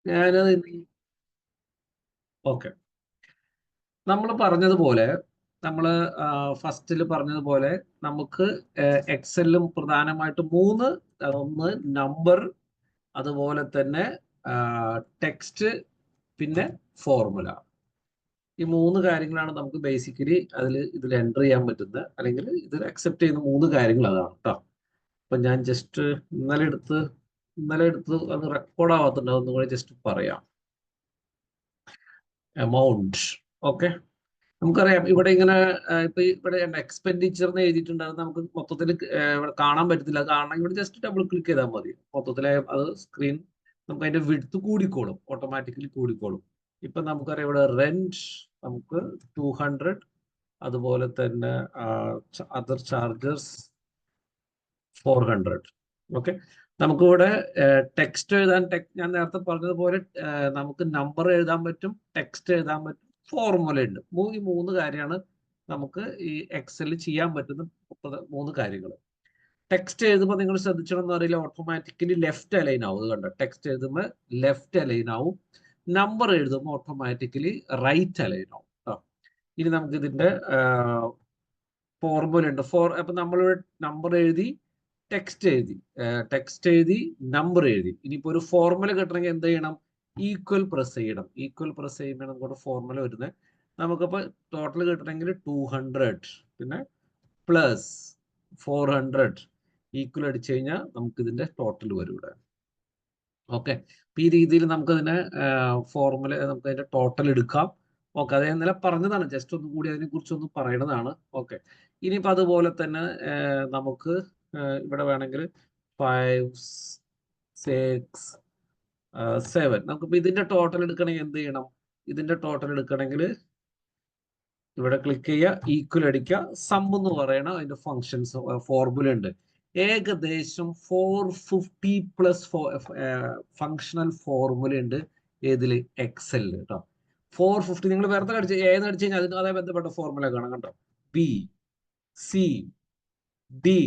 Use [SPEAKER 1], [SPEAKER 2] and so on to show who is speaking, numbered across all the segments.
[SPEAKER 1] ഞാനത് ഓക്കെ. നമ്മൾ പറഞ്ഞതുപോലെ നമ്മൾ ഫസ്റ്റിൽ പറഞ്ഞതുപോലെ നമുക്ക് എക്സലിലും പ്രധാനമായിട്ട് ഒന്ന് നമ്പർ, അതുപോലെ തന്നെ ടെക്സ്റ്റ്, പിന്നെ ഫോർമുല. ഈ 3 കാര്യങ്ങളാണ് നമുക്ക് ബേസിക്കലി ഇതിൽ എൻ്റർ ചെയ്യാൻ പറ്റുന്നത്, അല്ലെങ്കിൽ ഇതിൽ അക്സെപ്റ്റ് ചെയ്യുന്ന 3 കാര്യങ്ങൾ അതാണ് കേട്ടോ. അപ്പൊ ഞാൻ ജസ്റ്റ് ഇന്നലെ എടുത്ത് അത് റെക്കോർഡ് ആവാത്തുണ്ട്, അതൊന്നും കൂടെ ജസ്റ്റ് പറയാം. എമൗണ്ട്. ഓക്കെ, നമുക്കറിയാം ഇവിടെ ഇങ്ങനെ ഇപ്പൊ ഇവിടെ എക്സ്പെൻഡിച്ചർ എന്ന് എഴുതിയിട്ടുണ്ടായിരുന്നു. നമുക്ക് മൊത്തത്തിൽ ഇവിടെ കാണാൻ പറ്റത്തില്ല. കാണാൻ ഇവിടെ ജസ്റ്റ് ഡബിൾ ക്ലിക്ക് ചെയ്താൽ മതി. മൊത്തത്തിലെ അത് സ്ക്രീൻ നമുക്ക് അതിന്റെ വിഡ്ത്ത് കൂടിക്കോളും, ഓട്ടോമാറ്റിക്കലി കൂടിക്കോളും. ഇപ്പൊ നമുക്കറിയാം ഇവിടെ റെന്റ് നമുക്ക് 200, അതുപോലെ തന്നെ അതർ ചാർജസ് 400. ഓക്കെ, നമുക്കിവിടെ ടെക്സ്റ്റ് എഴുതാൻ ഞാൻ നേരത്തെ പറഞ്ഞതുപോലെ നമുക്ക് നമ്പർ എഴുതാൻ പറ്റും, ടെക്സ്റ്റ് എഴുതാൻ പറ്റും, ഫോർമുല ഉണ്ട്. ഈ 3 കാര്യമാണ് നമുക്ക് ഈ എക്സലിൽ ചെയ്യാൻ പറ്റുന്ന 3 കാര്യങ്ങൾ. ടെക്സ്റ്റ് എഴുതുമ്പോൾ നിങ്ങൾ ശ്രദ്ധിച്ചോണമെന്ന് അറിയില്ല, ഓട്ടോമാറ്റിക്കലി ലെഫ്റ്റ് അലൈൻ ആവും. ഇത് കണ്ടോ, ടെക്സ്റ്റ് എഴുതുമ്പോൾ ലെഫ്റ്റ് അലൈൻ ആവും, നമ്പർ എഴുതുമ്പോൾ ഓട്ടോമാറ്റിക്കലി റൈറ്റ് അലൈൻ ആവും. ഇനി നമുക്ക് ഇതിന്റെ ഫോർമുല ഉണ്ട്. അപ്പൊ നമ്മൾ നമ്പർ എഴുതി, ടെക്സ്റ്റ് എഴുതി, നമ്പർ എഴുതി. ഇനിയിപ്പോ ഒരു ഫോർമുല കിട്ടണമെങ്കിൽ എന്ത് ചെയ്യണം? ഈക്വൽ പ്രസ് ചെയ്യണം. ഈക്വൽ പ്രസ് ചെയ്യുമ്പോൾ നമുക്ക് ഫോർമുല വരുന്നത്, നമുക്കിപ്പോ ടോട്ടൽ കിട്ടണമെങ്കിൽ 200 പിന്നെ പ്ലസ് 400 ഈക്വൽ അടിച്ചു കഴിഞ്ഞാൽ നമുക്ക് ഇതിന്റെ ടോട്ടൽ വരും ഇവിടെ. ഓക്കെ, ഈ രീതിയിൽ നമുക്ക് ഇതിനെ ഫോർമുല, നമുക്ക് അതിന്റെ ടോട്ടൽ എടുക്കാം. ഓക്കെ, അത് ഇന്നലെ പറഞ്ഞതാണ്, ജസ്റ്റ് ഒന്നും കൂടി അതിനെ കുറിച്ച് ഒന്ന് പറയണതാണ്. ഓക്കെ, ഇനിയിപ്പോ അതുപോലെ തന്നെ നമുക്ക് ഇവിടെ വേണമെങ്കിൽ 5, 6, 7 നമുക്കിപ്പോ ഇതിന്റെ ടോട്ടൽ എടുക്കണമെങ്കിൽ എന്ത് ചെയ്യണം? ഇതിന്റെ ടോട്ടൽ എടുക്കണമെങ്കിൽ ഇവിടെ ക്ലിക്ക് ചെയ്യുക, ഈക്വൽ അടിക്കുക, സം എന്ന് പറയണ അതിന്റെ ഫങ്ഷൻസ് ഫോർമുല ഉണ്ട്. ഏകദേശം 450 പ്ലസ് ഫങ്ഷണൽ ഫോർമുല ഉണ്ട് ഏതില്? എക്സലിൽ കേട്ടോ. 450 നിങ്ങൾ വെറുതെ ഏന്ന് അടിച്ചു കഴിഞ്ഞാൽ അതിന് അതേ ബന്ധപ്പെട്ട ഫോർമുല കാണാം കേട്ടോ. ബി, സി, ഡി,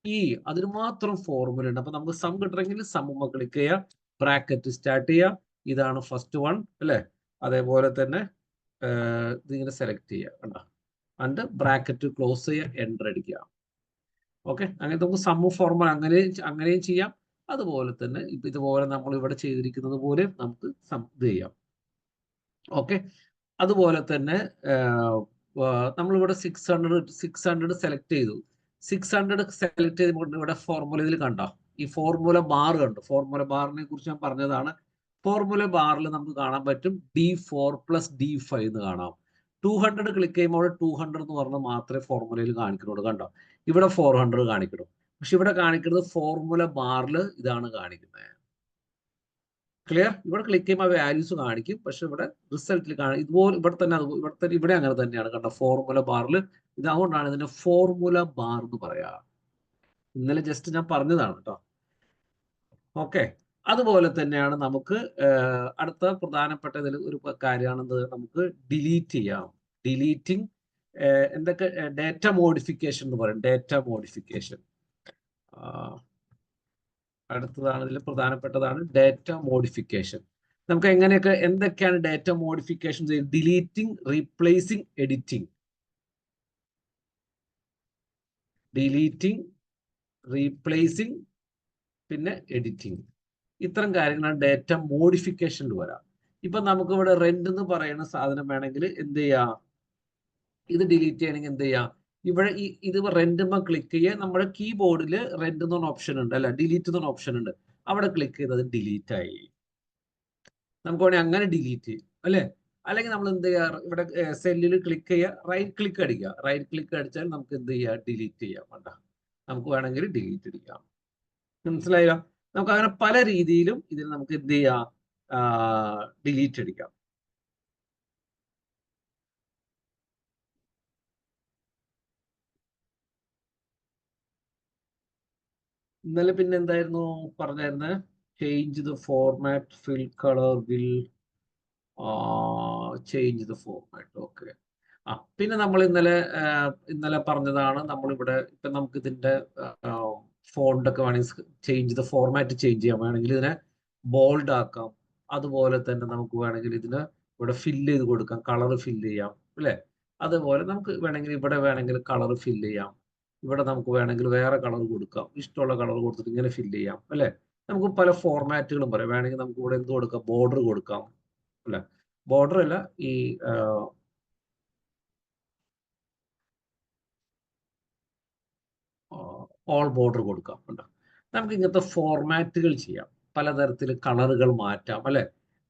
[SPEAKER 1] ഇ, അതിന് മാത്രം ഫോർമുല ഉണ്ട്. അപ്പൊ നമുക്ക് സം കിട്ടണമെങ്കിൽ സമ്മ ക്ലിക്ക് ചെയ്യുക, ബ്രാക്കറ്റ് സ്റ്റാർട്ട് ചെയ്യുക. ഇതാണ് ഫസ്റ്റ് വൺ അല്ലെ. അതേപോലെ തന്നെ ഇതിങ്ങനെ സെലക്ട് ചെയ്യുക കണ്ടോ, അണ്ട് ബ്രാക്കറ്റ് ക്ലോസ് ചെയ്യുക, എൻ്റർ അടിക്കുക. ഓക്കെ, അങ്ങനെ നമുക്ക് സമ്മ ഫോർമുല അങ്ങനെയും ചെയ്യാം. അതുപോലെ തന്നെ ഇതുപോലെ നമ്മൾ ഇവിടെ ചെയ്തിരിക്കുന്നത് പോലെ നമുക്ക് ഇത് ചെയ്യാം. ഓക്കെ, അതുപോലെ തന്നെ നമ്മളിവിടെ 600 സെലക്ട് ചെയ്തു. 600 സെലക്ട് ചെയ്തുകൊണ്ട് ഇവിടെ ഫോർമുലയിൽ കണ്ടോ, ഈ ഫോർമുല ബാർ കണ്ടു. ഫോർമുല ബാറിനെ കുറിച്ച് ഞാൻ പറഞ്ഞതാണ്. ഫോർമുല ബാറിൽ നമുക്ക് കാണാൻ പറ്റും D4 പ്ലസ് D5 എന്ന് കാണാം. 200 ക്ലിക്ക് ചെയ്യുമ്പോൾ 200 എന്ന് പറഞ്ഞാൽ മാത്രമേ ഫോർമുലയിൽ കാണിക്കുന്നുള്ളൂ. കണ്ടോ, ഇവിടെ 400 കാണിക്കണം. പക്ഷെ ഇവിടെ കാണിക്കുന്നത് ഫോർമുല ബാറിൽ ഇതാണ് കാണിക്കുന്നത്. ക്ലിയർ? ഇവിടെ ക്ലിക്ക് ചെയ്യുമ്പോൾ വാല്യൂസ് കാണിക്കും, പക്ഷെ ഇവിടെ റിസൾട്ടിൽ ഇതുപോലെ ഇവിടെ അങ്ങനെ തന്നെയാണ് കണ്ടോ, ഫോർമുല ബാറിൽ. ഇതുകൊണ്ടാണ് ഇതിന്റെ ഫോർമുല ബാർ എന്ന് പറയാ. ഇന്നലെ ജസ്റ്റ് ഞാൻ പറഞ്ഞതാണ് കേട്ടോ. ഓക്കെ, അതുപോലെ തന്നെയാണ് നമുക്ക് അടുത്ത പ്രധാനപ്പെട്ട ഇതിൽ ഒരു കാര്യമാണെന്ന് നമുക്ക് ഡിലീറ്റ് ചെയ്യാം. ഡിലീറ്റിംഗ് എന്തൊക്കെ ഡേറ്റ മോഡിഫിക്കേഷൻ എന്ന് പറയും. ഡേറ്റ മോഡിഫിക്കേഷൻ അടുത്തതാണ്, ഇതിൽ പ്രധാനപ്പെട്ടതാണ് ഡേറ്റ മോഡിഫിക്കേഷൻ. നമുക്ക് എന്തൊക്കെയാണ് ഡേറ്റ മോഡിഫിക്കേഷൻ ചെയ്യുന്നത്? Deleting, replacing, editing. Deleting, replacing, പിന്നെ എഡിറ്റിംഗ്. ഇത്തരം കാര്യങ്ങളാണ് ഡേറ്റ മോഡിഫിക്കേഷനിൽ വരാം. ഇപ്പൊ നമുക്ക് ഇവിടെ റെന്റ് എന്ന് പറയുന്ന സാധനം വേണമെങ്കിൽ എന്ത് ചെയ്യാം? ഇത് ഡിലീറ്റ് ചെയ്യണമെങ്കിൽ എന്ത് ചെയ്യാം? ഇവിടെ ഇത് റെന്റുമ്മ ക്ലിക്ക് ചെയ്യുക. നമ്മുടെ കീബോർഡിൽ റെന്റ് എന്ന് പറഞ്ഞ ഓപ്ഷൻ ഉണ്ട്, അല്ല ഡിലീറ്റ് എന്ന് പറഞ്ഞ ഓപ്ഷൻ ഉണ്ട്. അവിടെ ക്ലിക്ക് ചെയ്തത് ഡിലീറ്റ് ആയി. നമുക്ക് വേണമെങ്കിൽ അങ്ങനെ ഡിലീറ്റ് ചെയ്യും അല്ലെ. അല്ലെങ്കിൽ നമ്മൾ എന്ത് ചെയ്യുക? ഇവിടെ സെല്ലിൽ ക്ലിക്ക് ചെയ്യുക, റൈറ്റ് ക്ലിക്ക് അടിക്കുക. റൈറ്റ് ക്ലിക്ക് അടിച്ചാൽ നമുക്ക് എന്ത് ചെയ്യുക? ഡിലീറ്റ് ചെയ്യാം. വേണ്ട, നമുക്ക് വേണമെങ്കിൽ ഡിലീറ്റ് അടിക്കാം. മനസ്സിലായില്ല? നമുക്ക് അങ്ങനെ പല രീതിയിലും ഇതിൽ നമുക്ക് എന്ത് ചെയ്യാം? ഡിലീറ്റ് അടിക്കാം. ഇന്നലെ പിന്നെ എന്തായിരുന്നു പറഞ്ഞായിരുന്നത്? Change the format, fill colour, will change the format. Okay, പിന്നെ നമ്മൾ ഇന്നലെ പറഞ്ഞതാണ്, നമ്മളിവിടെ ഇപ്പൊ നമുക്ക് ഇതിന്റെ ഫോണ്ടൊക്കെ വേണമെങ്കിൽ ചേഞ്ച് ദ ഫോർമാറ്റ് ചേഞ്ച് ചെയ്യാം. വേണമെങ്കിൽ ഇതിനെ ബോൾഡ് ആക്കാം, അതുപോലെ തന്നെ നമുക്ക് വേണമെങ്കിൽ ഇതിന് ഇവിടെ ഫില്ല് ചെയ്ത് കൊടുക്കാം, കളർ ഫില്ല് ചെയ്യാം അല്ലേ. അതുപോലെ നമുക്ക് വേണമെങ്കിൽ ഇവിടെ വേണമെങ്കിൽ കളർ ഫില്ല് ചെയ്യാം, ഇവിടെ നമുക്ക് വേണമെങ്കിൽ വേറെ കളർ കൊടുക്കാം, ഇഷ്ടമുള്ള കളർ കൊടുത്തിട്ട് ഇങ്ങനെ ഫില്ല് ചെയ്യാം അല്ലേ. നമുക്ക് പല ഫോർമാറ്റുകളും പറയാം. വേണമെങ്കിൽ നമുക്ക് ഇവിടെ എന്ത് കൊടുക്കാം, ബോർഡർ കൊടുക്കാം അല്ലെ. ബോർഡർ അല്ല, ഈ ഓൾ ബോർഡർ കൊടുക്കാം. നമുക്ക് ഇങ്ങനത്തെ ഫോർമാറ്റുകൾ ചെയ്യാം, പലതരത്തിൽ കളറുകൾ മാറ്റാം അല്ലെ.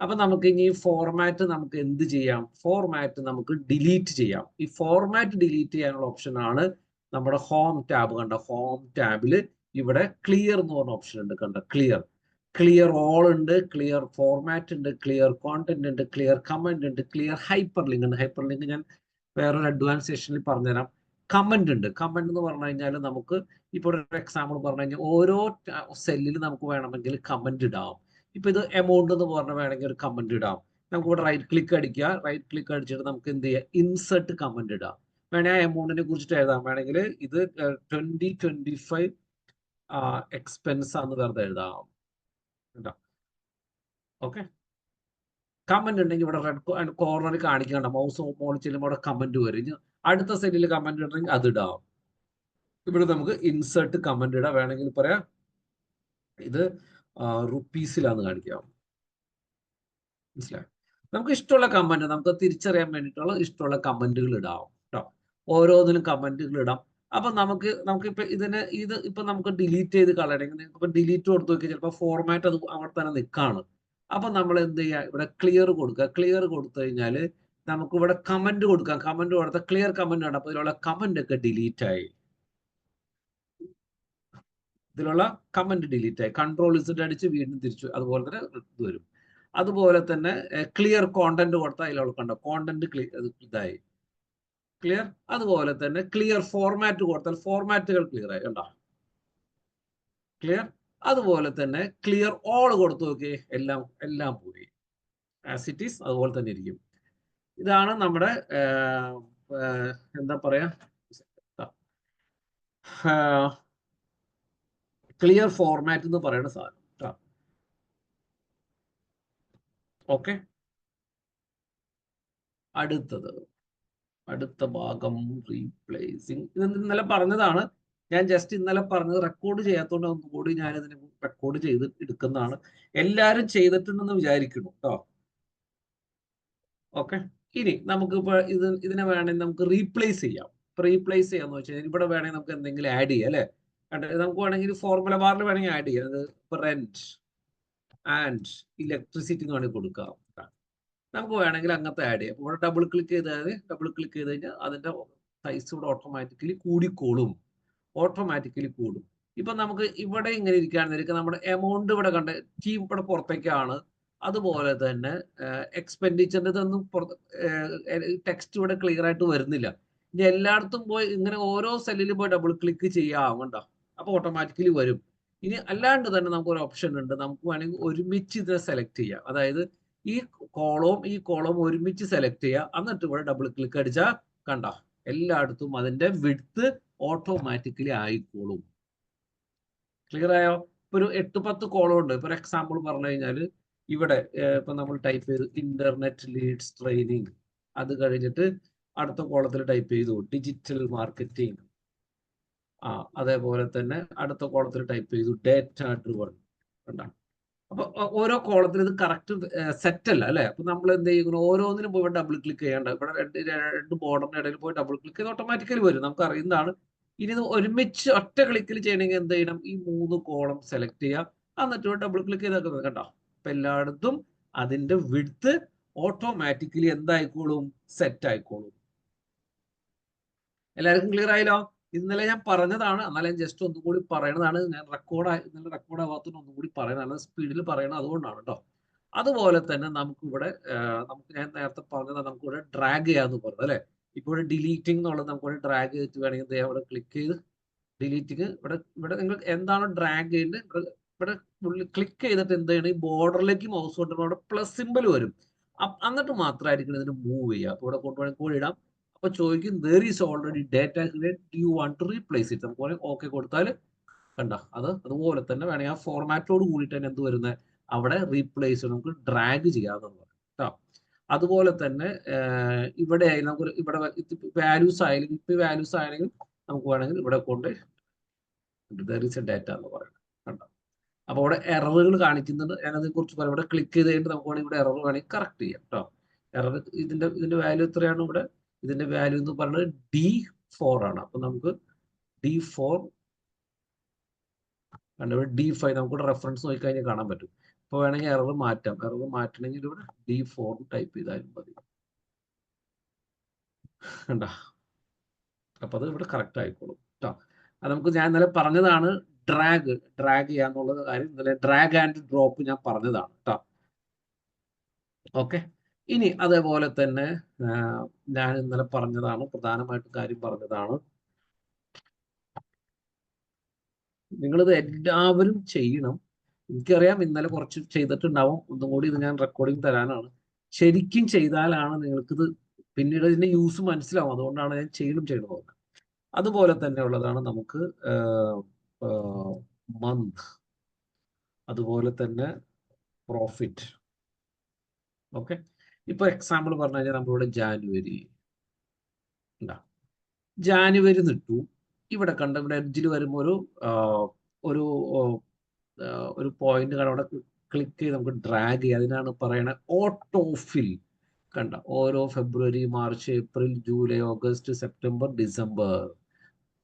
[SPEAKER 1] അപ്പൊ നമുക്ക് ഇനി ഫോർമാറ്റ് നമുക്ക് എന്ത് ചെയ്യാം, ഫോർമാറ്റ് നമുക്ക് ഡിലീറ്റ് ചെയ്യാം. ഈ ഫോർമാറ്റ് ഡിലീറ്റ് ചെയ്യാനുള്ള ഓപ്ഷൻ ആണ് നമ്മുടെ ഹോം ടാബ്. കണ്ട, ഹോം ടാബിൽ ഇവിടെ ക്ലിയർ എന്ന് പറഞ്ഞ ഓപ്ഷൻ ഉണ്ട്. കണ്ട, ക്ലിയർ, ക്ലിയർ ഓൾ ഉണ്ട്, ക്ലിയർ ഫോർമാറ്റ് ഉണ്ട്, ക്ലിയർ കോണ്ടന്റ് ഉണ്ട്, ക്ലിയർ കമന്റ് ഉണ്ട്, ക്ലിയർ ഹൈപ്പർ ലിങ്ക് ഉണ്ട്. ഹൈപ്പർ ലിങ്ക് ഞാൻ വേറൊരു അഡ്വാൻസ് സെഷനിൽ പറഞ്ഞുതരാം. കമന്റ് ഉണ്ട്. കമന്റ് എന്ന് പറഞ്ഞു കഴിഞ്ഞാൽ നമുക്ക് ഇപ്പോൾ ഒരു എക്സാമ്പിൾ പറഞ്ഞു കഴിഞ്ഞാൽ ഓരോ സെല്ലിൽ നമുക്ക് വേണമെങ്കിൽ കമന്റ് ഇടാം. ഇപ്പൊ ഇത് എമൗണ്ട് എന്ന് പറഞ്ഞ വേണമെങ്കിൽ ഒരു കമന്റ് ഇടാം. നമുക്ക് ഇവിടെ റൈറ്റ് ക്ലിക്ക് അടിക്കുക, റൈറ്റ് ക്ലിക്ക് അടിച്ചിട്ട് നമുക്ക് എന്ത് ചെയ്യാം, ഇൻസെർട്ട് കമന്റ് ഇടാം. വേണേൽ ആ എമൗണ്ടിനെ കുറിച്ചിട്ട് എഴുതാം. വേണമെങ്കിൽ ഇത് 2025 എക്സ്പെൻസ് ആണെന്ന് വെറുതെ എഴുതാം. ഓക്കെ, കമന്റ് ഉണ്ടെങ്കിൽ ഇവിടെ റെഡ് കോർണറിൽ കാണിക്കണ്ട, മൗസ് മോളിൽ ചെല്ലുമ്പോൾ അവിടെ കമന്റ് വരും. അടുത്ത സെല്ലിൽ കമന്റ് ഉണ്ടെങ്കിൽ അത് ഇടാം. ഇവിടെ നമുക്ക് ഇൻസെർട്ട് കമന്റ് ഇടാം. വേണമെങ്കിൽ പറയാം ഇത് റുപ്പീസിലാന്ന് കാണിക്കാം. മനസ്സിലായോ? നമുക്ക് ഇഷ്ടമുള്ള കമന്റ് നമുക്ക് തിരിച്ചറിയാൻ വേണ്ടിയിട്ടുള്ള ഇഷ്ടമുള്ള കമന്റുകൾ ഇടാം കേട്ടോ. ഓരോന്നിനും കമന്റുകൾ ഇടാം. അപ്പൊ നമുക്കിപ്പോ ഇത് ഇപ്പൊ നമുക്ക് ഡിലീറ്റ് ചെയ്ത് കളയണമെങ്കിൽ ഇപ്പൊ ഡിലീറ്റ് കൊടുത്തു നോക്കിയാൽ ചിലപ്പോൾ ഫോർമാറ്റ് അത് അവിടെ തന്നെ നിൽക്കാണ്. അപ്പൊ നമ്മൾ എന്ത് ചെയ്യുക, ഇവിടെ ക്ലിയർ കൊടുക്കുക. ക്ലിയർ കൊടുത്തു കഴിഞ്ഞാൽ നമുക്ക് ഇവിടെ കമന്റ് കൊടുക്കാം. കമന്റ് കൊടുത്ത ക്ലിയർ കമന്റ് ആണ്. അപ്പൊ ഇതിലുള്ള കമന്റ് ഒക്കെ ഡിലീറ്റ് ആയി. ഇതിലുള്ള കമന്റ് ഡിലീറ്റ് ആയി. കൺട്രോൾ ഇസഡ് അടിച്ച് വീണ്ടും തിരിച്ചു, അതുപോലെ തന്നെ ഇത് വരും. അതുപോലെ തന്നെ ക്ലിയർ കോണ്ടന്റ് കൊടുത്താൽ അതിലുള്ള കണ്ടോ കോണ്ടന്റ് ഇതായി ക്ലിയർ. അതുപോലെ തന്നെ ക്ലിയർ ഫോർമാറ്റ് കൊടുത്താൽ ഫോർമാറ്റുകൾ ക്ലിയർ ആയി. കണ്ടോ, ക്ലിയർ. അതുപോലെ തന്നെ ക്ലിയർ ഓൾ കൊടുത്തു നോക്കി, എല്ലാം പോയി, ആസ് ഇറ്റ് ഈസ് അതുപോലെ തന്നെ ഇരിക്കും. ഇതാണ് നമ്മുടെ എന്താ പറയാ, ക്ലിയർ ഫോർമാറ്റ് എന്ന് പറയുന്ന സാധനം. ഓക്കെ, അടുത്ത ഭാഗം റീപ്ലേസിങ്. ഇത് ഇന്നലെ പറഞ്ഞതാണ്. ഞാൻ ജസ്റ്റ് ഇന്നലെ പറഞ്ഞത് റെക്കോർഡ് ചെയ്യാത്തതുകൊണ്ട് ഒന്നുകൂടി ഞാൻ ഇതിനെ റെക്കോർഡ് ചെയ്ത് എടുക്കുന്നതാണ്. എല്ലാവരും ചെയ്തിട്ടുണ്ടെന്ന് വിചാരിക്കുന്നു കേട്ടോ. ഓക്കെ, ഇനി നമുക്കിപ്പോ ഇതിനെ വേണമെങ്കിൽ നമുക്ക് റീപ്ലേസ് ചെയ്യാം. റീപ്ലേസ് ചെയ്യാന്ന് വെച്ച് കഴിഞ്ഞാൽ ഇവിടെ വേണമെങ്കിൽ നമുക്ക് എന്തെങ്കിലും ആഡ് ചെയ്യാം അല്ലെ. നമുക്ക് വേണമെങ്കിൽ ഫോർമുല ബാറിൽ വേണമെങ്കിൽ ആഡ് ചെയ്യാം. അത് റെന്റ് ആൻഡ് ഇലക്ട്രിസിറ്റി എന്ന് വേണമെങ്കിൽ കൊടുക്കാം. നമുക്ക് വേണമെങ്കിൽ അങ്ങനത്തെ ആഡ് ചെയ്യാം. ഇവിടെ ഡബിൾ ക്ലിക്ക് ചെയ്ത് കഴിഞ്ഞാൽ അതിന്റെ സൈസ് ഇവിടെ ഓട്ടോമാറ്റിക്കലി കൂടും. കൂടും. ഇപ്പൊ നമുക്ക് ഇവിടെ ഇങ്ങനെ ഇരിക്കുകയാണെന്നിരിക്കും, നമ്മുടെ എമൗണ്ട് ഇവിടെ കണ്ട ടീം ഇവിടെ പുറത്തേക്കാണ്. അതുപോലെ തന്നെ എക്സ്പെൻഡിച്ചറിന്റെ ഇതൊന്നും ടെക്സ്റ്റ് ഇവിടെ ക്ലിയർ ആയിട്ട് വരുന്നില്ല. ഇനി എല്ലായിടത്തും പോയി ഇങ്ങനെ ഓരോ സെല്ലിലും പോയി ഡബിൾ ക്ലിക്ക് ചെയ്യാം. കണ്ടോ, അപ്പൊ ഓട്ടോമാറ്റിക്കലി വരും. ഇനി അല്ലാണ്ട് തന്നെ നമുക്ക് ഒരു ഓപ്ഷൻ ഉണ്ട്. നമുക്ക് വേണമെങ്കിൽ ഒരുമിച്ച് ഇതിനെ സെലക്ട് ചെയ്യാം. അതായത് ഈ കോളവും ഒരുമിച്ച് സെലക്ട് ചെയ്യുക. എന്നിട്ട് ഇവിടെ ഡബിൾ ക്ലിക്ക് അടിച്ചാൽ കണ്ട എല്ലായിടത്തും അതിന്റെ വിഡ്ത്ത് ഓട്ടോമാറ്റിക്കലി ആയിക്കോളും. ക്ലിയർ ആയോ? ഇപ്പൊ ഒരു 8-10 കോളം ഉണ്ട്. ഇപ്പൊ എക്സാമ്പിൾ പറഞ്ഞു കഴിഞ്ഞാൽ ഇവിടെ ഇപ്പൊ നമ്മൾ ടൈപ്പ് ചെയ്തു ഇന്റർനെറ്റ് ലീഡ്സ് ട്രെയിനിങ്. അത് കഴിഞ്ഞിട്ട് അടുത്ത കോളത്തിൽ ടൈപ്പ് ചെയ്തു ഡിജിറ്റൽ മാർക്കറ്റിംഗ്. അതേപോലെ തന്നെ അടുത്ത കോളത്തിൽ ടൈപ്പ് ചെയ്തു ഡേറ്റ ഡ്രിവൺ. കണ്ടാണ്. അപ്പൊ ഓരോ കോളത്തിൽ ഇത് കറക്റ്റ് സെറ്റ് അല്ല അല്ലെ. അപ്പൊ നമ്മൾ എന്ത് ചെയ്യുന്നു, ഓരോന്നിനും പോയി ഡബിൾ ക്ലിക്ക് ചെയ്യേണ്ട. ഇവിടെ രണ്ട് ബോർഡറിന്റെ ഇടയിൽ പോയി ഡബിൾ ക്ലിക്ക് ചെയ്ത് ഓട്ടോമാറ്റിക്കലി വരും, നമുക്ക് അറിയുന്നതാണ്. ഇനി ഇത് ഒരുമിച്ച് ഒറ്റ ക്ലിക്കിൽ ചെയ്യണമെങ്കിൽ എന്ത് ചെയ്യണം, ഈ 3 കോളം സെലക്ട് ചെയ്യാം. എന്നിട്ട് ഡബിൾ ക്ലിക്ക് ചെയ്താൽ കണ്ടോ, അപ്പൊ എല്ലായിടത്തും അതിന്റെ വിഡ്ത്ത് ഓട്ടോമാറ്റിക്കലി എന്തായിക്കോളും, സെറ്റ് ആയിക്കോളും. എല്ലാവർക്കും ക്ലിയർ ആയല്ലോ? ഇന്നലെ ഞാൻ പറഞ്ഞതാണ്, എന്നാലും ജസ്റ്റ് ഒന്നും കൂടി പറയണതാണ്. ഞാൻ ഇന്നലെ റെക്കോർഡ് ആവാത്തത് ഒന്നും കൂടി പറയുന്നതാണ്, സ്പീഡിൽ പറയണം, അതുകൊണ്ടാണ് കേട്ടോ. അതുപോലെ തന്നെ നമുക്കിവിടെ ഞാൻ നേരത്തെ പറഞ്ഞത് നമുക്കിവിടെ ഡ്രാഗ് ചെയ്യാന്ന് പറഞ്ഞു അല്ലെ. ഇപ്പോൾ ഡിലീറ്റിംഗ് എന്നുള്ളത് നമുക്കിവിടെ ഡ്രാഗ് ചെയ്തിട്ട് വേണമെങ്കിൽ അവിടെ ക്ലിക്ക് ചെയ്ത് ഡിലീറ്റിങ് ഇവിടെ നിങ്ങൾ എന്താണ് ഡ്രാഗ് ചെയ്യേണ്ടത്, ഇവിടെ ക്ലിക്ക് ചെയ്തിട്ട് എന്ത് ചെയ്യണം, ഈ ബോർഡറിലേക്ക് മൗസ് കൊണ്ടുവരുമ്പോൾ അവിടെ പ്ലസ് സിമ്പിൾ വരും. എന്നിട്ട് മാത്രമായിരിക്കും ഇതിന് മൂവ് ചെയ്യുക. അപ്പൊ ഇവിടെ കൊണ്ടുപോയി ഇടാം. അപ്പൊ ചോദിക്കും there is already data created, do you want to replace it? നമുക്ക് ഓക്കെ കൊടുത്താൽ കണ്ട അതുപോലെ തന്നെ വേണമെങ്കിൽ ആ ഫോർമാറ്റോട് കൂടിയിട്ട് തന്നെ എന്ത് വരുന്നത്, അവിടെ റീപ്ലേസ് നമുക്ക് ഡ്രാഗ് ചെയ്യാവുന്നതാണ് കേട്ടോ. അതുപോലെ തന്നെ ഇവിടെ നമുക്ക് ഇവിടെ വാല്യൂസ് ആയാലും ഇപ്പൊ വാല്യൂസ് ആയെങ്കിൽ നമുക്ക് വേണമെങ്കിൽ ഇവിടെ കൊണ്ട് ഡാറ്റ എന്ന് പറയുന്നത് കണ്ടോ. അപ്പോൾ ഇവിടെ എററുകൾ കാണിക്കുന്നുണ്ട്. ഞാനതിനെ കുറിച്ച് പറയാം. ഇവിടെ ക്ലിക്ക് ചെയ്ത് കഴിഞ്ഞിട്ട് നമുക്ക് വേണമെങ്കിൽ ഇവിടെ എറർ വേണമെങ്കിൽ കറക്റ്റ് ചെയ്യാം കേട്ടോ. എറർ ഇതിന്റെ വാല്യൂ എത്രയാണ് ഇവിടെ? ഇതിന്റെ വാല്യൂ എന്ന് പറയുന്നത് D4 ആണ്. അപ്പൊ നമുക്ക് D4 കണ്ട ഇവിടെ D5 നമുക്കിവിടെ റെഫറൻസ് നോക്കി കഴിഞ്ഞാൽ കാണാൻ പറ്റും. അപ്പൊ വേണമെങ്കിൽ എറർ മാറ്റാം. എറർ മാറ്റണമെങ്കിൽ ഇവിടെ D4 ടൈപ്പ് ചെയ്താലും മതി കണ്ട. അപ്പൊ അത് ഇവിടെ കറക്റ്റ് ആയിക്കോളും കേട്ടോ. അത് നമുക്ക് ഞാൻ ഇന്നലെ പറഞ്ഞതാണ് ഡ്രാഗ് ചെയ്യാന്നുള്ളത് കാര്യം. ഇന്നലെ ഡ്രാഗ് ആൻഡ് ഡ്രോപ്പ് ഞാൻ പറഞ്ഞതാണ് കേട്ടോ. ഓക്കെ. ഇനി അതേപോലെ തന്നെ ഞാൻ ഇന്നലെ പറഞ്ഞതാണ്, പ്രധാനമായിട്ടും കാര്യം പറഞ്ഞതാണ്, നിങ്ങളിത് എല്ലാവരും ചെയ്യണം. എനിക്കറിയാം ഇന്നലെ കുറച്ച് ചെയ്തിട്ടുണ്ടാവും. ഒന്നും കൂടി ഇത് ഞാൻ റെക്കോർഡിങ് തരാനാണ്. ശരിക്കും ചെയ്താലാണ് നിങ്ങൾക്കിത് പിന്നീട് ഇതിന്റെ യൂസ് മനസ്സിലാവും. അതുകൊണ്ടാണ് ഞാൻ ചെയ്യണം. അതുപോലെ തന്നെ ഉള്ളതാണ് നമുക്ക് മന്ത്, അതുപോലെ തന്നെ പ്രോഫിറ്റ്. ഓക്കെ. ഇപ്പൊ എക്സാമ്പിൾ പറഞ്ഞു കഴിഞ്ഞാൽ നമ്മളിവിടെ ജാനുവരി നിട്ടു. ഇവിടെ കണ്ട ഇവിടെ എഡ്ജിൽ വരുമ്പോൾ ഒരു പോയിന്റ് കാണാം. അവിടെ ക്ലിക്ക് ചെയ്ത് നമുക്ക് ഡ്രാഗ് ചെയ്യാം. അതിനാണ് പറയണത് ഓട്ടോഫിൽ. കണ്ട, ഓരോ February, March, April, July, August, September, December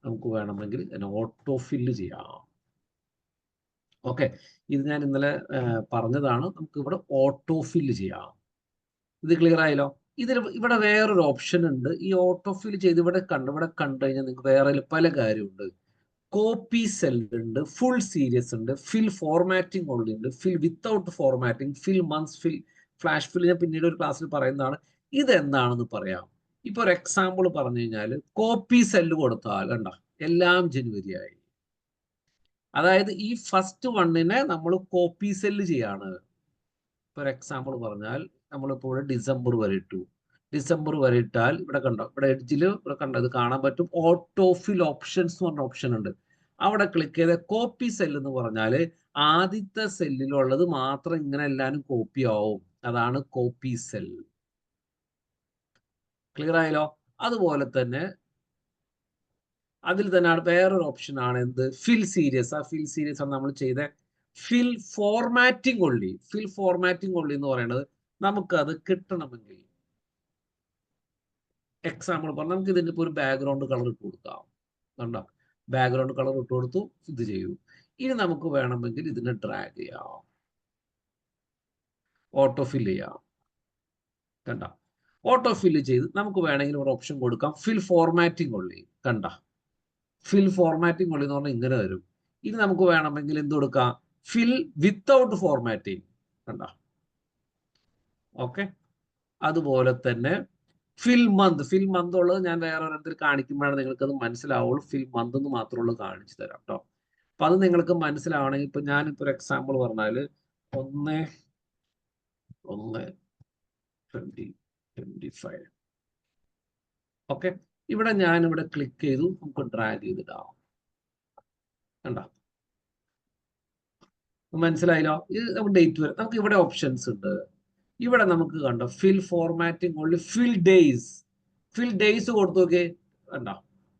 [SPEAKER 1] നമുക്ക് വേണമെങ്കിൽ ഓട്ടോഫില്ല് ചെയ്യാം. ഓക്കെ. ഇത് ഞാൻ ഇന്നലെ പറഞ്ഞതാണ്. നമുക്ക് ഇവിടെ ഓട്ടോഫില്ല് ചെയ്യാം. ഇത് ക്ലിയർ ആയല്ലോ. ഇവിടെ വേറൊരു ഓപ്ഷൻ ഉണ്ട്. ഈ ഓട്ടോഫിൽ ചെയ്ത് ഇവിടെ കണ്ടു കഴിഞ്ഞാൽ നിങ്ങൾക്ക് വേറെ പല കാര്യമുണ്ട്. കോപ്പി സെൽ ഉണ്ട്, ഫുൾ സീരീസ് ഉണ്ട്, ഫിൽ ഫോർമാറ്റിംഗ് ഓൺലി ഉണ്ട്, ഫിൽ വിത്തൗട്ട് ഫോർമാറ്റിംഗ്, ഫിൽ മന്ത്സ്, ഫിൽ ഫ്ലാഷ് ഫിൽ. ഞാൻ പിന്നീട് ഒരു ക്ലാസ്സിൽ പറയുന്നതാണ്. ഇതെന്താണെന്ന് പറയാം. ഇപ്പൊ ഒരു എക്സാമ്പിൾ പറഞ്ഞു കഴിഞ്ഞാൽ കോപ്പി സെല്ല് കൊടുത്താൽ കണ്ട എല്ലാം ജനുവരി ആയി. അതായത് ഈ ഫസ്റ്റ് വണ്ണിനെ നമ്മൾ കോപ്പി സെല്ല് ചെയ്യാണ്. ഒരു എക്സാമ്പിൾ പറഞ്ഞാൽ നമ്മളിപ്പോൾ ഇവിടെ ഡിസംബർ വരെ ഇട്ടു. ഡിസംബർ വരെ ഇട്ടാൽ ഇവിടെ കണ്ടോ, ഇവിടെ എഡ്ജിൽ ഇവിടെ കണ്ടോ, ഇത് കാണാൻ പറ്റും. ഓട്ടോഫിൽ ഓപ്ഷൻസ് എന്ന് പറഞ്ഞ ഓപ്ഷൻ ഉണ്ട്. അവിടെ ക്ലിക്ക് ചെയ്ത് കോപ്പി സെൽ എന്ന് പറഞ്ഞാൽ ആദ്യത്തെ സെല്ലിലുള്ളത് മാത്രം ഇങ്ങനെ എല്ലാവരും കോപ്പി ആവും. അതാണ് കോപ്പി സെൽ. ക്ലിയർ ആയല്ലോ. അതുപോലെ തന്നെ അതിൽ തന്നെ വേറൊരു ഓപ്ഷൻ ആണ് എന്ത്, ഫിൽ സീരീസ്. ആ ഫിൽ സീരീസ് ആണ് നമ്മൾ ചെയ്ത ഫിൽ ഫോർമാറ്റിംഗ് ഒള്ളി. ഫിൽ ഫോർമാറ്റിംഗ് ഒള്ളി എന്ന് പറയുന്നത് നമുക്കത് കിട്ടണമെങ്കിൽ എക്സാമ്പിൾ പറഞ്ഞാൽ നമുക്ക് ഇതിന്റെ ഇപ്പോൾ ഒരു ബാക്ക്ഗ്രൗണ്ട് കളർ ഇട്ട് കൊടുക്കാം. കണ്ടോ, ബാക്ക്ഗ്രൗണ്ട് കളർ ഇട്ട് കൊടുത്തു, ഇത് ചെയ്തു. ഇനി നമുക്ക് വേണമെങ്കിൽ ഇതിനെ ഡ്രാഗ് ചെയ്യാം, ഓട്ടോഫിൽ ചെയ്യാം. കണ്ട, ഓട്ടോഫിൽ ചെയ്ത് നമുക്ക് വേണമെങ്കിൽ ഒരു ഓപ്ഷൻ കൊടുക്കാം ഫിൽ ഫോർമാറ്റിംഗ് ഒള്ളി. കണ്ട, ഫിൽ ഫോർമാറ്റിംഗ് ഒള്ളി എന്ന് പറഞ്ഞാൽ ഇങ്ങനെ വരും. ഇനി നമുക്ക് വേണമെങ്കിൽ എന്ത് കൊടുക്കാം, ഫിൽ വിത്തൗട്ട് ഫോർമാറ്റിംഗ്. കണ്ട, ഓക്കെ. അതുപോലെ തന്നെ ഫിൽ മന്ത് ഉള്ളത് ഞാൻ വേറെ ഒരിടത്തിൽ കാണിക്കുമ്പോഴാണ് നിങ്ങൾക്ക് അത് മനസ്സിലാവുള്ളൂ. ഫിൽ മന്ത് എന്ന് മാത്രമുള്ള കാണിച്ചു തരാം കേട്ടോ. അപ്പൊ അത് നിങ്ങൾക്ക് മനസ്സിലാവണമെങ്കിൽ ഇപ്പൊ ഞാനിപ്പോ ഒരു എക്സാമ്പിൾ പറഞ്ഞാല് 1/1/2025. ഓക്കെ. ഇവിടെ ഞാനിവിടെ ക്ലിക്ക് ചെയ്തു, നമുക്ക് ഡ്രാഗ് ചെയ്തിടാം. കണ്ടോ, മനസ്സിലായല്ലോ. ഇത് നമുക്ക് ഡേറ്റ് വരെ നമുക്ക് ഇവിടെ ഓപ്ഷൻസ് ഉണ്ട്. ഇവിടെ നമുക്ക് കണ്ടോ ഫിൽ ഫോർമാറ്റിംഗ് ഓൺലി, ഫിൽ ഡേയ്സ് കൊടുത്തു നോക്കേ. കണ്ടോ,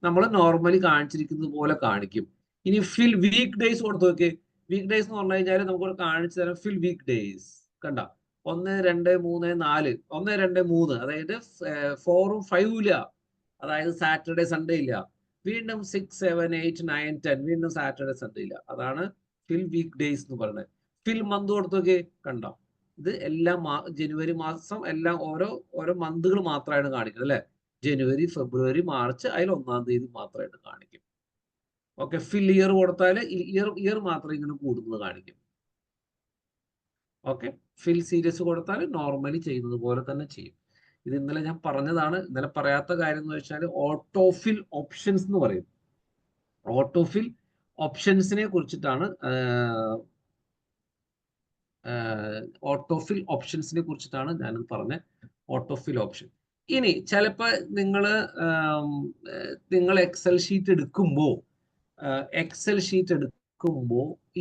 [SPEAKER 1] നമ്മൾ നോർമലി കാണിച്ചിരിക്കുന്നത് പോലെ കാണിക്കും. ഇനി ഫിൽ വീക്ക് ഡേയ്സ് കൊടുത്തു നോക്കേ. വീക്ക് ഡേയ്സ് എന്ന് പറഞ്ഞു കഴിഞ്ഞാൽ നമുക്ക് കാണിച്ചു തരാം. ഫിൽ വീക്ക് ഡേയ്സ്. കണ്ട, 1, 2, 3, 4, 1, 2, 3, അതായത് 4ഉം 5ഉം ഇല്ല. അതായത് സാറ്റർഡേ സൺഡേ ഇല്ല. വീണ്ടും 6, 7, 8, 9, 10 വീണ്ടും സാറ്റർഡേ സൺഡേ ഇല്ല. അതാണ് ഫിൽ വീക്ക് ഡേയ്സ് എന്ന് പറയുന്നത്. ഫിൽ മന്ത് കൊടുത്തു നോക്കേ. കണ്ടോ, ഇത് എല്ലാം ജനുവരി മാസം എല്ലാം ഓരോ മന്തുകൾ മാത്രമായിട്ട് കാണിക്കുന്നത് അല്ലെ. ജനുവരി, ഫെബ്രുവരി, മാർച്ച്, അതിൽ 1-ാം തീയതി മാത്രമായിട്ട് കാണിക്കും. ഓക്കെ. ഫിൽ ഇയർ കൊടുത്താൽ ഇയർ മാത്രം ഇങ്ങനെ കൂടുന്നത് കാണിക്കും. ഓക്കെ. ഫിൽ സീരീസ് കൊടുത്താൽ നോർമലി ചെയ്യുന്നത് പോലെ തന്നെ ചെയ്യും. ഇത് ഇന്നലെ ഞാൻ പറഞ്ഞതാണ്. ഇന്നലെ പറയാത്ത കാര്യം എന്ന് വെച്ചാൽ ഓട്ടോഫിൽ ഓപ്ഷൻസ് എന്ന് പറയും. ഓട്ടോഫിൽ ഓപ്ഷൻസിനെ കുറിച്ചിട്ടാണ് ഓട്ടോഫിൽ ഓപ്ഷൻസിനെ കുറിച്ചിട്ടാണ് ഞാൻ പറഞ്ഞത്. Autofill option. ഇനി ചിലപ്പോൾ നിങ്ങൾ എക്സൽ ഷീറ്റ് എടുക്കുമ്പോൾ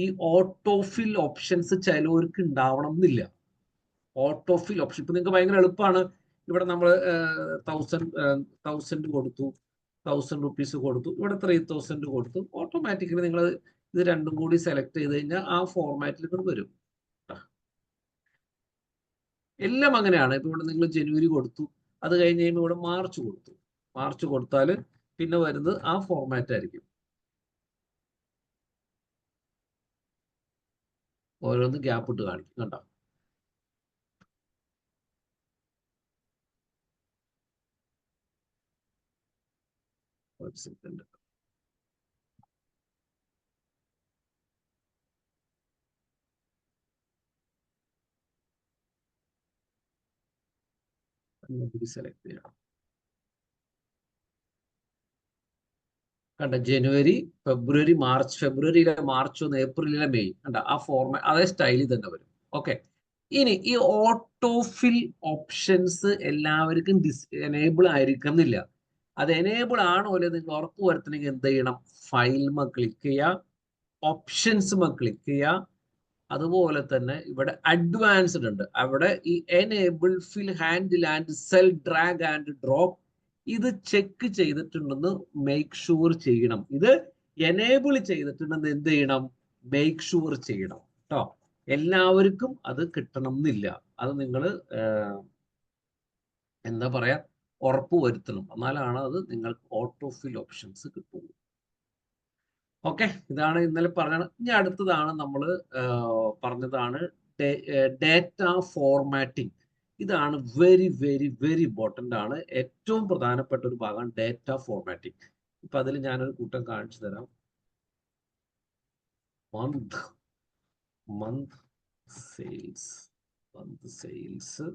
[SPEAKER 1] ഈ ഓട്ടോഫിൽ ഓപ്ഷൻസ് ചിലവർക്ക് ഉണ്ടാവണം എന്നില്ല. ഓട്ടോഫിൽ ഓപ്ഷൻ ഇപ്പൊ നിങ്ങൾക്ക് ഭയങ്കര എളുപ്പമാണ്. ഇവിടെ നമ്മൾ 1000 കൊടുത്തു, 1000 റുപ്പീസ് കൊടുത്തു, ഇവിടെ 3000 കൊടുത്തു. ഓട്ടോമാറ്റിക്കലി നിങ്ങൾ ഇത് രണ്ടും കൂടി സെലക്ട് ചെയ്ത് കഴിഞ്ഞാൽ ആ ഫോർമാറ്റിൽ ഇവിടെ വരും. എല്ലാം അങ്ങനെയാണ്. ഇപ്പൊ ഇവിടെ നിങ്ങൾ ജനുവരി കൊടുത്തു, അത് കഴിഞ്ഞ് കഴിയുമ്പോൾ ഇവിടെ മാർച്ച് കൊടുത്തു. മാർച്ച് കൊടുത്താൽ പിന്നെ വരുന്നത് ആ ഫോർമാറ്റ് ആയിരിക്കും. ഓരോന്ന് ഗ്യാപ്പ് ഇട്ട് കാണിക്കും. കണ്ടോ? ഒരു സെക്കൻഡ്. സെലക്ട് ചെയ്യണം. കണ്ട, ജനുവരി, ഫെബ്രുവരി, മാർച്ച്, ഫെബ്രുവരിയിലെ മാർച്ച് 1, ഏപ്രിലിലെ മെയ്. കണ്ട, ആ ഫോർമാറ്റ് അതേ സ്റ്റൈലിൽ തന്നെ വരും. ഓക്കെ. ഇനി ഈ ഓട്ടോഫിൽ ഓപ്ഷൻസ് എല്ലാവർക്കും എനേബിൾ ആയിരിക്കുന്നില്ല. അത് എനേബിൾ ആണോ അല്ലെ നിങ്ങൾ ഉറപ്പ് വരുത്തണമെങ്കിൽ എന്ത് ചെയ്യണം? ഫയൽമ ക്ലിക്ക് ചെയ്യുക, ഓപ്ഷൻസ് ക്ലിക്ക് ചെയ്യുക. അതുപോലെ തന്നെ ഇവിടെ അഡ്വാൻസ്ഡ് ഉണ്ട്. അവിടെ ഈ enable fill handle and cell drag and drop ഇത് ചെക്ക് ചെയ്തിട്ടുണ്ടെന്ന് മേക്ക് ഷുവർ ചെയ്യണം. ഇത് എനേബിൾ ചെയ്തിട്ടുണ്ടെന്ന് എന്ത് ചെയ്യണം? മേക്ക് ഷുവർ ചെയ്യണം കേട്ടോ. എല്ലാവർക്കും അത് കിട്ടണം എന്നില്ല. അത് നിങ്ങൾ എന്താ പറയാ, ഉറപ്പ് വരുത്തണം. എന്നാലാണ് അത് നിങ്ങൾക്ക് ഓട്ടോഫിൽ ഓപ്ഷൻസ് കിട്ടുള്ളൂ. ഓക്കെ, ഇതാണ് ഇന്നലെ പറഞ്ഞത്. ഇനി അടുത്തതാണ് നമ്മൾ പറഞ്ഞതാണ് ഡേറ്റ ഫോർമാറ്റിംഗ്. ഇതാണ് വെരി വെരി വെരി ഇമ്പോർട്ടൻ്റ് ആണ്. ഏറ്റവും പ്രധാനപ്പെട്ട ഒരു ഭാഗമാണ് ഡേറ്റ ഫോർമാറ്റിംഗ്. ഇപ്പൊ അതിൽ ഞാനൊരു കൂട്ടം കാണിച്ചു തരാം. മന്ത് സെയിൽസ്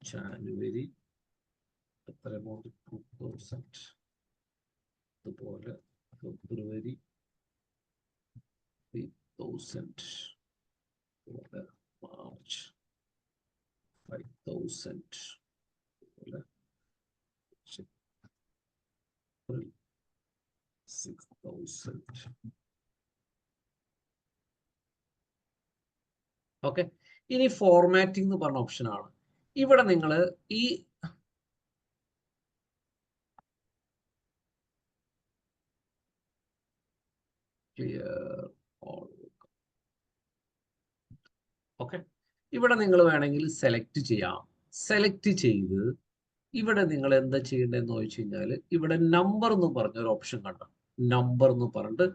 [SPEAKER 1] ജാനുവരി എത്ര എമൗണ്ട്? 2000. അതുപോലെ ഫെബ്രുവരി 3000. അതുപോലെ മാർച്ച് 5000. അതുപോലെ 6000. ഓക്കെ. ഇനി ഫോർമാറ്റിംഗ് എന്ന് പറഞ്ഞ ഓപ്ഷൻ ആണ്. ഇവിടെ നിങ്ങൾ ഈ ഓക്കെ, ഇവിടെ നിങ്ങൾ വേണമെങ്കിൽ സെലക്ട് ചെയ്യാം. സെലക്ട് ചെയ്ത് ഇവിടെ നിങ്ങൾ എന്താ ചെയ്യേണ്ടതെന്ന് ചോദിച്ചു കഴിഞ്ഞാൽ ഇവിടെ നമ്പർ എന്ന് പറഞ്ഞൊരു ഓപ്ഷൻ കണ്ടോ? നമ്പർ എന്ന് പറഞ്ഞിട്ട്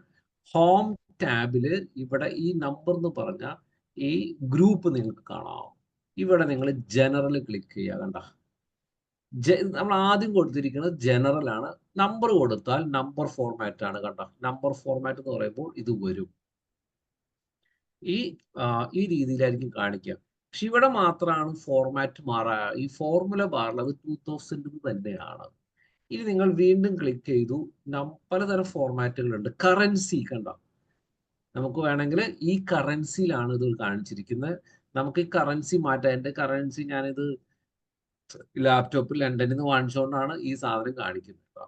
[SPEAKER 1] ഹോം ടാബില് ഇവിടെ ഈ നമ്പർ എന്ന് പറഞ്ഞ ഈ ഗ്രൂപ്പ് നിങ്ങൾക്ക് കാണാം. ഇവിടെ നിങ്ങൾ ജനറൽ ക്ലിക്ക് ചെയ്യുക. കണ്ട, നമ്മൾ ആദ്യം കൊടുത്തിരിക്കുന്നത് ജനറൽ ആണ്. നമ്പർ കൊടുത്താൽ നമ്പർ ഫോർമാറ്റ് ആണ്. കണ്ട, നമ്പർ ഫോർമാറ്റ് എന്ന് പറയുമ്പോൾ ഇത് വരും. ഈ രീതിയിലായിരിക്കും കാണിക്കുക. പക്ഷെ ഇവിടെ മാത്രമാണ് ഫോർമാറ്റ് മാറാ. ഈ ഫോർമുല ബാറിൽ അത് 2000 തന്നെയാണ്. ഇനി നിങ്ങൾ വീണ്ടും ക്ലിക്ക് ചെയ്തു. പലതരം ഫോർമാറ്റുകളുണ്ട്. കറൻസി കണ്ട, നമുക്ക് വേണമെങ്കിൽ ഈ കറൻസിയിലാണ് ഇത് കാണിച്ചിരിക്കുന്നത്. നമുക്ക് ഈ കറൻസി മാറ്റാം. എൻ്റെ കറൻസി ഞാനിത് ലാപ്ടോപ്പിൽ ലണ്ടനിൽ നിന്ന് വാങ്ങിച്ചുകൊണ്ടാണ് ഈ സാധനം കാണിക്കുന്നത് കേട്ടോ.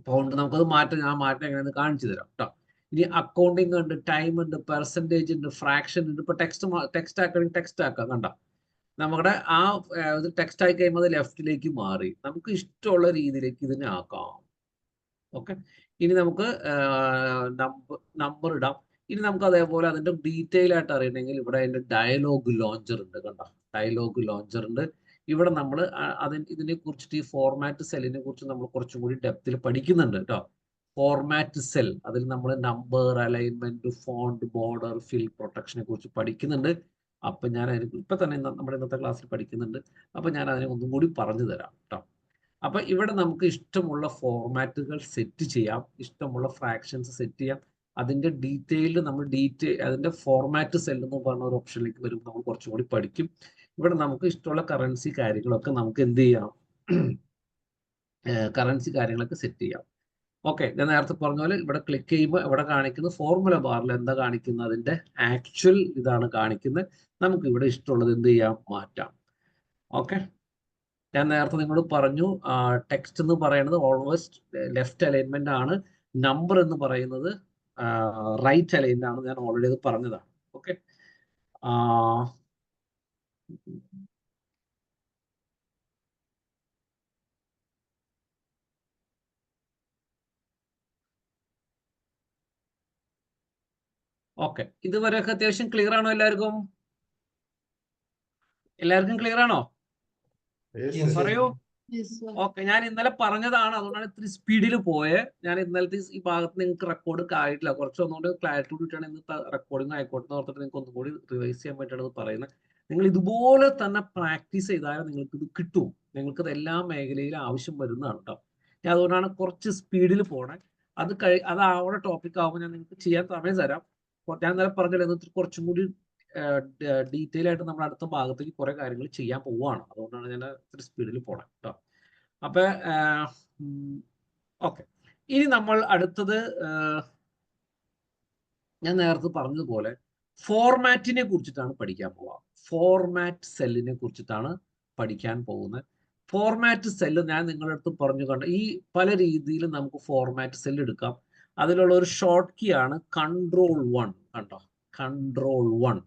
[SPEAKER 1] പൗണ്ട് നമുക്കത് മാറ്റാം. ഞാൻ മാറ്റം എങ്ങനെയാണെന്ന് കാണിച്ചു തരാം കേട്ടോ. ഇനി അക്കൗണ്ടിങ് ഉണ്ട്, ടൈം ഉണ്ട്, പെർസെൻറ്റേജ് ഉണ്ട്, ഫ്രാക്ഷൻ ഉണ്ട്. ഇപ്പൊ ടെക്സ്റ്റ് ആക്കണമെങ്കിൽ ടെക്സ്റ്റ് ആക്കാം. കണ്ട, നമ്മുടെ ആ ടെക്സ്റ്റ് ആയി കഴിയുമ്പോൾ അത് ലെഫ്റ്റിലേക്ക് മാറി. നമുക്ക് ഇഷ്ടമുള്ള രീതിയിലേക്ക് ഇതിനെ ആക്കാം. ഓക്കെ, ഇനി നമുക്ക് നമ്പർ ഇടാം. ഇനി നമുക്ക് അതേപോലെ അതിന്റെ ഡീറ്റെയിൽ ആയിട്ട് അറിയണമെങ്കിൽ ഇവിടെ അതിന്റെ ഡയലോഗ് ലോഞ്ചർ ഉണ്ട്. കണ്ടോ, ഡയലോഗ് ലോഞ്ചർ ഉണ്ട്. ഇവിടെ നമ്മൾ ഇതിനെ കുറിച്ചിട്ട് ഈ ഫോർമാറ്റ് സെല്ലിനെ കുറിച്ച് നമ്മൾ കുറച്ചും കൂടി ഡെപ്തിൽ പഠിക്കുന്നുണ്ട് കേട്ടോ. ഫോർമാറ്റ് സെൽ, അതിൽ നമ്മൾ നമ്പർ, അലൈൻമെന്റ്, ഫോണ്ട്, ബോർഡർ, ഫിൽ, പ്രൊട്ടക്ഷനെ കുറിച്ച് പഠിക്കുന്നുണ്ട്. അപ്പൊ ഞാൻ അതിനെ ഇപ്പൊ തന്നെ നമ്മുടെ ഇന്നത്തെ ക്ലാസ്സിൽ പഠിക്കുന്നുണ്ട്. അപ്പൊ ഞാൻ അതിനെ ഒന്നും കൂടി പറഞ്ഞു തരാം കേട്ടോ. അപ്പൊ ഇവിടെ നമുക്ക് ഇഷ്ടമുള്ള ഫോർമാറ്റുകൾ സെറ്റ് ചെയ്യാം, ഇഷ്ടമുള്ള ഫ്രാക്ഷൻസ് സെറ്റ് ചെയ്യാം. അതിന്റെ ഡീറ്റെയിൽഡ് നമ്മൾ അതിന്റെ ഫോർമാറ്റ് സെൽ എന്ന് പറഞ്ഞ ഒരു ഓപ്ഷനിലേക്ക് വരും. നമ്മൾ കുറച്ചും കൂടി പഠിക്കും. ഇവിടെ നമുക്ക് ഇഷ്ടമുള്ള കറൻസി കാര്യങ്ങളൊക്കെ നമുക്ക് എന്ത് ചെയ്യാം? കറൻസി കാര്യങ്ങളൊക്കെ സെറ്റ് ചെയ്യാം. ഓക്കെ, ഞാൻ നേരത്തെ പറഞ്ഞ പോലെ ഇവിടെ ക്ലിക്ക് ചെയ്യുമ്പോൾ ഇവിടെ കാണിക്കുന്ന ഫോർമുല ബാറിൽ എന്താ കാണിക്കുന്നത്? അതിന്റെ ആക്ച്വൽ ഇതാണ് കാണിക്കുന്നത്. നമുക്ക് ഇവിടെ ഇഷ്ടമുള്ളത് എന്ത് ചെയ്യാം? മാറ്റാം. ഓക്കെ, ഞാൻ നേരത്തെ നിങ്ങളോട് പറഞ്ഞു ടെക്സ്റ്റ് എന്ന് പറയുന്നത് ഓൾമോസ്റ്റ് ലെഫ്റ്റ് അലൈൻമെന്റ് ആണ്. നമ്പർ എന്ന് പറയുന്നത് റൈറ്റ് അലൈൻഡ് ആണ്. ഞാൻ ഓൾറെഡി അത് പറഞ്ഞതാണ്. ഓക്കെ, ഓക്കെ, ഇതുവരെയൊക്കെ അത്യാവശ്യം ക്ലിയർ ആണോ എല്ലാവർക്കും? എല്ലാവർക്കും ക്ലിയർ ആണോ? പറയൂ. ഓക്കെ, ഞാൻ ഇന്നലെ പറഞ്ഞതാണ്, അതുകൊണ്ടാണ് ഇത്തിരി സ്പീഡിൽ പോയത്. ഞാൻ ഇന്നലത്തെ ഈ ഭാഗത്ത് നിങ്ങൾക്ക് റെക്കോർഡ് ആയിട്ടില്ല, കുറച്ച് ഒന്നുകൂടി ക്ലാരിറ്റി കൂടിയിട്ടാണ് ഇന്നത്തെ റെക്കോർഡിംഗ് ആയിക്കോട്ടെ എന്ന് ഓർത്തിട്ട് നിങ്ങൾക്ക് ഒന്നും കൂടി റിവൈസ് ചെയ്യാൻ വേണ്ടിയിട്ടാണ് ഇത് പറയുന്നത്. നിങ്ങൾ ഇതുപോലെ തന്നെ പ്രാക്ടീസ് ചെയ്താൽ നിങ്ങൾക്ക് ഇത് കിട്ടും. നിങ്ങൾക്കത് എല്ലാ മേഖലയിലും ആവശ്യം വരുന്നതാണ് കേട്ടോ. ഞാൻ അതുകൊണ്ടാണ് കുറച്ച് സ്പീഡിൽ പോണേ. അത് അവിടെ ടോപ്പിക് ആകുമ്പോൾ ഞാൻ നിങ്ങൾക്ക് ചെയ്യാൻ സമയം തരാം. ഞാൻ ഇന്നലെ പറഞ്ഞല്ലോ, എന്നിട്ട് കുറച്ചും കൂടി ഡീറ്റെയിൽ ആയിട്ട് നമ്മൾ അടുത്ത ഭാഗത്തേക്ക് കുറെ കാര്യങ്ങൾ ചെയ്യാൻ പോവുകയാണ്. അതുകൊണ്ടാണ് ഞാൻ ഇത്തിരി സ്പീഡിൽ പോണേ കേട്ടോ. അപ്പൊ ഓക്കെ, ഇനി നമ്മൾ അടുത്തത് ഞാൻ നേരത്തെ പറഞ്ഞതുപോലെ ഫോർമാറ്റിനെ കുറിച്ചിട്ടാണ് പഠിക്കാൻ പോവുക. ഫോർമാറ്റ് സെല്ലിനെ കുറിച്ചിട്ടാണ് പഠിക്കാൻ പോകുന്നത്. ഫോർമാറ്റ് സെല്ല് ഞാൻ നിങ്ങളുടെ അടുത്ത് പറഞ്ഞു കണ്ട ഈ പല രീതിയിൽ നമുക്ക് ഫോർമാറ്റ് സെല്ല് എടുക്കാം. അതിലുള്ള ഒരു ഷോർട്ട് കീ ആണ് Ctrl+1. കണ്ടോ, Ctrl+1.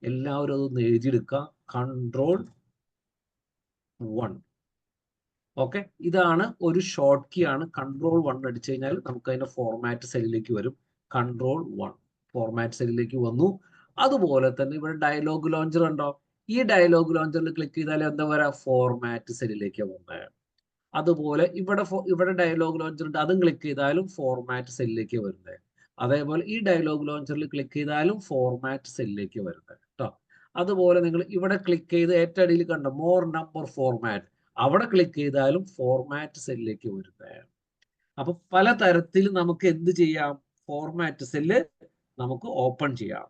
[SPEAKER 1] എല്ലാവരും അതൊന്ന് എഴുതിയെടുക്കുക. Ctrl+1. ഓക്കെ, ഇതാണ് ഒരു ഷോർട്ട് കീ ആണ്. Ctrl+1 അടിച്ചു കഴിഞ്ഞാൽ നമുക്ക് അതിന്റെ ഫോർമാറ്റ് സെല്ലിലേക്ക് വരും. Ctrl+1 ഫോർമാറ്റ് സെല്ലിലേക്ക് വന്നു. അതുപോലെ തന്നെ ഇവിടെ ഡയലോഗ് ലോഞ്ചർ ഉണ്ടോ? ഈ ഡയലോഗ് ലോഞ്ചറിൽ ക്ലിക്ക് ചെയ്താൽ എന്താ പറയാ, ഫോർമാറ്റ് സെല്ലിലേക്ക് വന്നത്. അതുപോലെ ഇവിടെ ഡയലോഗ് ലോഞ്ചർ ഉണ്ട്, അതും ക്ലിക്ക് ചെയ്താലും ഫോർമാറ്റ് സെല്ലിലേക്ക് വരുന്നത്. അതേപോലെ ഈ ഡയലോഗ് ലോഞ്ചറിൽ ക്ലിക്ക് ചെയ്താലും ഫോർമാറ്റ് സെല്ലിലേക്ക് വരുന്നത് കേട്ടോ. അതുപോലെ നിങ്ങൾ ഇവിടെ ക്ലിക്ക് ചെയ്ത് ഏറ്റവും അടിയിൽ കണ്ട മോർ നമ്പർ ഫോർമാറ്റ്, അവിടെ ക്ലിക്ക് ചെയ്താലും ഫോർമാറ്റ് സെല്ലിലേക്ക് വരുന്നത്. അപ്പൊ പലതരത്തിൽ നമുക്ക് എന്ത് ചെയ്യാം, ഫോർമാറ്റ് സെല്ല് നമുക്ക് ഓപ്പൺ ചെയ്യാം.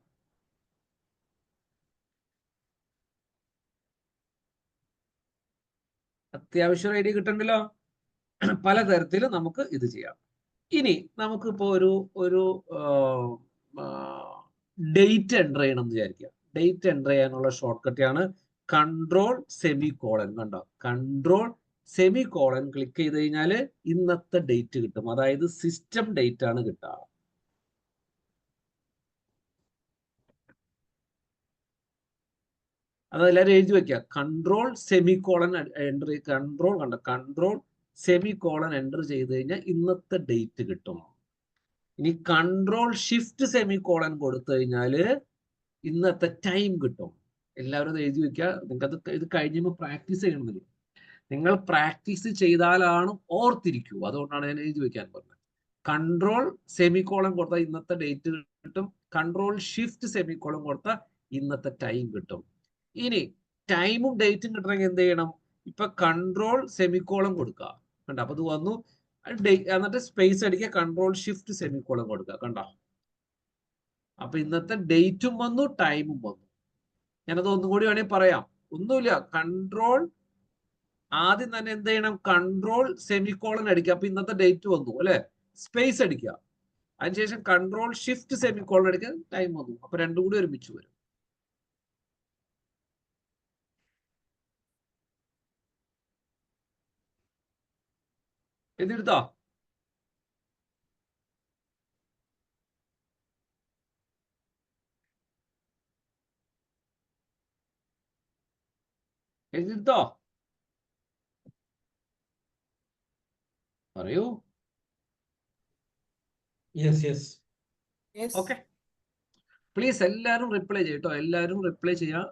[SPEAKER 1] അത്യാവശ്യം ഐഡിയ കിട്ടണ്ടല്ലോ. പലതരത്തിൽ നമുക്ക് ഇത് ചെയ്യാം. ഇനി നമുക്കിപ്പോ ഒരു ഡേറ്റ് എൻ്റർ ചെയ്യണം എന്ന് വിചാരിക്കുക. ഡേറ്റ് എൻ്റർ ചെയ്യാനുള്ള ഷോർട്ട് കട്ടാണ് Ctrl+സെമിക്കോളൻ. കണ്ടോ, Ctrl+സെമിക്കോളൻ ക്ലിക്ക് ചെയ്ത് കഴിഞ്ഞാൽ ഇന്നത്തെ ഡേറ്റ് കിട്ടും. അതായത് സിസ്റ്റം ഡേറ്റ് ആണ് കിട്ടുക. അതെല്ലാവരും എഴുതി വെക്കുക. Ctrl+സെമിക്കോളൻ എൻ്റർ Ctrl+സെമിക്കോളൻ എൻ്റർ ചെയ്ത് കഴിഞ്ഞാൽ ഇന്നത്തെ ഡേറ്റ് കിട്ടും. ഇനി Ctrl+Shift+സെമിക്കോളൻ കൊടുത്തു കഴിഞ്ഞാല് ഇന്നത്തെ ടൈം കിട്ടും. എല്ലാവരും അത് എഴുതി വെക്കുക. നിങ്ങൾക്ക് ഇത് കഴിഞ്ഞപ്പോൾ പ്രാക്ടീസ് ചെയ്യണമെന്നില്ല. നിങ്ങൾ പ്രാക്ടീസ് ചെയ്താലാണ് ഓർത്തിരിക്കൂ. അതുകൊണ്ടാണ് ഞാൻ എഴുതി വെക്കാൻ പറഞ്ഞത്. Ctrl+സെമിക്കോളൻ കൊടുത്താൽ ഇന്നത്തെ ഡേറ്റ് കിട്ടും. Ctrl+Shift+സെമിക്കോളൻ കൊടുത്താൽ ഇന്നത്തെ ടൈം കിട്ടും. ഇനി ടൈമും ഡേറ്റും കിട്ടണമെങ്കിൽ എന്ത് ചെയ്യണം? ഇപ്പൊ Ctrl+സെമിക്കോളൻ കൊടുക്കുക. കണ്ടോ, അപ്പൊ ഇത് വന്നു. എന്നിട്ട് സ്പേസ് അടിക്കുക, Ctrl+Shift+സെമിക്കോളൻ കൊടുക്കുക. കണ്ടോ, അപ്പൊ ഇന്നത്തെ ഡേറ്റും വന്നു, ടൈമും വന്നു. ഞാനത് ഒന്നും കൂടി വേണമെങ്കിൽ പറയാം. ഒന്നുമില്ല, ആദ്യം തന്നെ എന്ത് ചെയ്യണം, Ctrl+സെമിക്കോളൻ അടിക്കുക. അപ്പൊ ഇന്നത്തെ ഡേറ്റ് വന്നു അല്ലെ, സ്പേസ് അടിക്കുക. അതിനുശേഷം Ctrl+Shift+സെമിക്കോളൻ അടിക്കുക, ടൈം വന്നു. അപ്പൊ രണ്ടും കൂടി ഒരുമിച്ച് വരും. എഴുതിയെടുത്തോ? എഴുതിയെടുത്തോ? പറയൂ. ഓക്കെ, പ്ലീസ് എല്ലാവരും റിപ്ലൈ ചെയ്യട്ടോ. എല്ലാവരും റിപ്ലൈ ചെയ്യാം.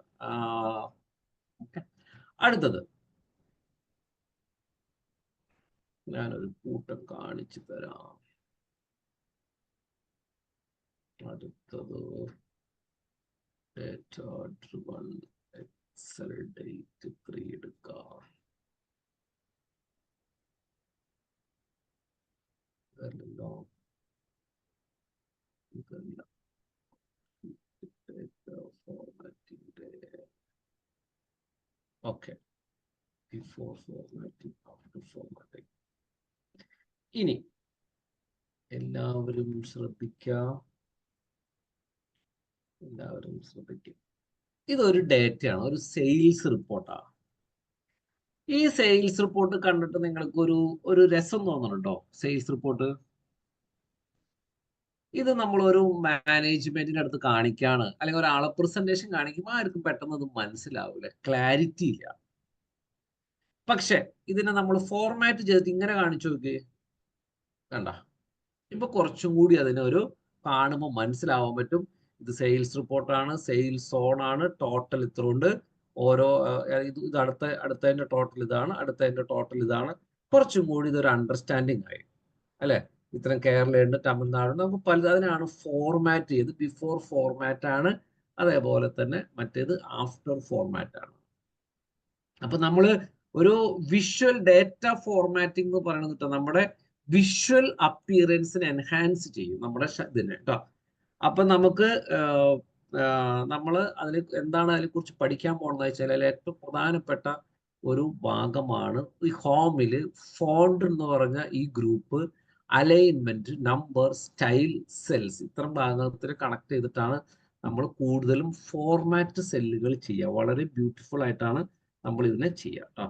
[SPEAKER 1] അടുത്തത് ഞാനൊരു കൂട്ടം കാണിച്ചു തരാം. അടുത്തത് ഡേറ്റ-ഡ്രിവൺ എക്സൽ ഡേറ്റ് 3 എടുക്കാം. Okay, before formatting, after formatting. ഇനി എല്ലാവരും ശ്രദ്ധിക്കാം. ഇതൊരു ഡേറ്റയാണ്, ഒരു സെയിൽസ് റിപ്പോർട്ടാണ്. ഈ സെയിൽസ് റിപ്പോർട്ട് കണ്ടിട്ട് നിങ്ങൾക്ക് ഒരു രസം തോന്നുന്നുണ്ടോ? സെയിൽസ് റിപ്പോർട്ട് ഇത് നമ്മളൊരു മാനേജ്മെന്റിന്റെ അടുത്ത് കാണിക്കാണ്, അല്ലെങ്കിൽ ഒരാളെ പ്രസന്റേഷൻ കാണിക്കുമ്പോൾ ആർക്കും പെട്ടെന്ന് അത് മനസ്സിലാവില്ല, ക്ലാരിറ്റി ഇല്ല. പക്ഷെ ഇതിനെ നമ്മൾ ഫോർമാറ്റ് ചെയ്തിട്ട് ഇങ്ങനെ കാണിച്ചു നോക്കിയേ, കണ്ട, ഇപ്പൊ കുറച്ചും കൂടി അതിനൊരു കാണുമ്പോൾ മനസ്സിലാവാൻ പറ്റും. ഇത് സെയിൽസ് റിപ്പോർട്ടാണ്, സെയിൽസ് സോൺ ആണ്, ടോട്ടൽ ഇത്ര ഉണ്ട്, ഓരോ ഇത് അടുത്തതിന്റെ ടോട്ടൽ ഇതാണ്, അടുത്തതിന്റെ ടോട്ടൽ ഇതാണ്. കുറച്ചും കൂടി ഇതൊരു അണ്ടർസ്റ്റാൻഡിങ് ആയി അല്ലെ. ഇത്തരം കേരളയുണ്ട്, തമിഴ്നാടുണ്ട്, നമുക്ക് പല അതിനാണ് ഫോർമാറ്റ് ചെയ്ത്. ബിഫോർ ഫോർമാറ്റ് ആണ്, അതേപോലെ തന്നെ മറ്റേത് ആഫ്റ്റർ ഫോർമാറ്റ് ആണ്. അപ്പൊ നമ്മള് ഒരു വിഷ്വൽ ഡേറ്റ ഫോർമാറ്റിംഗ് എന്ന് പറയുന്നത് നമ്മുടെ വിഷ്വൽ അപ്പിയറൻസിനെ എൻഹാൻസ് ചെയ്യും നമ്മുടെ ഇതിനെ കേട്ടോ. അപ്പൊ നമുക്ക് നമ്മൾ അതിന് എന്താണ് അതിനെക്കുറിച്ച് പഠിക്കാൻ പോകുന്നത് വെച്ചാൽ അതിൽ ഏറ്റവും പ്രധാനപ്പെട്ട ഒരു ഭാഗമാണ് ഈ ഹോമില് ഫോണ്ട് എന്ന് പറഞ്ഞ ഈ group, alignment, number, style, cells, ഇത്തരം ഭാഗത്തിൽ കണക്ട് ചെയ്തിട്ടാണ് നമ്മൾ കൂടുതലും ഫോർമാറ്റ് സെല്ലുകൾ ചെയ്യുക. വളരെ ബ്യൂട്ടിഫുൾ ആയിട്ടാണ് നമ്മൾ ഇതിനെ ചെയ്യുക കേട്ടോ.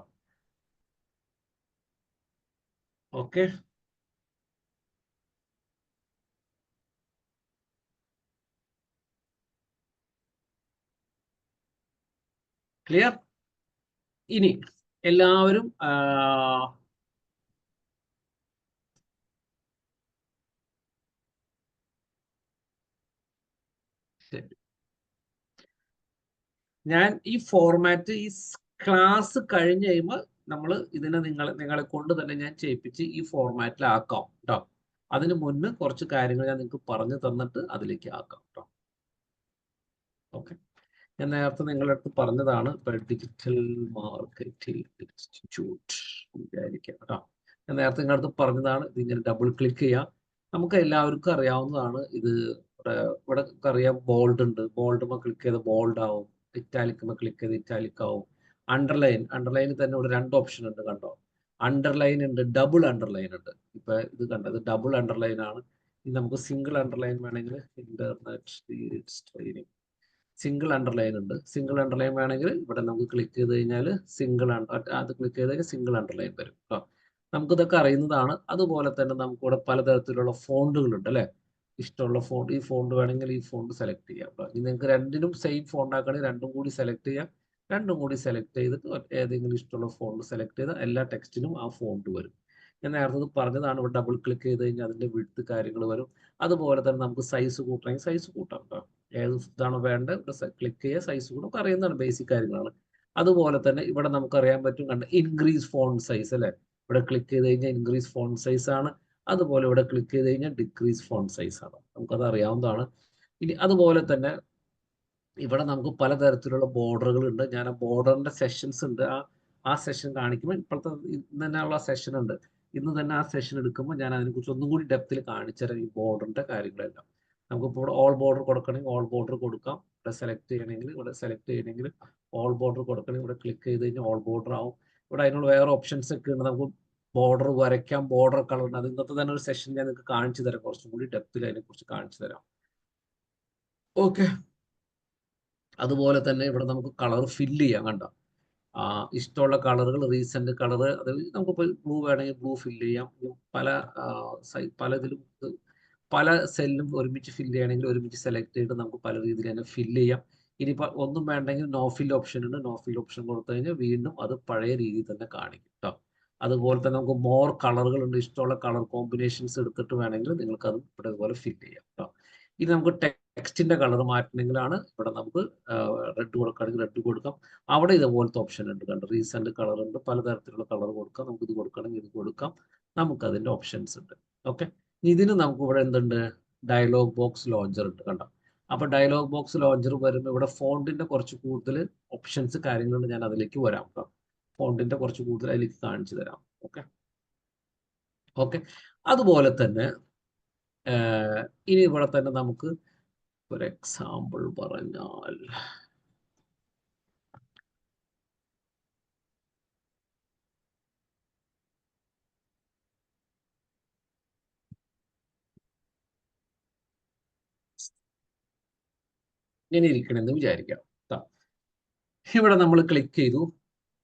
[SPEAKER 1] Okay, clear? ഇനി എല്ലാവരും ഞാൻ ഈ ഫോർമാറ്റ് ഈ ക്ലാസ് കഴിഞ്ഞ് കഴിയുമ്പോൾ നമ്മൾ ഇതിനെ നിങ്ങളെ കൊണ്ട് തന്നെ ഞാൻ ചെയ്യിപ്പിച്ച് ഈ ഫോർമാറ്റിലാക്കാം കേട്ടോ. അതിന് മുന്നേ കുറച്ച് കാര്യങ്ങൾ ഞാൻ നിങ്ങൾക്ക് പറഞ്ഞു തന്നിട്ട് അതിലേക്ക് ആക്കാം കേട്ടോ. ഓക്കെ, ഞാൻ നേരത്തെ നിങ്ങളുടെ അടുത്ത് പറഞ്ഞതാണ് ഡിജിറ്റൽ മാർക്കറ്റിംഗ് ഇൻസ്റ്റിറ്റ്യൂട്ട് വിചാരിക്കാം കേട്ടോ. ഞാൻ നേരത്തെ നിങ്ങളുടെ അടുത്ത് പറഞ്ഞതാണ്, ഇതിങ്ങനെ ഡബിൾ ക്ലിക്ക് ചെയ്യാം. നമുക്ക് എല്ലാവർക്കും അറിയാവുന്നതാണ് ഇത്. ഇവിടെ അറിയാം ബോൾഡ് ഉണ്ട്, ബോൾഡുമ്പോൾ ക്ലിക്ക് ചെയ്ത് ബോൾഡ് ആവും, ഇറ്റാലിക്കുമ്പോൾ ക്ലിക്ക് ചെയ്ത് ഇറ്റാലിക് ആവും. അണ്ടർലൈനിൽ തന്നെ ഇവിടെ 2 ഓപ്ഷൻ ഉണ്ട് കണ്ടോ. അണ്ടർലൈൻ ഉണ്ട്, ഡബിൾ അണ്ടർലൈൻ ഉണ്ട്. ഇപ്പൊ ഇത് കണ്ടത് ഡബിൾ അണ്ടർലൈൻ ആണ്. ഇത് നമുക്ക് സിംഗിൾ അണ്ടർലൈൻ വേണമെങ്കിൽ ഇന്റർനെറ്റ് ട്രെയിനിങ് സിംഗിൾ അണ്ടർലൈൻ ഉണ്ട്. സിംഗിൾ അണ്ടർലൈൻ വേണമെങ്കിൽ ഇവിടെ നമുക്ക് ക്ലിക്ക് ചെയ്ത് കഴിഞ്ഞാൽ അത് ക്ലിക്ക് ചെയ്ത് കഴിഞ്ഞാൽ സിംഗിൾ അണ്ടർലൈൻ വരും കേട്ടോ. നമുക്കിതൊക്കെ അറിയുന്നതാണ്. അതുപോലെ തന്നെ നമുക്കിവിടെ പലതരത്തിലുള്ള ഫോണ്ടുകൾ ഉണ്ട് അല്ലെ. ഇഷ്ടമുള്ള ഫോണ്ട്, ഈ ഫോണ്ട് വേണമെങ്കിൽ ഈ ഫോണ്ട് സെലക്ട് ചെയ്യാം. ഇനി നിങ്ങൾക്ക് രണ്ടിനും സെയിം ഫോണ്ട് ആക്കണമെങ്കിൽ രണ്ടും കൂടി സെലക്ട് ചെയ്യാം. രണ്ടും കൂടി സെലക്ട് ചെയ്തിട്ട് ഏതെങ്കിലും ഇഷ്ടമുള്ള ഫോണ്ട് സെലക്ട് ചെയ്താൽ എല്ലാ ടെക്സ്റ്റിനും ആ ഫോണ്ട് വരും. ഞാൻ നേരത്തെ പറഞ്ഞതാണ്, ഇവിടെ ഡബിൾ ക്ലിക്ക് ചെയ്ത് കഴിഞ്ഞാൽ അതിന്റെ വിഡ്ത്ത് കാര്യങ്ങൾ വരും. അതുപോലെ തന്നെ നമുക്ക് സൈസ് കൂട്ടണമെങ്കിൽ സൈസ് കൂട്ടാം കേട്ടോ. ഏത് ഇതാണോ വേണ്ടത് ഇവിടെ ക്ലിക്ക് ചെയ്യുക, സൈസ് കൂടെ നമുക്ക് അറിയുന്നതാണ്, ബേസിക് കാര്യങ്ങളാണ്. അതുപോലെ തന്നെ ഇവിടെ നമുക്ക് അറിയാൻ പറ്റും കണ്ട ഇൻക്രീസ് ഫോണ്ട് സൈസ് അല്ലെ. ഇവിടെ ക്ലിക്ക് ചെയ്ത് കഴിഞ്ഞാൽ ഇൻക്രീസ് ഫോണ്ട് സൈസ് ആണ്. അതുപോലെ ഇവിടെ ക്ലിക്ക് ചെയ്ത് കഴിഞ്ഞാൽ ഡിക്രീസ് ഫോണ്ട് സൈസ് ആണ്. നമുക്കത് അറിയാവുന്നതാണ്. ഇനി അതുപോലെ തന്നെ ഇവിടെ നമുക്ക് പലതരത്തിലുള്ള ബോർഡറുകൾ ഉണ്ട്. ഞാൻ ആ ബോർഡറിന്റെ സെഷൻസ് ഉണ്ട്, ആ സെഷൻ കാണിക്കുമ്പോൾ ഇപ്പോഴത്തെ ഇന്ന് തന്നെയുള്ള സെഷൻ ഉണ്ട്. ഇന്ന് തന്നെ ആ സെഷൻ എടുക്കുമ്പോൾ ഞാൻ അതിനെക്കുറിച്ച് ഒന്നും കൂടി ഡെപ്തിൽ കാണിച്ചുതരാം, ഈ ബോർഡറിന്റെ കാര്യങ്ങളെല്ലാം. നമുക്കിപ്പോൾ ഇവിടെ ഓൾ ബോർഡർ കൊടുക്കണമെങ്കിൽ ഓൾ ബോർഡർ കൊടുക്കാം. ഇവിടെ സെലക്ട് ചെയ്യണമെങ്കിൽ ഇവിടെ സെലക്ട് ചെയ്യണമെങ്കിൽ ഓൾ ബോർഡർ കൊടുക്കണമെങ്കിൽ ഇവിടെ ക്ലിക്ക് ചെയ്ത് കഴിഞ്ഞാൽ ഓൾ ബോർഡർ ആവും. ഇവിടെ അതിനുള്ള വേറെ ഓപ്ഷൻസ് ഒക്കെ ഉണ്ട്. നമുക്ക് ബോർഡർ വരയ്ക്കാം, ബോർഡർ കളർ ഉണ്ട്. അത് ഇന്നത്തെ തന്നെ ഒരു സെഷൻ ഞാൻ നിങ്ങൾക്ക് കാണിച്ചു തരാം, കുറച്ചും കൂടി ഡെപ്തിൽ അതിനെക്കുറിച്ച് കാണിച്ചു തരാം. ഓക്കെ, അതുപോലെ തന്നെ ഇവിടെ നമുക്ക് കളർ ഫില്ല് ചെയ്യാം കണ്ടോ. ഇഷ്ടമുള്ള കളറുകൾ, റീസെന്റ് കളർ, അത് നമുക്കിപ്പോൾ ബ്ലൂ വേണമെങ്കിൽ ബ്ലൂ ഫില്ല് ചെയ്യാം. പല ഇതിലും പല സെല്ലും ഒരുമിച്ച് ഫില്ല് ചെയ്യണമെങ്കിൽ ഒരുമിച്ച് സെലക്ട് ചെയ്തിട്ട് നമുക്ക് പല രീതിയിൽ തന്നെ ഫില്ല് ചെയ്യാം. ഇനിയിപ്പോൾ ഒന്നും വേണ്ടെങ്കിൽ നോ ഫിൽ ഓപ്ഷൻ ഉണ്ട്, നോ ഫിൽ ഓപ്ഷൻ കൊടുത്തു കഴിഞ്ഞാൽ വീണ്ടും അത് പഴയ രീതിയിൽ തന്നെ കാണിക്കും കേട്ടോ. അതുപോലെ തന്നെ നമുക്ക് മോർ കളറുകൾ ഉണ്ട്, ഇഷ്ടമുള്ള കളർ കോമ്പിനേഷൻസ് എടുത്തിട്ട് വേണമെങ്കിൽ നിങ്ങൾക്ക് അത് ഇവിടെ ഇതുപോലെ ഫില്ല് ചെയ്യാം കേട്ടോ. ഇത് നമുക്ക് ടെക്സ്റ്റിന്റെ കളർ മാറ്റണമെങ്കിലാണ് ഇവിടെ നമുക്ക് റെഡ് കൊടുക്കുകയാണെങ്കിൽ റെഡ് കൊടുക്കാം. അവിടെ ഇതുപോലത്തെ ഓപ്ഷൻ ഉണ്ട് കണ്ടോ, റീസെന്റ് കളർ ഉണ്ട്, പലതരത്തിലുള്ള കളർ കൊടുക്കാം. നമുക്ക് ഇത് കൊടുക്കണമെങ്കിൽ ഇത് കൊടുക്കാം. നമുക്ക് അതിന്റെ ഓപ്ഷൻസ് ഉണ്ട്. ഓക്കെ, ഇതിന് നമുക്ക് ഇവിടെ എന്തുണ്ട്, ഡയലോഗ് ബോക്സ് ലോഞ്ചർ ഉണ്ട് കണ്ടോ. അപ്പൊ ഡയലോഗ് ബോക്സ് ലോഞ്ചർ വരുമ്പോൾ ഇവിടെ ഫോണ്ടിന്റെ കുറച്ച് കൂടുതൽ ഓപ്ഷൻസ് കാര്യങ്ങളുണ്ട്. ഞാൻ അതിലേക്ക് വരാം കേട്ടോ. ഫോണ്ടിന്റെ കുറച്ച് കൂടുതൽ അതിലേക്ക് കാണിച്ചു തരാം. ഓക്കെ ഓക്കെ, അതുപോലെ തന്നെ ഇനി ഇവിടെ തന്നെ നമുക്ക് ഒരു എക്സാമ്പിൾ പറഞ്ഞാൽ ഇങ്ങനെ ഇരിക്കണമെന്ന് വിചാരിക്കാം. ഇവിടെ നമ്മൾ ക്ലിക്ക് ചെയ്തു.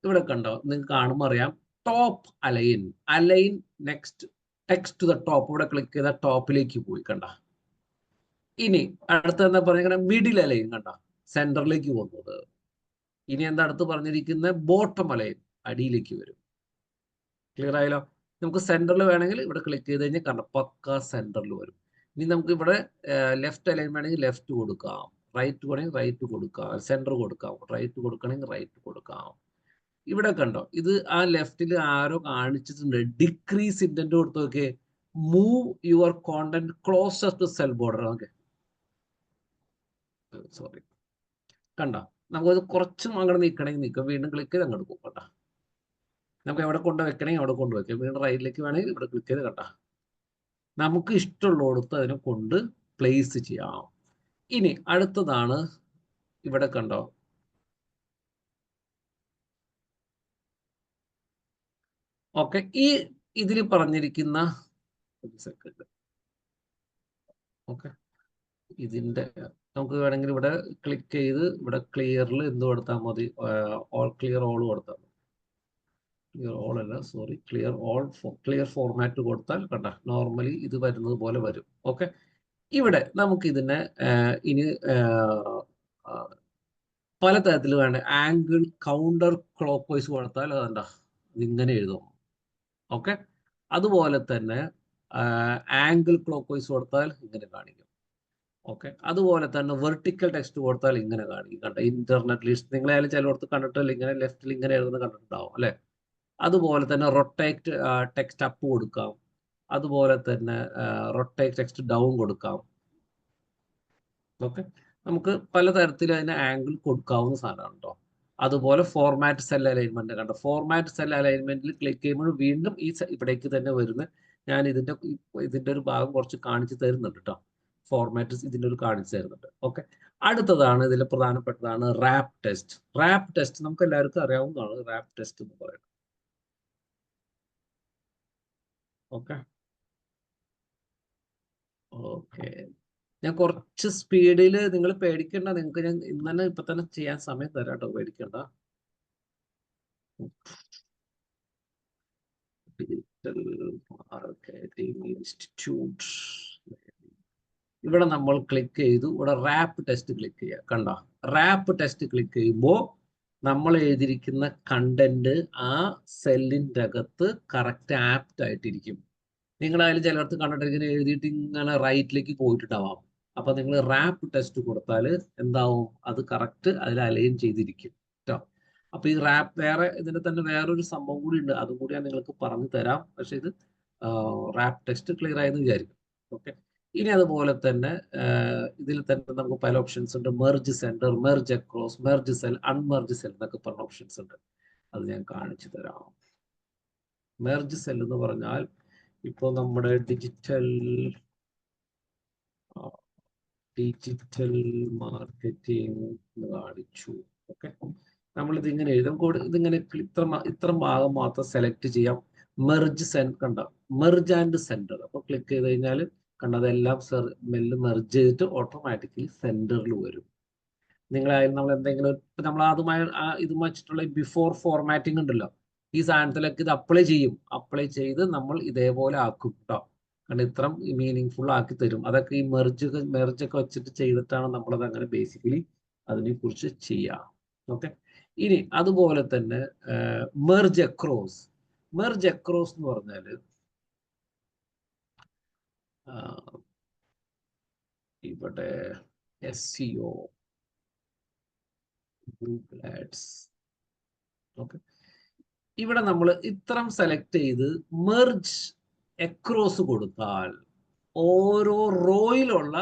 [SPEAKER 1] ഇവിടെ കണ്ടോ, നിങ്ങൾക്ക് കാണുമ്പോൾ അറിയാം top align next text to the top. ഇവിടെ ക്ലിക്ക് ചെയ്താൽ ടോപ്പിലേക്ക് പോയി കണ്ട. ഇനി അടുത്ത എന്താ പറഞ്ഞ മിഡിൽ അലൈൻ കണ്ട സെന്ററിലേക്ക് പോകുന്നത്. ഇനി എന്താ അടുത്ത് പറഞ്ഞിരിക്കുന്ന ബോട്ടം അലൈൻ അടിയിലേക്ക് വരും. ക്ലിയർ ആയല്ലോ? നമുക്ക് സെന്ററിൽ വേണമെങ്കിൽ ഇവിടെ ക്ലിക്ക് ചെയ്ത് കഴിഞ്ഞാൽ കണ്ട പക്ക സെന്ററിൽ വരും. ഇനി നമുക്ക് ഇവിടെ ലെഫ്റ്റ് അലൈൻ വേണമെങ്കിൽ ലെഫ്റ്റ് കൊടുക്കാം, റൈറ്റ് വേണമെങ്കിൽ റൈറ്റ് കൊടുക്കാം, സെന്റർ കൊടുക്കാം, റൈറ്റ് കൊടുക്കണമെങ്കിൽ റൈറ്റ് കൊടുക്കാം. ഇവിടെ കണ്ടോ, ഇത് ആ ലെഫ്റ്റിൽ ആരോ കാണിച്ചിട്ടുണ്ട് ഡിക്രീസ് ഇന്റന്റ് കൊടുത്ത് നോക്കിയേ, move your content closer to cell border. Okay, sorry, കണ്ട നമുക്കത് കുറച്ചും അങ്ങോട്ട് നീക്കണമെങ്കിൽ നീക്കാം, വീണ്ടും ക്ലിക്ക് ചെയ്ത് അങ്ങോട്ട് പോകും. കണ്ട നമുക്ക് എവിടെ കൊണ്ട് വെക്കണമെങ്കിൽ അവിടെ കൊണ്ട് വെക്കാം, വീണ്ടും റൈറ്റിലേക്ക് വേണമെങ്കിൽ ഇവിടെ ക്ലിക്ക് ചെയ്ത് കണ്ട നമുക്ക് ഇഷ്ടമുള്ളിടത്ത് അതിനെ കൊണ്ട് പ്ലേസ് ചെയ്യാം. ഇനി അടുത്തതാണ് ഇവിടെ കണ്ടോ, ഓക്കെ, ഈ ഇതിൽ പറഞ്ഞിരിക്കുന്ന സെക്കൻഡ്, ഓക്കെ, ഇതിന്റെ നമുക്ക് വേണമെങ്കിൽ ഇവിടെ ക്ലിക്ക് ചെയ്ത് ഇവിടെ ക്ലിയറിൽ എന്ത് കൊടുത്താൽ മതി, ഓൾ ക്ലിയർ ഓൾ കൊടുത്താൽ മതി. ക്ലിയർ ഓൾ അല്ല, sorry, clear all, clear format കൊടുത്താൽ കണ്ട നോർമലി ഇത് വരുന്നത് പോലെ വരും. ഓക്കെ, ഇവിടെ നമുക്ക് ഇതിനെ ഇനി പല തരത്തിൽ വേണ്ട ആംഗിൾ കൗണ്ടർ ക്ലോക്ക് വൈസ് കൊടുത്താൽ അതണ്ട ഇങ്ങനെ എഴുതും. ഓക്കെ, അതുപോലെ തന്നെ ആംഗിൾ ക്ലോക്ക് വൈസ് കൊടുത്താൽ ഇങ്ങനെ കാണിക്കും. ഓക്കെ, അതുപോലെ തന്നെ വെർട്ടിക്കൽ ടെക്സ്റ്റ് കൊടുത്താൽ ഇങ്ങനെ കാണിക്കും. കണ്ട ഇന്റർനെറ്റ് ലിസ്റ്റ് നിങ്ങളായാലും ചിലയിടത്ത് കണ്ടിട്ടില്ല, ഇങ്ങനെ ലെഫ്റ്റിൽ ഇങ്ങനെ എഴുതുന്നത് കണ്ടിട്ടുണ്ടാവും അല്ലെ. അതുപോലെ തന്നെ റൊട്ടേറ്റ് ടെക്സ്റ്റ് അപ്പ് കൊടുക്കാം, അതുപോലെ തന്നെ റൊട്ടേറ്റ് ടെക്സ്റ്റ് ഡൗൺ കൊടുക്കാം. ഓക്കെ, നമുക്ക് പലതരത്തിൽ അതിന് ആംഗിൾ കൊടുക്കാവുന്ന സാധനമാണ് കേട്ടോ. അതുപോലെ ഫോർമാറ്റ് സെൽ അലൈൻമെന്റ് കണ്ടോ, ഫോർമാറ്റ് സെൽ അലൈൻമെന്റിൽ ക്ലിക്ക് ചെയ്യുമ്പോൾ വീണ്ടും ഈ ഇവിടേക്ക് തന്നെ വരുന്ന ഞാൻ ഇതിന്റെ ഒരു ഭാഗം കുറച്ച് കാണിച്ചു തരുന്നുണ്ട് കേട്ടോ. ഫോർമാറ്റ് ഇതിന്റെ ഒരു കാണിച്ചു തരുന്നുണ്ട്. ഓക്കെ, അടുത്തതാണ് ഇതിൽ പ്രധാനപ്പെട്ടതാണ് റാപ്പ് ടെസ്റ്റ്. റാപ്പ് ടെസ്റ്റ് നമുക്ക് എല്ലാവർക്കും അറിയാവുന്നതാണ് റാപ്പ് ടെസ്റ്റ് എന്ന് പറയുന്നത്. ഓക്കെ ഓക്കെ, ഞാൻ കുറച്ച് സ്പീഡിൽ, നിങ്ങൾ പേടിക്കണ്ട, നിങ്ങൾക്ക് ഞാൻ ഇന്ന് തന്നെ ഇപ്പൊ തന്നെ ചെയ്യാൻ സമയം തരാം കേട്ടോ, പേടിക്കണ്ട. ഡിജിറ്റൽ മാർക്കറ്റിംഗ് ഇൻസ്റ്റിറ്റ്യൂട്ട്, ഇവിടെ നമ്മൾ ക്ലിക്ക് ചെയ്തു, ഇവിടെ റാപ്പ് ടെസ്റ്റ് ക്ലിക്ക് ചെയ്യുക. കണ്ടോ, റാപ്പ് ടെസ്റ്റ് ക്ലിക്ക് ചെയ്യുമ്പോൾ നമ്മൾ എഴുതിയിരിക്കുന്ന കണ്ടന്റ് ആ സെല്ലിൻ്റെ അകത്ത് കറക്റ്റ് ആപ്റ്റ് ആയിട്ടിരിക്കും. നിങ്ങളായാലും ചിലർക്ക് കണ്ടിട്ട് എഴുതിയിട്ട് ഇങ്ങനെ റൈറ്റിലേക്ക് പോയിട്ടുണ്ടാവാം. അപ്പൊ നിങ്ങൾ റാപ്പ് ടെസ്റ്റ് കൊടുത്താൽ എന്താവും, അത് കറക്റ്റ് അതിൽ അലൈൻ ചെയ്തിരിക്കും കേട്ടോ. അപ്പൊ ഈ റാപ്പ് വേറെ ഇതിന്റെ തന്നെ വേറൊരു സംഭവം കൂടി ഉണ്ട്, അതും കൂടി ഞാൻ നിങ്ങൾക്ക് പറഞ്ഞു തരാം. പക്ഷെ ഇത് റാപ്പ് ടെസ്റ്റ് ക്ലിയർ ആയെന്ന് വിചാരിക്കും. ഓക്കെ, ഇനി അതുപോലെ തന്നെ ഇതിൽ തന്നെ നമുക്ക് പല ഓപ്ഷൻസ് ഉണ്ട്. Merge centre, merge across, merge cell, unmerge cell എന്നൊക്കെ പറഞ്ഞ ഓപ്ഷൻസ് ഉണ്ട്. അത് ഞാൻ കാണിച്ചു തരാം. മെർജ് സെൽ എന്ന് പറഞ്ഞാൽ ഇപ്പോൾ നമ്മുടെ ഡിജിറ്റൽ മാർക്കറ്റിംഗ് കാണിച്ചു. ഓക്കെ, നമ്മളിത് ഇങ്ങനെ എഴുതും, ഇതിങ്ങനെ ഇത്ര ഭാഗം മാത്രം സെലക്ട് ചെയ്യാം. മെർജ് കണ്ട, മെർജ് ആൻഡ് സെന്റർ. അപ്പൊ ക്ലിക്ക് ചെയ്ത് കഴിഞ്ഞാൽ കണ്ട അതെല്ലാം മെർജ് ചെയ്തിട്ട് ഓട്ടോമാറ്റിക്കലി സെന്ററിൽ വരും. നിങ്ങളായാലും നമ്മൾ എന്തെങ്കിലും നമ്മൾ ആദ്യമായി ഇത് വെച്ചിട്ടുള്ള ബിഫോർ ഫോർമാറ്റിംഗ് ഉണ്ടല്ലോ, ഈ സാധനത്തിലൊക്കെ ഇത് അപ്ലൈ ചെയ്യും. അപ്ലൈ ചെയ്ത് നമ്മൾ ഇതേപോലെ ആക്കും കേട്ടോ. കാരണം ഇത്ര മീനിങ് ഫുൾ ആക്കി തരും. അതൊക്കെ ഈ മെർജൊക്കെ വെച്ചിട്ട് ചെയ്തിട്ടാണ് നമ്മളത് അങ്ങനെ ബേസിക്കലി അതിനെ കുറിച്ച് ചെയ്യാം. ഓക്കെ, ഇനി അതുപോലെ തന്നെ മെർജ് അക്രോസ്. മെർജ് അക്രോസ് എന്ന് പറഞ്ഞാല് ഇവിടെ SEO, Google Ads. ഓക്കെ, ഇവിടെ നമ്മൾ ഇത്രം സെലക്ട് ചെയ്ത് മെർജ് അക്രോസ് കൊടുത്താൽ ഓരോ റോയിലുള്ള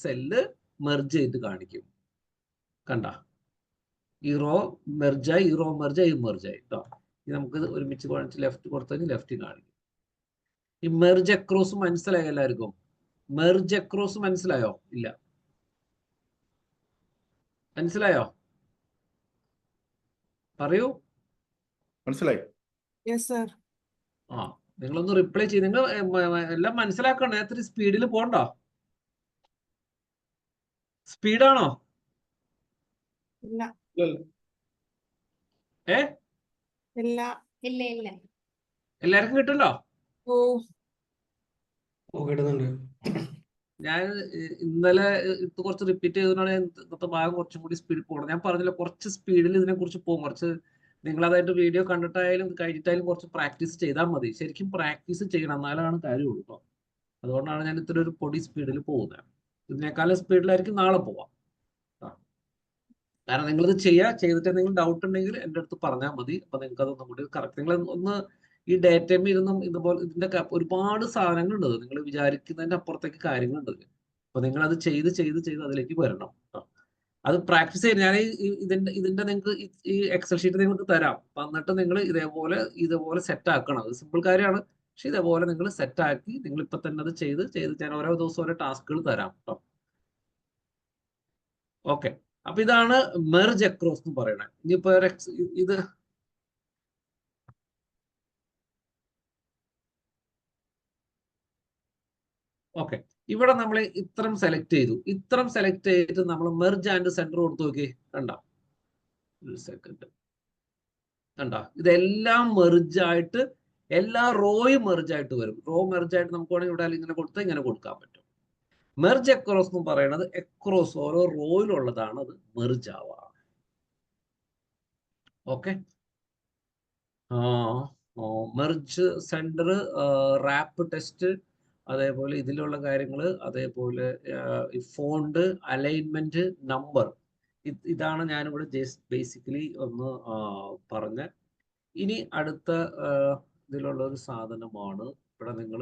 [SPEAKER 1] സെല്ല് മെർജ് ചെയ്ത് കാണിക്കും. കണ്ട, ഈ റോ മെർജായി, ഈ റോ മെർജായി, ഈ മെർജായി കേട്ടോ. നമുക്ക് ഒരുമിച്ച് കാണിച്ച് ലെഫ്റ്റ് കൊടുത്തെങ്കിൽ ലെഫ്റ്റ് കാണിക്കും. ഈ മെർജ് അക്രോസ് മനസ്സിലായോ എല്ലാവർക്കും? മെർജ് അക്രോസ് മനസ്സിലായോ? ഇല്ല, മനസ്സിലായോ? പറയൂ.
[SPEAKER 2] മനസ്സിലായി?
[SPEAKER 1] ആ, നിങ്ങളൊന്ന് റിപ്ലൈ ചെയ്ത്, നിങ്ങൾ എല്ലാം മനസ്സിലാക്കണോ? എത്ര സ്പീഡിൽ പോണ്ടോ? സ്പീഡാണോ? ഏ, എല്ലാവർക്കും കിട്ടല്ലോ?
[SPEAKER 3] ഓ കിട്ടുന്നുണ്ട്.
[SPEAKER 1] ഞാൻ ഇന്നലെ ഇത് കുറച്ച് റിപ്പീറ്റ് ചെയ്തതുകൊണ്ടാണ് ഇന്നത്തെ ഭാഗം കുറച്ചും കൂടി സ്പീഡിൽ പോകണം. ഞാൻ പറഞ്ഞില്ല, കുറച്ച് സ്പീഡിൽ ഇതിനെക്കുറിച്ച് പോകും. കുറച്ച് നിങ്ങളതായിട്ട് വീഡിയോ കണ്ടിട്ടായാലും കഴിഞ്ഞിട്ടായാലും കുറച്ച് പ്രാക്ടീസ് ചെയ്താൽ മതി. ശരിക്കും പ്രാക്ടീസ് ചെയ്യണം, എന്നാലാണ് കാര്യമുള്ളൂ കേട്ടോ. അതുകൊണ്ടാണ് ഞാൻ ഇത്ര ഒരു പൊടി സ്പീഡിൽ പോകുന്നത്. ഇതിനേക്കാളും സ്പീഡിലായിരിക്കും നാളെ പോവാം. കാരണം നിങ്ങളിത് ചെയ്തിട്ട് എന്തെങ്കിലും ഡൗട്ട് ഉണ്ടെങ്കിൽ എൻ്റെ അടുത്ത് പറഞ്ഞാൽ മതി. അപ്പൊ നിങ്ങൾക്ക് അതൊന്നും കൂടി കറക്റ്റ് നിങ്ങൾ ഒന്ന് ഈ ഡേറ്റയിൽ ഇരുന്നും ഇതുപോലെ ഇതിന്റെ ഒരുപാട് സാധനങ്ങളുണ്ട്. നിങ്ങൾ വിചാരിക്കുന്നതിന്റെ അപ്പുറത്തേക്ക് കാര്യങ്ങളുണ്ട്. അപ്പൊ നിങ്ങൾ അത് ചെയ്ത് അതിലേക്ക് വരണം. അത് പ്രാക്ടീസ് ചെയ്യാൻ ഞാൻ ഇതിന്റെ നിങ്ങൾക്ക് ഈ എക്സൽ ഷീറ്റ് നിങ്ങൾക്ക് തരാം. എന്നിട്ട് നിങ്ങൾ ഇതേപോലെ സെറ്റ് ആക്കണം. അത് സിമ്പിൾ കാര്യമാണ്. പക്ഷെ ഇതേപോലെ നിങ്ങൾ സെറ്റ് ആക്കി നിങ്ങൾ ഇപ്പൊ തന്നെ അത് ചെയ്ത് ഞാൻ ഓരോ ദിവസം ഓരോ ടാസ്കുകൾ തരാം കേട്ടോ. ഓക്കെ, അപ്പൊ ഇതാണ് മെർജ് അക്രോസ് എന്ന് പറയുന്നത്. ഇനിയിപ്പോ ഇത് ഓക്കെ, ഇവിടെ നമ്മൾ ഇത്രം സെലക്ട് ചെയ്തു. ഇത്രം സെലക്ട് ചെയ്തിട്ട് നമ്മൾ മെർജ് ആൻഡ് സെന്റർ കൊടുത്തു നോക്കി. കണ്ടോ, ഒരു സെക്കൻഡ്, കണ്ടോ, ഇതെല്ലാം മെർജ് ആയിട്ട് എല്ലാ റോയും മെർജ് ആയിട്ട് വരും. റോ മെർജ് ആയിട്ട് നമുക്ക് വേണമെങ്കിൽ ഇവിടെ ഇങ്ങനെ കൊടുത്താൽ ഇങ്ങനെ കൊടുക്കാൻ പറ്റും. മെർജ് അക്രോസ് എന്ന് പറയുന്നത് അക്രോസ് ഓരോ റോയിലുള്ളതാണ് അത് മെർജ് ആവുക. Okay, merge centre, wrap text, അതേപോലെ ഇതിലുള്ള കാര്യങ്ങൾ, അതേപോലെ ഫോണ്ട്, അലൈൻമെന്റ്, നമ്പർ, ഇതാണ് ഞാനിവിടെ ബേസിക്കലി ഒന്ന് പറഞ്ഞ. ഇനി അടുത്ത ഇതിലുള്ള ഒരു സാധനമാണ് ഇവിടെ നിങ്ങൾ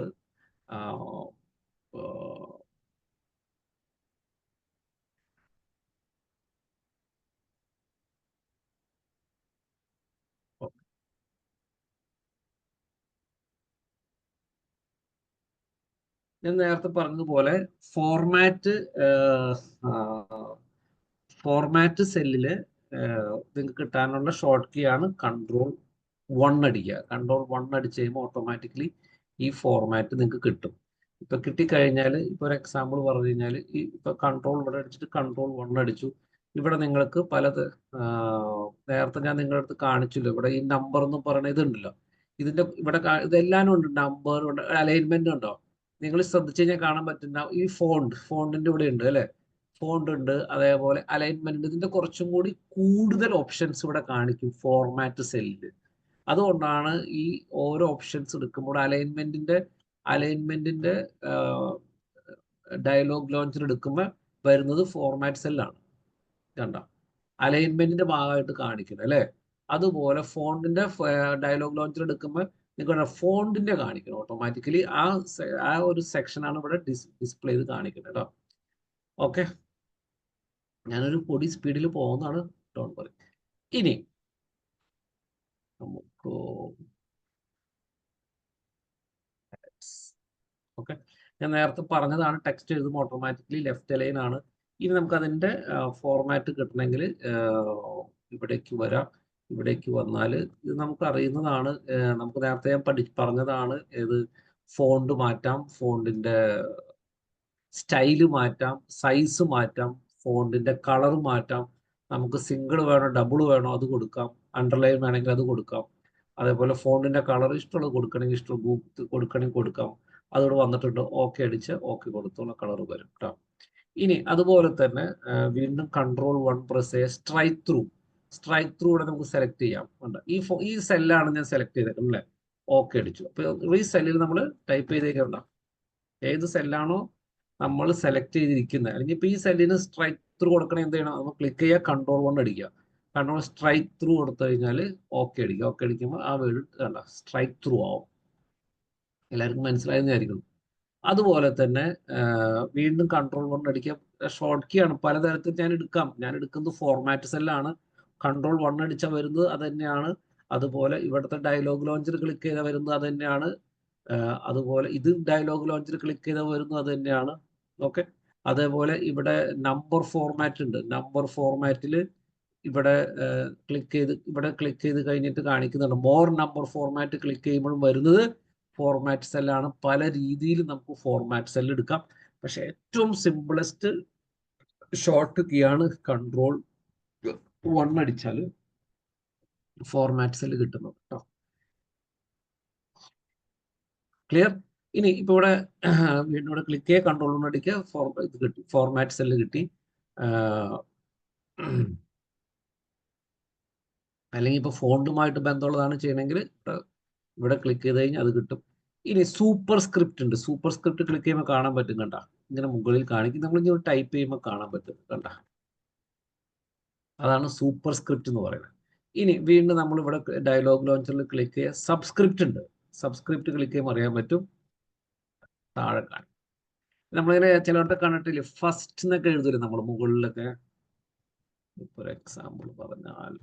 [SPEAKER 1] ഞാൻ നേരത്തെ പറഞ്ഞതുപോലെ ഫോർമാറ്റ് സെല്ലില് നിങ്ങൾക്ക് കിട്ടാനുള്ള ഷോർട്ട് കീ ആണ് Ctrl+1 അടിക്കുക. Ctrl+1 അടിച്ച് കഴിയുമ്പോൾ ഓട്ടോമാറ്റിക്കലി ഈ ഫോർമാറ്റ് നിങ്ങൾക്ക് കിട്ടും. ഇപ്പൊ കിട്ടിക്കഴിഞ്ഞാൽ ഇപ്പൊ ഒരു എക്സാമ്പിൾ പറഞ്ഞു കഴിഞ്ഞാൽ ഇപ്പൊ കൺട്രോൾ ഇവിടെ അടിച്ചിട്ട് Ctrl+1 അടിച്ചു. ഇവിടെ നിങ്ങൾക്ക് നേരത്തെ ഞാൻ നിങ്ങളുടെ അടുത്ത് കാണിച്ചില്ല, ഇവിടെ ഈ നമ്പർ എന്ന് പറയുന്ന ഇതുണ്ടല്ലോ, ഇതിന്റെ ഇവിടെ ഇതെല്ലാം ഉണ്ട്. നമ്പർ ഉണ്ട്, അലൈൻമെന്റ് ഉണ്ടോ, നിങ്ങൾ ശ്രദ്ധിച്ചു കഴിഞ്ഞാൽ കാണാൻ പറ്റുന്ന ഈ ഫോണ്ടിന്റെ ഇവിടെ ഉണ്ട് അല്ലെ, ഫോണ്ട് ഉണ്ട്, അതേപോലെ അലൈൻമെന്റ്. ഇതിന്റെ കുറച്ചും കൂടി കൂടുതൽ ഓപ്ഷൻസ് ഇവിടെ കാണിക്കും ഫോർമാറ്റ് സെല്ലിൽ. അതുകൊണ്ടാണ് ഈ ഓരോ ഓപ്ഷൻസ് എടുക്കുമ്പോൾ അലൈൻമെന്റിന്റെ ഡയലോഗ് ലോഞ്ചർ എടുക്കുമ്പോൾ വരുന്നത് ഫോർമാറ്റ് സെല്ലാണ്. കണ്ട, അലൈൻമെന്റിന്റെ ഭാഗമായിട്ട് കാണിക്കുന്നത് അല്ലെ. അതുപോലെ ഫോണ്ടിന്റെ ഡയലോഗ് ലോഞ്ചർ എടുക്കുമ്പോൾ നിങ്ങൾക്ക് ഫോണ്ടിന്റെ കാണിക്കണം ഓട്ടോമാറ്റിക്കലി. ആ ഒരു സെക്ഷനാണ് ഇവിടെ ഡിസ്പ്ലേ ചെയ്ത് കാണിക്കുന്നത് കേട്ടോ. ഓക്കെ, ഞാനൊരു പൊടി സ്പീഡിൽ പോകുന്നതാണ്, ഡോണ്ട് വറി. ഇനി നമുക്ക് ഓക്കെ, ഞാൻ നേരത്തെ പറഞ്ഞതാണ് ടെക്സ്റ്റ് എഴുതുമ്പോൾ ഓട്ടോമാറ്റിക്കലി ലെഫ്റ്റ് അലൈൻ ആണ്. ഇനി നമുക്ക് അതിന്റെ ഫോർമാറ്റ് കിട്ടണമെങ്കിൽ ഇവിടേക്ക് വരാം. ഇവിടേക്ക് വന്നാൽ ഇത് നമുക്ക് അറിയുന്നതാണ്. നമുക്ക് നേരത്തെ ഞാൻ പറഞ്ഞതാണ്, ഏത് ഫോണ്ട് മാറ്റാം, ഫോണ്ടിന്റെ സ്റ്റൈല് മാറ്റാം, സൈസ് മാറ്റാം, ഫോണ്ടിന്റെ കളർ മാറ്റാം. നമുക്ക് സിംഗിൾ വേണോ ഡബിൾ വേണോ അത് കൊടുക്കാം, അണ്ടർലൈൻ വേണമെങ്കിൽ അത് കൊടുക്കാം. അതേപോലെ ഫോണ്ടിന്റെ കളർ ഇഷ്ടമുള്ളത് കൊടുക്കണമെങ്കിൽ കൊടുക്കണമെങ്കിൽ കൊടുക്കാം. അതോട് വന്നിട്ടുണ്ട്, ഓക്കെ അടിച്ച് ഓക്കെ കൊടുത്തുള്ള കളർ വരും കേട്ടോ. ഇനി അതുപോലെ തന്നെ വീണ്ടും Ctrl+1 പ്രസ് ചെയ്യുക. സ്ട്രൈക്ക് ത്രൂ ഇവിടെ നമുക്ക് സെലക്ട് ചെയ്യാം. ഈ സെല്ലാണ് ഞാൻ സെലക്ട് ചെയ്തേക്കുന്നത് അല്ലേ, ഓക്കെ അടിച്ചു. അപ്പൊ ഈ സെല്ലിൽ നമ്മൾ ടൈപ്പ് ചെയ്തേക്കണ്ട ഏത് സെല്ലാണോ നമ്മൾ സെലക്ട് ചെയ്തിരിക്കുന്നത്, അല്ലെങ്കിൽ ഇപ്പൊ ഈ സെല്ലിന് സ്ട്രൈക്ക് ത്രൂ കൊടുക്കണേ എന്ത് ചെയ്യണം, നമ്മൾ ക്ലിക്ക് ചെയ്യുക, Ctrl+1 അടിക്കുക. സ്ട്രൈക്ക് ത്രൂ കൊടുത്തു കഴിഞ്ഞാൽ ഓക്കെ അടിക്കുക. ഓക്കെ അടിക്കുമ്പോൾ ആ വേർഡ് കണ്ട സ്ട്രൈക്ക് ത്രൂ ആവും. എല്ലാവർക്കും മനസ്സിലായെന്നായിരിക്കും. അതുപോലെ തന്നെ വീണ്ടും Ctrl+1 അടിക്കുക. ഷോർട്ട് കീ ആണ്, പലതരത്തിൽ ഞാൻ എടുക്കുന്നത് ഫോർമാറ്റ് സെല്ലാണ്. Ctrl+1 അടിച്ചാൽ വരുന്നത് അത് തന്നെയാണ്. അതുപോലെ ഇവിടുത്തെ ഡയലോഗ് ലോഞ്ചർ ക്ലിക്ക് ചെയ്താൽ വരുന്നത് അത് തന്നെയാണ്. അതുപോലെ ഇത് ഡയലോഗ് ലോഞ്ചർ ക്ലിക്ക് ചെയ്താൽ വരുന്നത് അത് തന്നെയാണ്. ഓക്കെ, അതേപോലെ ഇവിടെ നമ്പർ ഫോർമാറ്റ് ഉണ്ട്. നമ്പർ ഫോർമാറ്റിൽ ഇവിടെ ക്ലിക്ക് ചെയ്ത് കഴിഞ്ഞിട്ട് കാണിക്കുന്നുണ്ട് മോർ നമ്പർ ഫോർമാറ്റ്. ക്ലിക്ക് ചെയ്യുമ്പോഴും വരുന്നത് ഫോർമാറ്റ് സെല്ലാണ്. പല രീതിയിൽ നമുക്ക് ഫോർമാറ്റ് സെൽ എടുക്കാം. പക്ഷെ ഏറ്റവും സിംപിളസ്റ്റ് ഷോർട്ട് കീ ആണ് Ctrl+1 അടിച്ചാൽ ഫോർമാറ്റ് സെൽ കിട്ടുന്നത് കേട്ടോ. ക്ലിയർ? ഇനി ഇപ്പൊ ഇവിടെ വീണ്ടും ഇവിടെ ക്ലിക്ക് ചെയ്യുക, കൺട്രോൾ കൊണ്ട് അടിക്കുക, ഇത് കിട്ടി, ഫോർമാറ്റ് സെല്ല് കിട്ടി. അല്ലെങ്കിൽ ഇപ്പൊ ഫോണ്ടുമായിട്ട് ബന്ധമുള്ളതാണ് ചെയ്യണമെങ്കിൽ ഇവിടെ ക്ലിക്ക് ചെയ്ത് കഴിഞ്ഞാൽ അത് കിട്ടും. ഇനി സൂപ്പർ സ്ക്രിപ്റ്റ് ഉണ്ട്. സൂപ്പർ സ്ക്രിപ്റ്റ് ക്ലിക്ക് ചെയ്യുമ്പോൾ കാണാൻ പറ്റും, കണ്ട, ഇങ്ങനെ മുകളിൽ കാണിക്കും. നമ്മൾ ഇങ്ങനെ ടൈപ്പ് ചെയ്യുമ്പോൾ കാണാൻ പറ്റും, കണ്ട, അതാണ് സൂപ്പർ സ്ക്രിപ്റ്റ് എന്ന് പറയുന്നത്. ഇനി വീണ്ടും നമ്മൾ ഇവിടെ ഡയലോഗ് ലോഞ്ചറിൽ ക്ലിക്ക് ചെയ്യുക, സബ്സ്ക്രിപ്റ്റ് ഉണ്ട്. സബ്സ്ക്രിപ്റ്റ് ക്ലിക്ക് ചെയ്യുമ്പോൾ അറിയാൻ പറ്റും, താഴെ കാണും. നമ്മളിങ്ങനെ ചിലവരുടെ കണ്ടിട്ടില്ലേ, ഫസ്റ്റ് എന്നൊക്കെ എഴുതില്ല നമ്മൾ മുകളിലൊക്കെ. ഇപ്പൊ ഒരു എക്സാമ്പിൾ പറഞ്ഞാൽ,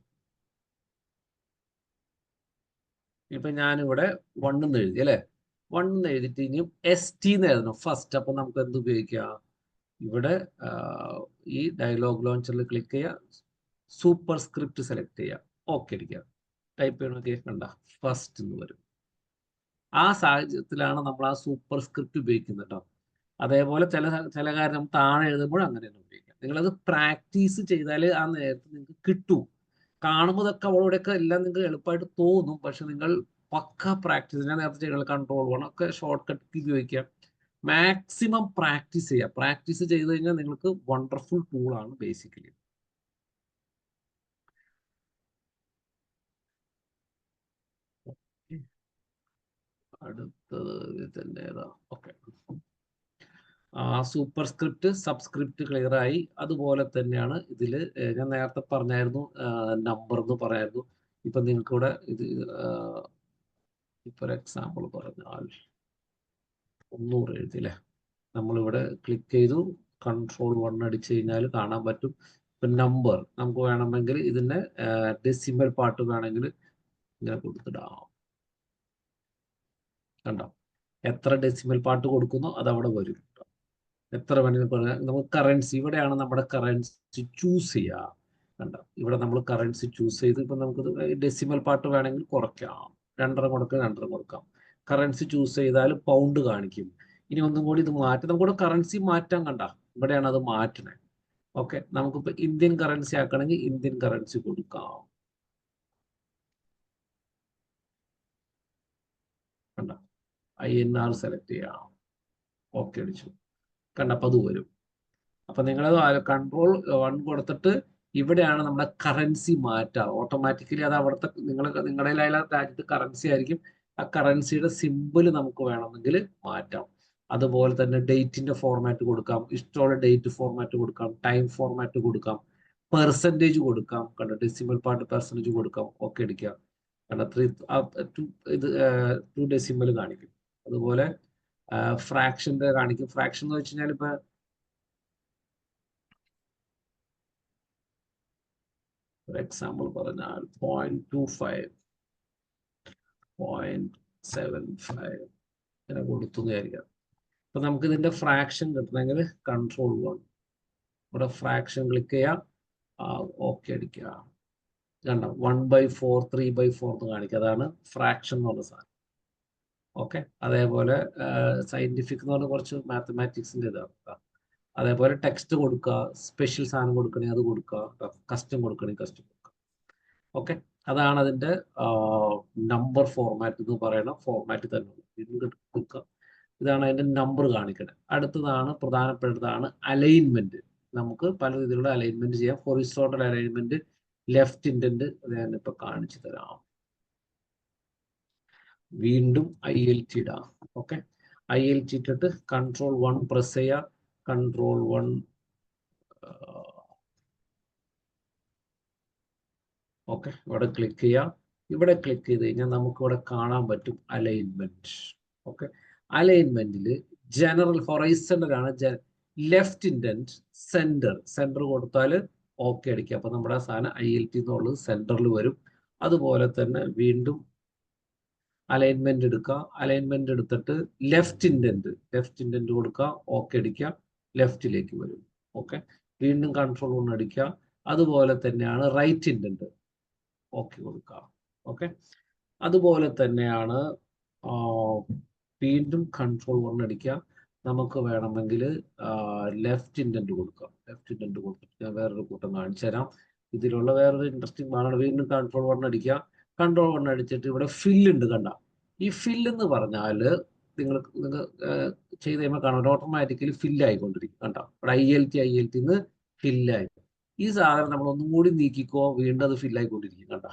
[SPEAKER 1] ഇപ്പൊ ഞാനിവിടെ 1 എന്ന് എഴുതി അല്ലെ, 1 എന്ന് എഴുതിയിട്ട് ഇനിയും ST എന്ന് എഴുതണം, ഫസ്റ്റ്. അപ്പൊ നമുക്ക് എന്ത് ഉപയോഗിക്കാം, ഇവിടെ ഈ ഡയലോഗ് ലോഞ്ചറിൽ ക്ലിക്ക് ചെയ്യുക, സൂപ്പർ സ്ക്രിപ്റ്റ് സെലക്ട് ചെയ്യുക, ഓക്കെ അടിക്കുക, ടൈപ്പ് ചെയ്യണമെങ്കിൽ കണ്ട ഫസ്റ്റ് എന്ന് വരും. ആ സാഹചര്യത്തിലാണ് നമ്മൾ ആ സൂപ്പർ സ്ക്രിപ്റ്റ് ഉപയോഗിക്കുന്നത് കേട്ടോ. അതേപോലെ ചില കാര്യം താഴെ എഴുതുമ്പോൾ അങ്ങനെ തന്നെ ഉപയോഗിക്കാം. നിങ്ങളത് പ്രാക്ടീസ് ചെയ്താൽ ആ നേരത്തെ നിങ്ങൾക്ക് കിട്ടും. കാണുമ്പോൾ ഇതൊക്കെ അവിടെയൊക്കെ എല്ലാം നിങ്ങൾക്ക് എളുപ്പമായിട്ട് തോന്നും. പക്ഷെ നിങ്ങൾ പക്ക പ്രാക്ടീസ്, ഞാൻ നേരത്തെ ചെയ്യുന്നത് കൺട്രോൾ 1 ഒക്കെ ഷോർട്ട് കട്ട് ഉപയോഗിക്കാം. മാക്സിമം പ്രാക്ടീസ് ചെയ്യുക. പ്രാക്ടീസ് ചെയ്ത് കഴിഞ്ഞാൽ നിങ്ങൾക്ക് വണ്ടർഫുൾ ടൂളാണ് ബേസിക്കലി. അടുത്തത് തന്നെ ഏതാ, okay. Super script subscript clear ആയി. അതുപോലെ തന്നെയാണ് ഇതിൽ ഞാൻ നേരത്തെ പറഞ്ഞായിരുന്നു, നമ്പർ എന്ന് പറയായിരുന്നു. ഇപ്പൊ നിങ്ങൾക്ക് ഇവിടെ ഇത് ഇപ്പൊ ഒരു എക്സാമ്പിൾ പറഞ്ഞാൽ 300 എഴുതില്ലേ, നമ്മളിവിടെ ക്ലിക്ക് ചെയ്തു, കൺട്രോൾ 1 അടിച്ചു കഴിഞ്ഞാൽ കാണാൻ പറ്റും. ഇപ്പൊ നമ്പർ നമുക്ക് വേണമെങ്കിൽ ഇതിന്റെ ഡെസിമൽ പാർട്ട് വേണമെങ്കിൽ ഇങ്ങനെ കൊടുത്തിടാം, കണ്ടോ, എത്ര ഡെസിമൽ പാർട്ട് കൊടുക്കുന്നോ അത് അവിടെ വരും. എത്ര വേണമെങ്കിലും പറയാം. നമുക്ക് കറൻസി, ഇവിടെയാണ് നമ്മുടെ കറൻസി ചൂസ് ചെയ്യുക, കണ്ടോ, ഇവിടെ നമ്മൾ കറൻസി ചൂസ് ചെയ്ത് ഇപ്പൊ നമുക്ക് ഡെസിമൽ പാർട്ട് വേണമെങ്കിൽ കുറയ്ക്കാം, 2.5 കൊടുക്കാം, 2.5 കൊടുക്കാം. കറൻസി ചൂസ് ചെയ്താൽ പൗണ്ട് കാണിക്കും. ഇനി ഒന്നും കൂടി ഇത് മാറ്റി നമുക്കിവിടെ കറൻസി മാറ്റാൻ, കണ്ട, ഇവിടെയാണ് അത് മാറ്റണേ. ഓക്കെ, നമുക്കിപ്പോ ഇന്ത്യൻ കറൻസി ആക്കണമെങ്കിൽ ഇന്ത്യൻ കറൻസി കൊടുക്കാം, കണ്ട, INR സെലക്ട് ചെയ്യാം, ഓക്കെ അടിച്ചു, കണ്ടപ്പോ അത് വരും. അപ്പൊ നിങ്ങളത് കൺട്രോൾ 1 കൊടുത്തിട്ട് ഇവിടെയാണ് നമ്മുടെ കറൻസി മാറ്റുക. ഓട്ടോമാറ്റിക്കലി അത് അവിടുത്തെ നിങ്ങളുടെ രാജ്യത്ത് കറൻസി ആയിരിക്കും. ആ കറൻസിയുടെ സിമ്പിൾ നമുക്ക് വേണമെങ്കിൽ മാറ്റാം. അതുപോലെ തന്നെ ഡേറ്റിന്റെ ഫോർമാറ്റ് കൊടുക്കാം, ഇഷ്ടമുള്ള ഡേറ്റ് ഫോർമാറ്റ് കൊടുക്കാം, ടൈം ഫോർമാറ്റ് കൊടുക്കാം, പെർസെൻറ്റേജ് കൊടുക്കാം, കണ്ടോ, ഡെസിമൽ പാർട്ട് പെർസെൻറ്റേജ് കൊടുക്കാം, ഓക്കെ അടിക്കാം, കണ്ടോ, 2 ഡെസിമൽ കാണിക്കും. അതുപോലെ ഫ്രാക്ഷന്റെ കാണിക്കും. ഫ്രാക്ഷൻ എന്ന് വെച്ച് കഴിഞ്ഞാൽ ഇപ്പൊ ഒരു എക്സാമ്പിൾ പറഞ്ഞാൽ 0.25 0.75 ഇങ്ങനെ കൊടുത്തു വിചാരിക്കാം. അപ്പൊ നമുക്ക് ഇതിന്റെ ഫ്രാക്ഷൻ കിട്ടണമെങ്കിൽ കൺട്രോൾ 1 ഇവിടെ ഫ്രാക്ഷൻ ക്ലിക്ക് ചെയ്യാം, ഓക്കെ അടിക്കുക, കണ്ടോ, 1/4 3/4 എന്ന് കാണിക്കുക. അതാണ് ഫ്രാക്ഷൻ എന്ന് പറഞ്ഞ സാധനം. ഓക്കെ, അതേപോലെ സയന്റിഫിക് എന്ന് പറഞ്ഞ കുറച്ച് മാത്തമാറ്റിക്സിന്റെ ഇതാണ്. അതേപോലെ ടെക്സ്റ്റ് കൊടുക്കുക, സ്പെഷ്യൽ സാധനം കൊടുക്കണമെങ്കിൽ അത് കൊടുക്കുക, കസ്റ്റം കൊടുക്കണമെങ്കിൽ കസ്റ്റം കൊടുക്കുക. ഓക്കെ, അതാണ് അതിന്റെ നമ്പർ ഫോർമാറ്റ് എന്ന് പറയുന്ന ഫോർമാറ്റ് തന്നെ കൊടുക്കുക. ഇതാണ് അതിന്റെ നമ്പർ കാണിക്കുന്നത്. അടുത്തതാണ് പ്രധാനപ്പെട്ടതാണ് അലൈൻമെന്റ്. നമുക്ക് പല രീതിയിലുള്ള അലൈൻമെന്റ് ചെയ്യാം. ഹൊറിസോണ്ടൽ അലൈൻമെന്റ്, ലെഫ്റ്റ് ഇൻഡന്റ്, അത് ഞാനിപ്പോ കാണിച്ചു തരാം. വീണ്ടും ILT ഇടാം. ഓക്കെ, ILT ഇട്ടിട്ട് കൺട്രോൾ 1 പ്രസ് ചെയ്യുക, കൺട്രോൾ 1 ഓക്കെ, ഇവിടെ ക്ലിക്ക് ചെയ്യാം. ഇവിടെ ക്ലിക്ക് ചെയ്ത് കഴിഞ്ഞാൽ നമുക്ക് ഇവിടെ കാണാൻ പറ്റും അലൈൻമെന്റ്. ഓക്കെ, അലൈൻമെന്റിൽ ജനറൽ ഹൊറൈസണൽ ആണ്, ലെഫ്റ്റ് ഇൻഡന്റ്, സെന്റർ കൊടുത്താൽ ഓക്കെ അടിക്കുക. അപ്പൊ നമ്മുടെ സാധനം ILT എന്നുള്ളത് സെന്ററിൽ വരും. അതുപോലെ തന്നെ വീണ്ടും അലൈൻമെന്റ് എടുക്കുക. അലൈൻമെന്റ് എടുത്തിട്ട് ലെഫ്റ്റ് ഇൻഡന്റ് കൊടുക്കുക, ഓക്കെ അടിക്കുക, ലെഫ്റ്റിലേക്ക് വരും. ഓക്കെ, വീണ്ടും കൺട്രോൾ 1 അടിക്കുക. അതുപോലെ തന്നെയാണ് റൈറ്റ് ഇൻഡന്റ്, ഓക്കെ കൊടുക്കുക. ഓക്കെ, അതുപോലെ തന്നെയാണ് വീണ്ടും കൺട്രോൾ 1 അടിക്കുക. നമുക്ക് വേണമെങ്കിൽ ലെഫ്റ്റ് ഇൻഡന്റ് കൊടുക്കാം. ലെഫ്റ്റ് ഇൻഡന്റ് കൊടുത്തിട്ട് ഞാൻ വേറൊരു കൂട്ടം കാണിച്ചു തരാം. ഇതിലുള്ള വേറൊരു ഇൻട്രസ്റ്റിംഗ് ആണ്. വീണ്ടും കൺട്രോൾ 1 അടിക്കുക. കൺട്രോൾ 1 അടിച്ചിട്ട് ഇവിടെ ഫില്ല് ഉണ്ട്, കണ്ട. ഈ ഫില്ല് എന്ന് പറഞ്ഞാൽ നിങ്ങൾ ചെയ്ത് കഴിയുമ്പോൾ കാണാം ഓട്ടോമാറ്റിക്കലി ഫില്ല് ആയിക്കൊണ്ടിരിക്കും. കണ്ടോ, ഇവിടെ ILT ഫില്ലായി. ഈ സാധനം നമ്മൾ ഒന്നും കൂടി നീക്കിക്കോ, വീണ്ടും അത് ഫില്ലായിക്കൊണ്ടിരിക്കും. കണ്ടോ,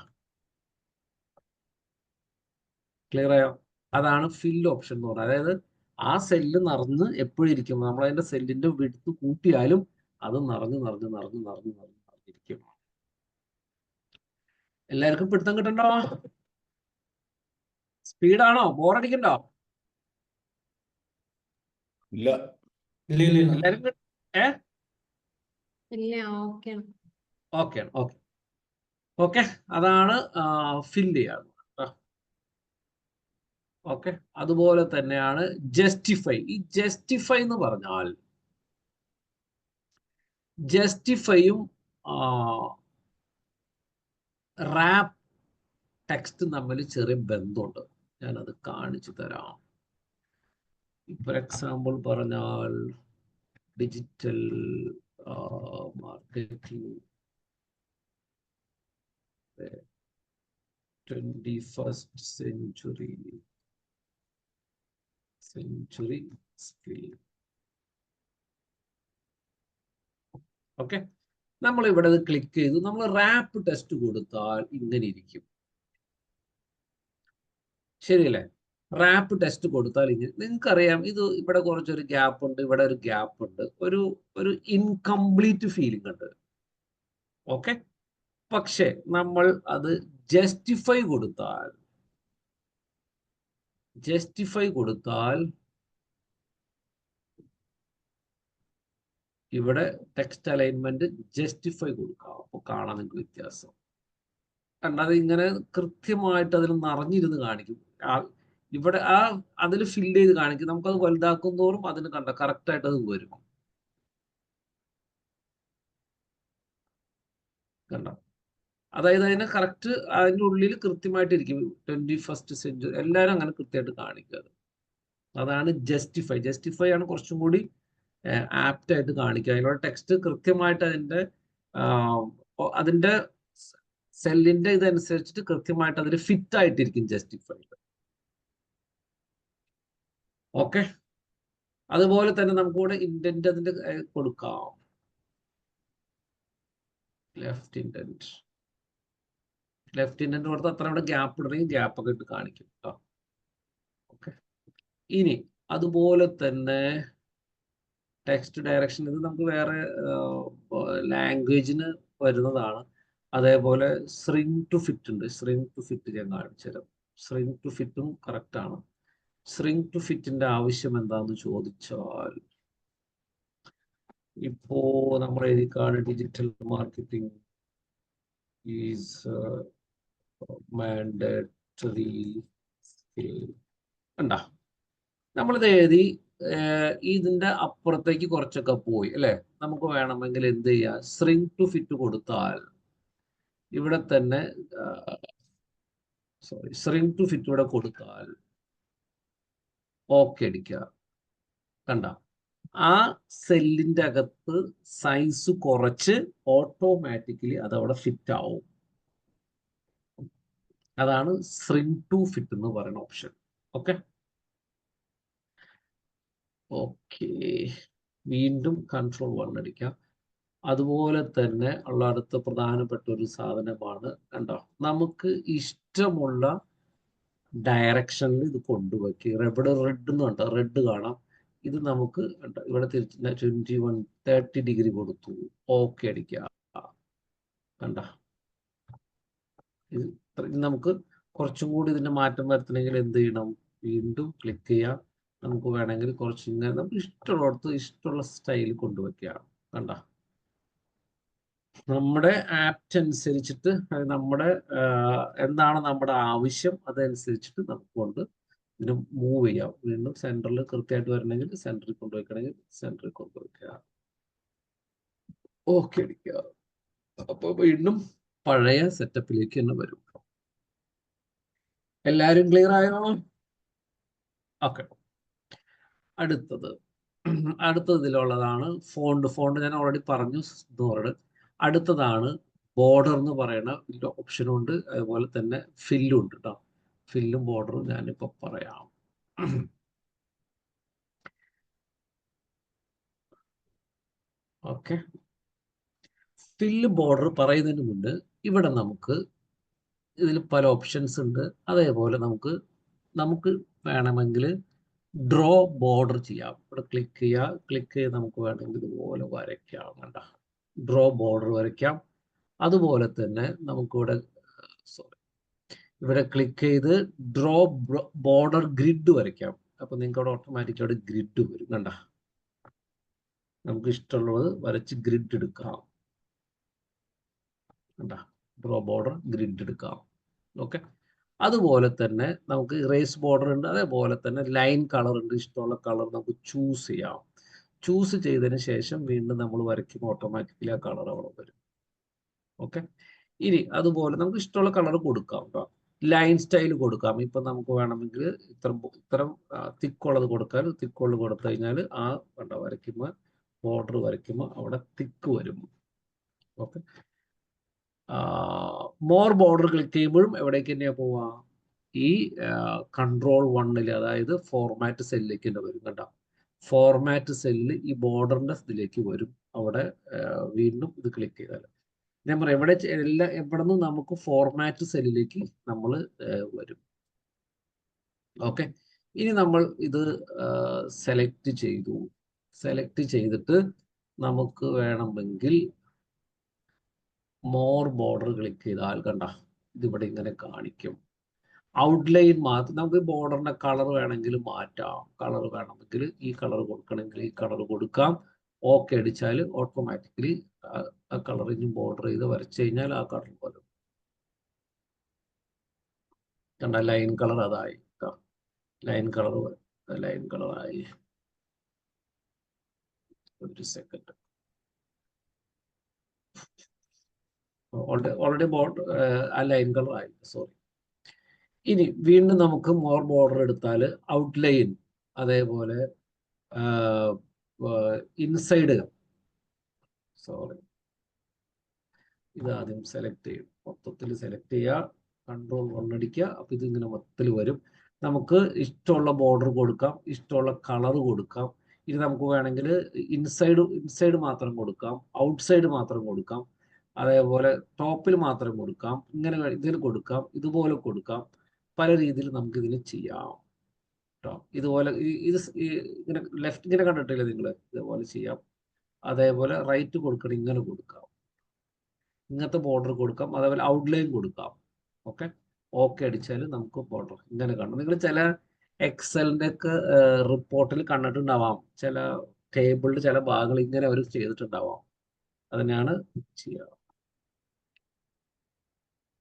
[SPEAKER 1] ക്ലിയർ ആയോ? അതാണ് ഫിൽ ഓപ്ഷൻ എന്ന് പറയുന്നത്. അതായത് ആ സെല്ല് നിറഞ്ഞ് എപ്പോഴും ഇരിക്കും. നമ്മൾ അതിന്റെ സെല്ലിന്റെ വിഡ്ത്ത് കൂട്ടിയാലും അത് നിറഞ്ഞിരിക്കും. എല്ലാവർക്കും പിടുത്തം കിട്ടണ്ടോ? സ്പീഡാണോ? ബോറടിക്കണ്ടോ?
[SPEAKER 2] ഇല്ല.
[SPEAKER 1] എല്ലാരും ഓക്കെ ഓക്കെ. അതാണ് ഫില്ല് ചെയ്യാറ്. ഓക്കെ. അതുപോലെ തന്നെയാണ് ജസ്റ്റിഫൈ. ഈ ജസ്റ്റിഫൈ എന്ന് പറഞ്ഞാൽ ജസ്റ്റിഫൈയും റാപ്പ് ടെക്സ്റ്റ് തമ്മിൽ ചെറിയ ബന്ധമുണ്ട്. ഞാനത് കാണിച്ചു തരാം. ഫോർ എക്സാമ്പിൾ പറഞ്ഞാൽ digital marketing 21st century skill. Okay, നമ്മൾ ഇവിടെ ക്ലിക്ക് ചെയ്തു. നമ്മൾ റാപ്പ് ടെസ്റ്റ് കൊടുത്താൽ ഇങ്ങനെ ഇരിക്കും. ശരിയല്ലേ? റാപ്പ് ടെസ്റ്റ് കൊടുത്താൽ ഇങ്ങനെ, നിങ്ങൾക്കറിയാം ഇത് ഇവിടെ കുറച്ചൊരു ഗ്യാപ്പ് ഉണ്ട്, ഇവിടെ ഒരു ഗ്യാപ്പ് ഉണ്ട്, ഒരു ഇൻകംപ്ലീറ്റ് ഫീലിംഗ് ഉണ്ട്. ഓക്കെ, പക്ഷെ നമ്മൾ അത് ജസ്റ്റിഫൈ കൊടുത്താൽ ഇവിടെ ടെക്സ്റ്റ് അലൈൻമെന്റ് ജസ്റ്റിഫൈ കൊടുക്കാം. അപ്പോൾ കാണാൻ നിങ്ങൾക്ക് വ്യത്യാസം. അത് ഇങ്ങനെ കൃത്യമായിട്ട് അതിൽ നിറഞ്ഞിരുന്ന് കാണിക്കും. ഇവിടെ അതിൽ ഫില്ല് ചെയ്ത് കാണിക്കും. നമുക്കത് വലുതാക്കും തോറും അതിന് കറക്റ്റ് ആയിട്ട് അത് വരും. കണ്ടോ, അതായത് അതിനെ കറക്റ്റ് അതിൻ്റെ ഉള്ളിൽ കൃത്യമായിട്ടിരിക്കും. 21st century എല്ലാവരും അങ്ങനെ കൃത്യമായിട്ട് കാണിക്കുക. അതാണ് ജസ്റ്റിഫൈ ആണ് കുറച്ചും കൂടി ആപ്റ്റ് ആയിട്ട് കാണിക്കുക. അതിനുള്ള ടെക്സ്റ്റ് കൃത്യമായിട്ട് അതിന്റെ സെല്ലിന്റെ ഇതനുസരിച്ചിട്ട് കൃത്യമായിട്ട് അതിൽ ഫിറ്റ് ആയിട്ടിരിക്കും ജസ്റ്റിഫൈഡ്. ഓക്കെ, അതുപോലെ തന്നെ നമുക്കിവിടെ ഇൻഡന്റ് അതിന്റെ കൊടുക്കാം. ലെഫ്റ്റ് ഇൻഡന്റ് കൊടുത്ത് അത്ര ഇവിടെ ഗ്യാപ്പ് ഇടണമെങ്കിൽ ഗ്യാപ്പ് ഒക്കെ ഇട്ട് കാണിക്കും. ഓക്കെ, ഇനി അതുപോലെ തന്നെ ടെക്സ്റ്റ് ഡയറക്ഷൻ, ഇത് നമുക്ക് വേറെ ലാംഗ്വേജിന് വരുന്നതാണ്. അതേപോലെ സ്ട്രിംഗ് ടു ഫിറ്റ് ഉണ്ട്. സ്ട്രിംഗ് ടു ഫിറ്റ് ഞാൻ കാണിച്ചു തരാം. സ്ട്രിംഗ് ടു ഫിറ്റും കറക്റ്റ് ആണ്. സ്ട്രിംഗ് ടു ഫിറ്റിന്റെ ആവശ്യം എന്താന്ന് ചോദിച്ചാൽ, ഇപ്പോ നമ്മൾ എഴുതിക്കാണ് digital marketing is mandatory skill. കണ്ടാ, നമ്മളിത് എഴുതി ഇതിന്റെ അപ്പുറത്തേക്ക് കുറച്ചൊക്കെ പോയി അല്ലെ. നമുക്ക് വേണമെങ്കിൽ എന്ത് ചെയ്യാം, സ്ട്രിംഗ് ടു ഫിറ്റ് കൊടുത്താൽ ഇവിടെ തന്നെ സ്ട്രിംഗ് ടു ഫിറ്റ് ഇവിടെ കൊടുത്താൽ ഓക്കെ അടിക്കുക. കണ്ട, ആ സെല്ലിന്റെ അകത്ത് സൈസ് കുറച്ച് ഓട്ടോമാറ്റിക്കലി അതവിടെ ഫിറ്റ് ആവും. അതാണ് സ്ട്രിംഗ് ടു ഫിറ്റ് എന്ന് പറയുന്ന ഓപ്ഷൻ. ഓക്കെ ഓക്കെ, വീണ്ടും Ctrl+1 അടിക്കാം. അതുപോലെ തന്നെ ഉള്ള അടുത്ത പ്രധാനപ്പെട്ട ഒരു സാധനമാണ്, കണ്ടോ, നമുക്ക് ഇഷ്ടമുള്ള ഡയറക്ഷനിൽ ഇത് കൊണ്ടുവയ്ക്കുക. ഇവിടെ റെഡ് എന്ന് കണ്ടോ, റെഡ് കാണാം. ഇത് നമുക്ക് ഇവിടെ തിരിച്ച് 30 ഡിഗ്രി കൊടുത്തു, ഓക്കെ അടിക്കുക. കണ്ട, ഇത് നമുക്ക് കുറച്ചും കൂടി ഇതിന്റെ മാറ്റം വരുത്തണമെങ്കിൽ എന്ത് ചെയ്യണം, വീണ്ടും ക്ലിക്ക് ചെയ്യാം. നമുക്ക് വേണമെങ്കിൽ കുറച്ച് ഇങ്ങനെ നമുക്ക് ഇഷ്ടമുള്ളടത്ത് ഇഷ്ടമുള്ള സ്റ്റൈൽ കൊണ്ടുവയ്ക്കുക. കണ്ട, നമ്മുടെ ആപ്റ്റ് അനുസരിച്ചിട്ട് നമ്മുടെ എന്താണ് നമ്മുടെ ആവശ്യം അതനുസരിച്ചിട്ട് നമുക്ക് കൊണ്ട് ഇതിന് മൂവ് ചെയ്യാം. വീണ്ടും സെന്ററിൽ കൃത്യമായിട്ട് വരണമെങ്കിൽ സെന്ററിൽ കൊണ്ടുവയ്ക്കണമെങ്കിൽ സെന്ററിൽ കൊണ്ടുവയ്ക്കുക, ഓക്കെ അടിക്കുക. അപ്പൊ വീണ്ടും പഴയ സെറ്റപ്പിലേക്ക് തന്നെ വരും. എല്ലാരും ക്ലിയർ ആയോ? ഓക്കെ, അടുത്തത് ഇതിലുള്ളതാണ് ഫോണ്ട് ഞാൻ ഓൾറെഡി പറഞ്ഞു. അടുത്തതാണ് ബോർഡർ എന്ന് പറയുന്ന ഓപ്ഷനും ഉണ്ട്. അതുപോലെ തന്നെ ഫില്ലും ഉണ്ട് കേട്ടോ. ഫില്ലും ബോർഡറും ഞാനിപ്പോ പറയാം. ഓക്കെ. ഫില്ല് ബോർഡർ പറയുന്നതിന് മുമ്പ് ഇവിടെ നമുക്ക് ഇതിൽ പല ഓപ്ഷൻസ് ഉണ്ട്. അതേപോലെ നമുക്ക് വേണമെങ്കിൽ ഡ്രോ ബോർഡർ ചെയ്യാം. ഇവിടെ ക്ലിക്ക് ചെയ്യുക. ക്ലിക്ക് ചെയ്ത് നമുക്ക് വേണമെങ്കിൽ ഇതുപോലെ വരയ്ക്കാം. കണ്ട, ഡ്രോ ബോർഡർ വരയ്ക്കാം. അതുപോലെ തന്നെ നമുക്കിവിടെ ഇവിടെ ക്ലിക്ക് ചെയ്ത് ഡ്രോ ബോർഡർ ഗ്രിഡ് വരയ്ക്കാം. അപ്പൊ നിങ്ങൾക്ക് അവിടെ ഓട്ടോമാറ്റിക് അവിടെ ഗ്രിഡ് വരും. കണ്ട, നമുക്ക് ഇഷ്ടമുള്ളത് വരച്ച് ഗ്രിഡ് എടുക്കാം. കണ്ട, ഡ്രോ ബോർഡർ ഗ്രിഡ് എടുക്കാം. ഓക്കെ. അതുപോലെ തന്നെ നമുക്ക് ഇറേസ് ബോർഡർ ഉണ്ട്. അതേപോലെ തന്നെ ലൈൻ കളർ ഉണ്ട്. ഇഷ്ടമുള്ള കളർ നമുക്ക് ചൂസ് ചെയ്യാം. ചൂസ് ചെയ്തതിന് ശേഷം വീണ്ടും നമ്മൾ വരയ്ക്കുമ്പോൾ ഓട്ടോമാറ്റിക്കലി ആ കളർ അവിടെ വരും. ഓക്കെ. ഇനി അതുപോലെ നമുക്ക് ഇഷ്ടമുള്ള കളർ കൊടുക്കാം കേട്ടോ. ലൈൻ സ്റ്റൈൽ കൊടുക്കാം. ഇപ്പൊ നമുക്ക് വേണമെങ്കിൽ ഇത്തരം തിക്കുള്ളത് കൊടുക്കാൻ, തിക്കുള്ളത് കൊടുത്തു കഴിഞ്ഞാൽ ആ കണ്ട വരയ്ക്കുമ്പോൾ ബോർഡർ വരയ്ക്കുമ്പോൾ അവിടെ തിക്ക് വരും. ഓക്കെ. മോർ ബോർഡർ ക്ലിക്ക് ചെയ്യുമ്പോഴും എവിടേക്ക് തന്നെയാ പോവാ? ഈ കൺട്രോൾ 1 അതായത് ഫോർമാറ്റ് സെല്ലിലേക്ക് തന്നെ വരും. കണ്ട, ഫോർമാറ്റ് സെല്ലിൽ ഈ ബോർഡറിന്റെ ഇതിലേക്ക് വരും. അവിടെ വീണ്ടും ഇത് ക്ലിക്ക് ചെയ്താൽ ഞാൻ പറയാം എവിടെ നിന്നും നമുക്ക് ഫോർമാറ്റ് സെല്ലിലേക്ക് നമ്മൾ വരും. ഓക്കെ. ഇനി നമ്മൾ ഇത് സെലക്ട് ചെയ്തു. സെലക്ട് ചെയ്തിട്ട് നമുക്ക് വേണമെങ്കിൽ മോർ ബോർഡർ ക്ലിക്ക് ചെയ്താൽ കണ്ട ഇതിവിടെ ഇങ്ങനെ കാണിക്കും. ഔട്ട്ലൈൻ മാത്രം നമുക്ക് ബോർഡറിന്റെ കളർ വേണമെങ്കിൽ മാറ്റാം. കളർ വേണമെങ്കിൽ ഈ കളർ കൊടുക്കണമെങ്കിൽ ഈ കളർ കൊടുക്കാം. ഓക്കെ അടിച്ചാൽ ഓട്ടോമാറ്റിക്കലി ആ കളറിന് ബോർഡർ ചെയ്ത് വരച്ചു കഴിഞ്ഞാൽ ആ കളർ വരും. കണ്ട, ലൈൻ കളർ അതായി. ലൈൻ കളറായി. ഒരു സെക്കൻഡ്. ഓൾറെഡി ബോർഡർ ആ ലൈൻ കളർ ആയി. സോറി. ഇനി വീണ്ടും നമുക്ക് മോർ ബോർഡർ എടുത്താൽ ഔട്ട്ലൈൻ, അതേപോലെ ഇൻസൈഡ്, സോറി, ഇതാദ്യം സെലക്ട് ചെയ്യും. മൊത്തത്തിൽ സെലക്ട് ചെയ്യുക, കൺട്രോൾ 1 അടിക്കുക. അപ്പൊ ഇതിങ്ങനെ മൊത്തത്തിൽ വരും. നമുക്ക് ഇഷ്ടമുള്ള ബോർഡർ കൊടുക്കാം, ഇഷ്ടമുള്ള കളർ കൊടുക്കാം. ഇനി നമുക്ക് വേണമെങ്കിൽ ഇൻസൈഡ് മാത്രം കൊടുക്കാം, ഔട്ട്സൈഡ് മാത്രം കൊടുക്കാം, അതേപോലെ ടോപ്പിൽ മാത്രം കൊടുക്കാം. ഇങ്ങനെ ഇതിന് കൊടുക്കാം, ഇതുപോലെ കൊടുക്കാം. പല രീതിയിൽ നമുക്ക് ഇതിന് ചെയ്യാം കേട്ടോ. ഇതുപോലെ ഇങ്ങനെ ലെഫ്റ്റ് ഇങ്ങനെ കണ്ടിട്ടില്ലേ നിങ്ങൾ? ഇതുപോലെ ചെയ്യാം. അതേപോലെ റൈറ്റ് കൊടുക്കണം, ഇങ്ങനെ കൊടുക്കാം. ഇങ്ങനത്തെ ബോർഡർ കൊടുക്കാം. അതേപോലെ ഔട്ട്ലൈൻ കൊടുക്കാം. ഓക്കെ. ഓക്കെ അടിച്ചാൽ നമുക്ക് ബോർഡർ ഇങ്ങനെ കാണും. നിങ്ങൾ ചില എക്സലിന്റെ ഒക്കെ റിപ്പോർട്ടിൽ കണ്ടിട്ടുണ്ടാവാം. ചില ടേബിളിൽ ചില ഭാഗങ്ങൾ ഇങ്ങനെ അവർ ചെയ്തിട്ടുണ്ടാവാം. അതിനാണ് ചെയ്യുക.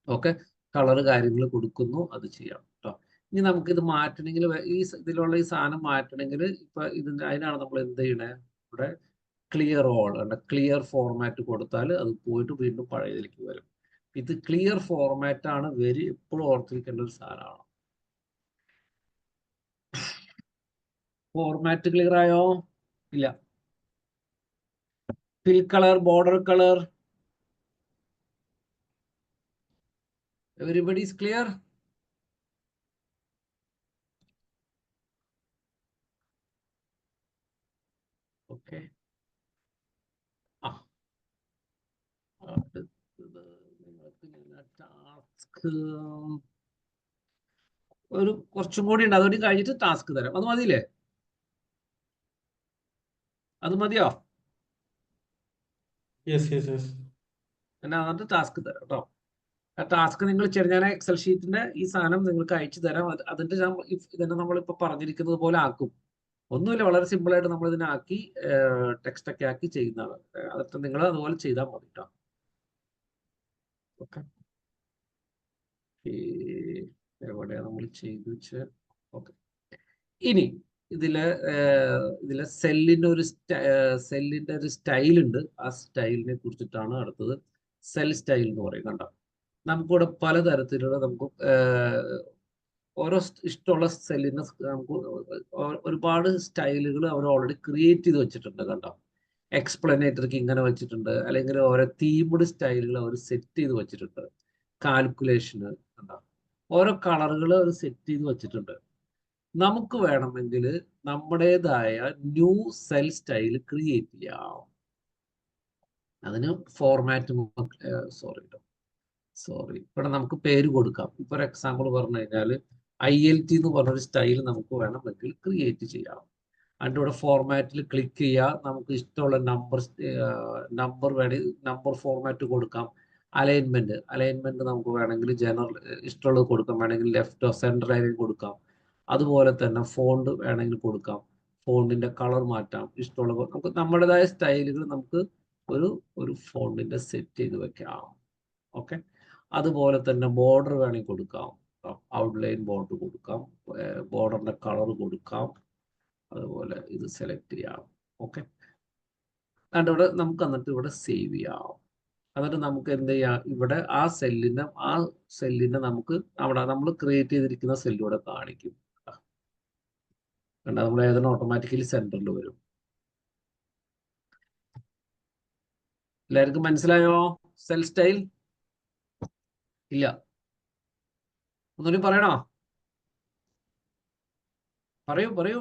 [SPEAKER 1] ഓക്കെ. കളർ കാര്യങ്ങൾ കൊടുക്കുന്നു, അത് ചെയ്യാം കേട്ടോ. ഇനി നമുക്ക് ഇത് മാറ്റണമെങ്കിൽ ഇതിലുള്ള ഈ സാധനം മാറ്റണമെങ്കിൽ ഇപ്പൊ അതിനാണ് നമ്മൾ എന്ത് ചെയ്യണേ? ഇവിടെ ക്ലിയർ ഓൾ ക്ലിയർ ഫോർമാറ്റ് കൊടുത്താൽ അത് പോയിട്ട് വീണ്ടും പഴയതിലേക്ക് വരും. ഇത് ക്ലിയർ ഫോർമാറ്റ് ആണ്. എപ്പോഴും ഓർത്തിരിക്കേണ്ട ഒരു സാധനമാണ്. ഫോർമാറ്റ് ക്ലിയർ ആയോ? ഇല്ല. Fill colour, border colour, everybody is clear? Okay. Task കുറച്ചും കൂടി ഉണ്ട്. അതുകൊണ്ട് കഴിഞ്ഞിട്ട് ടാസ്ക് തരാം. അത് മതിയില്ലേ? അത് മതിയോ? എന്നാ എന്നിട്ട് ടാസ്ക് തരാം കേട്ടോ. ആ ടാസ്ക് നിങ്ങൾ ഞാൻ എക്സൽ ഷീറ്റിന്റെ ഈ സാധനം നിങ്ങൾക്ക് അയച്ചു തരാം. അതിന്റെ ഇതിനെ നമ്മളിപ്പോ പറഞ്ഞിരിക്കുന്നത് പോലെ ആക്കും. ഒന്നുമില്ല, വളരെ സിമ്പിൾ ആയിട്ട് നമ്മൾ ഇതിനാക്കി ടെക്സ്റ്റ് ഒക്കെ ആക്കി ചെയ്യുന്നതാണ്. അതൊക്കെ നിങ്ങൾ അതുപോലെ ചെയ്താൽ മതി കേട്ടോ. ഓക്കെ. എവിടെയാ നമ്മൾ ചെയ്തു വെച്ച്? ഓക്കെ. ഇനി ഇതിലെ സെല്ലിന്റെ ഒരു സ്റ്റൈൽ ഉണ്ട്. ആ സ്റ്റൈലിനെ കുറിച്ചിട്ടാണ് അടുത്തത്. സെൽ സ്റ്റൈൽ എന്ന് പറയും. കണ്ടോ, നമുക്കിവിടെ പലതരത്തിലുള്ള നമുക്ക് ഓരോ ഇഷ്ടമുള്ള സെല്ലിന് നമുക്ക് ഒരുപാട് സ്റ്റൈലുകൾ അവർ ഓൾറെഡി ക്രിയേറ്റ് ചെയ്ത് വെച്ചിട്ടുണ്ട്. കണ്ടോ, എക്സ്പ്ലനേറ്റർക്ക് ഇങ്ങനെ വെച്ചിട്ടുണ്ട്, അല്ലെങ്കിൽ ഓരോ തീംഡ് സ്റ്റൈലുകൾ അവർ സെറ്റ് ചെയ്ത് വെച്ചിട്ടുണ്ട്. കാൽക്കുലേഷന് കണ്ടോ, ഓരോ കളറുകൾ അവർ സെറ്റ് ചെയ്ത് വെച്ചിട്ടുണ്ട്. നമുക്ക് വേണമെങ്കിൽ നമ്മുടേതായ ന്യൂ സെൽ സ്റ്റൈൽ ക്രിയേറ്റ് ചെയ്യാം. അതിന് ഫോർമാറ്റ് സോറി ഇവിടെ നമുക്ക് പേര് കൊടുക്കാം. ഇപ്പൊ ഒരു എക്സാമ്പിൾ പറഞ്ഞു കഴിഞ്ഞാൽ ILT എന്ന് പറഞ്ഞൊരു സ്റ്റൈൽ നമുക്ക് വേണമെങ്കിൽ ക്രിയേറ്റ് ചെയ്യാം. അതിൻ്റെ ഇവിടെ ഫോർമാറ്റിൽ ക്ലിക്ക് ചെയ്യുക. നമുക്ക് ഇഷ്ടമുള്ള നമ്പർ വേണമെങ്കിൽ നമ്പർ ഫോർമാറ്റ് കൊടുക്കാം. അലൈൻമെന്റ് നമുക്ക് വേണമെങ്കിൽ ജനറൽ ഇഷ്ടമുള്ളത് കൊടുക്കാം. വേണമെങ്കിൽ ലെഫ്റ്റോ സെൻട്രൽ ആയിരിക്കും കൊടുക്കാം. അതുപോലെ തന്നെ ഫോണ്ട് വേണമെങ്കിൽ കൊടുക്കാം. ഫോണ്ടിന്റെ കളർ മാറ്റാം. ഇഷ്ടമുള്ള നമുക്ക് നമ്മുടേതായ സ്റ്റൈലുകൾ നമുക്ക് ഒരു ഫോണ്ടിന്റെ സെറ്റ് ചെയ്ത് വെക്കാം. ഓക്കെ. അതുപോലെ തന്നെ ബോർഡർ വേണമെങ്കിൽ കൊടുക്കാം. ഔട്ട്ലൈൻ ബോർഡർ കൊടുക്കാം. ബോർഡറിന്റെ കളർ കൊടുക്കാം. അതുപോലെ ഇത് സെലക്ട് ചെയ്യാം. ഓക്കെ. എന്നിട്ട് ഇവിടെ നമുക്ക് ഇവിടെ സേവ് ചെയ്യാം. എന്നിട്ട് നമുക്ക് എന്ത് ചെയ്യാം, ഇവിടെ ആ സെല്ലിനെ നമുക്ക് അവിടെ നമ്മൾ ക്രിയേറ്റ് ചെയ്തിരിക്കുന്ന സെല്ലിലൂടെ കാണിക്കും. കണ്ട, നമ്മൾ ഏതെങ്കിലും ഓട്ടോമാറ്റിക്കലി സെന്ററിൽ വരും. എല്ലാവർക്കും മനസ്സിലായോ സെൽ സ്റ്റൈൽ? ഇല്ല, ഒന്നുകൂടി പറയണോ? പറയൂ.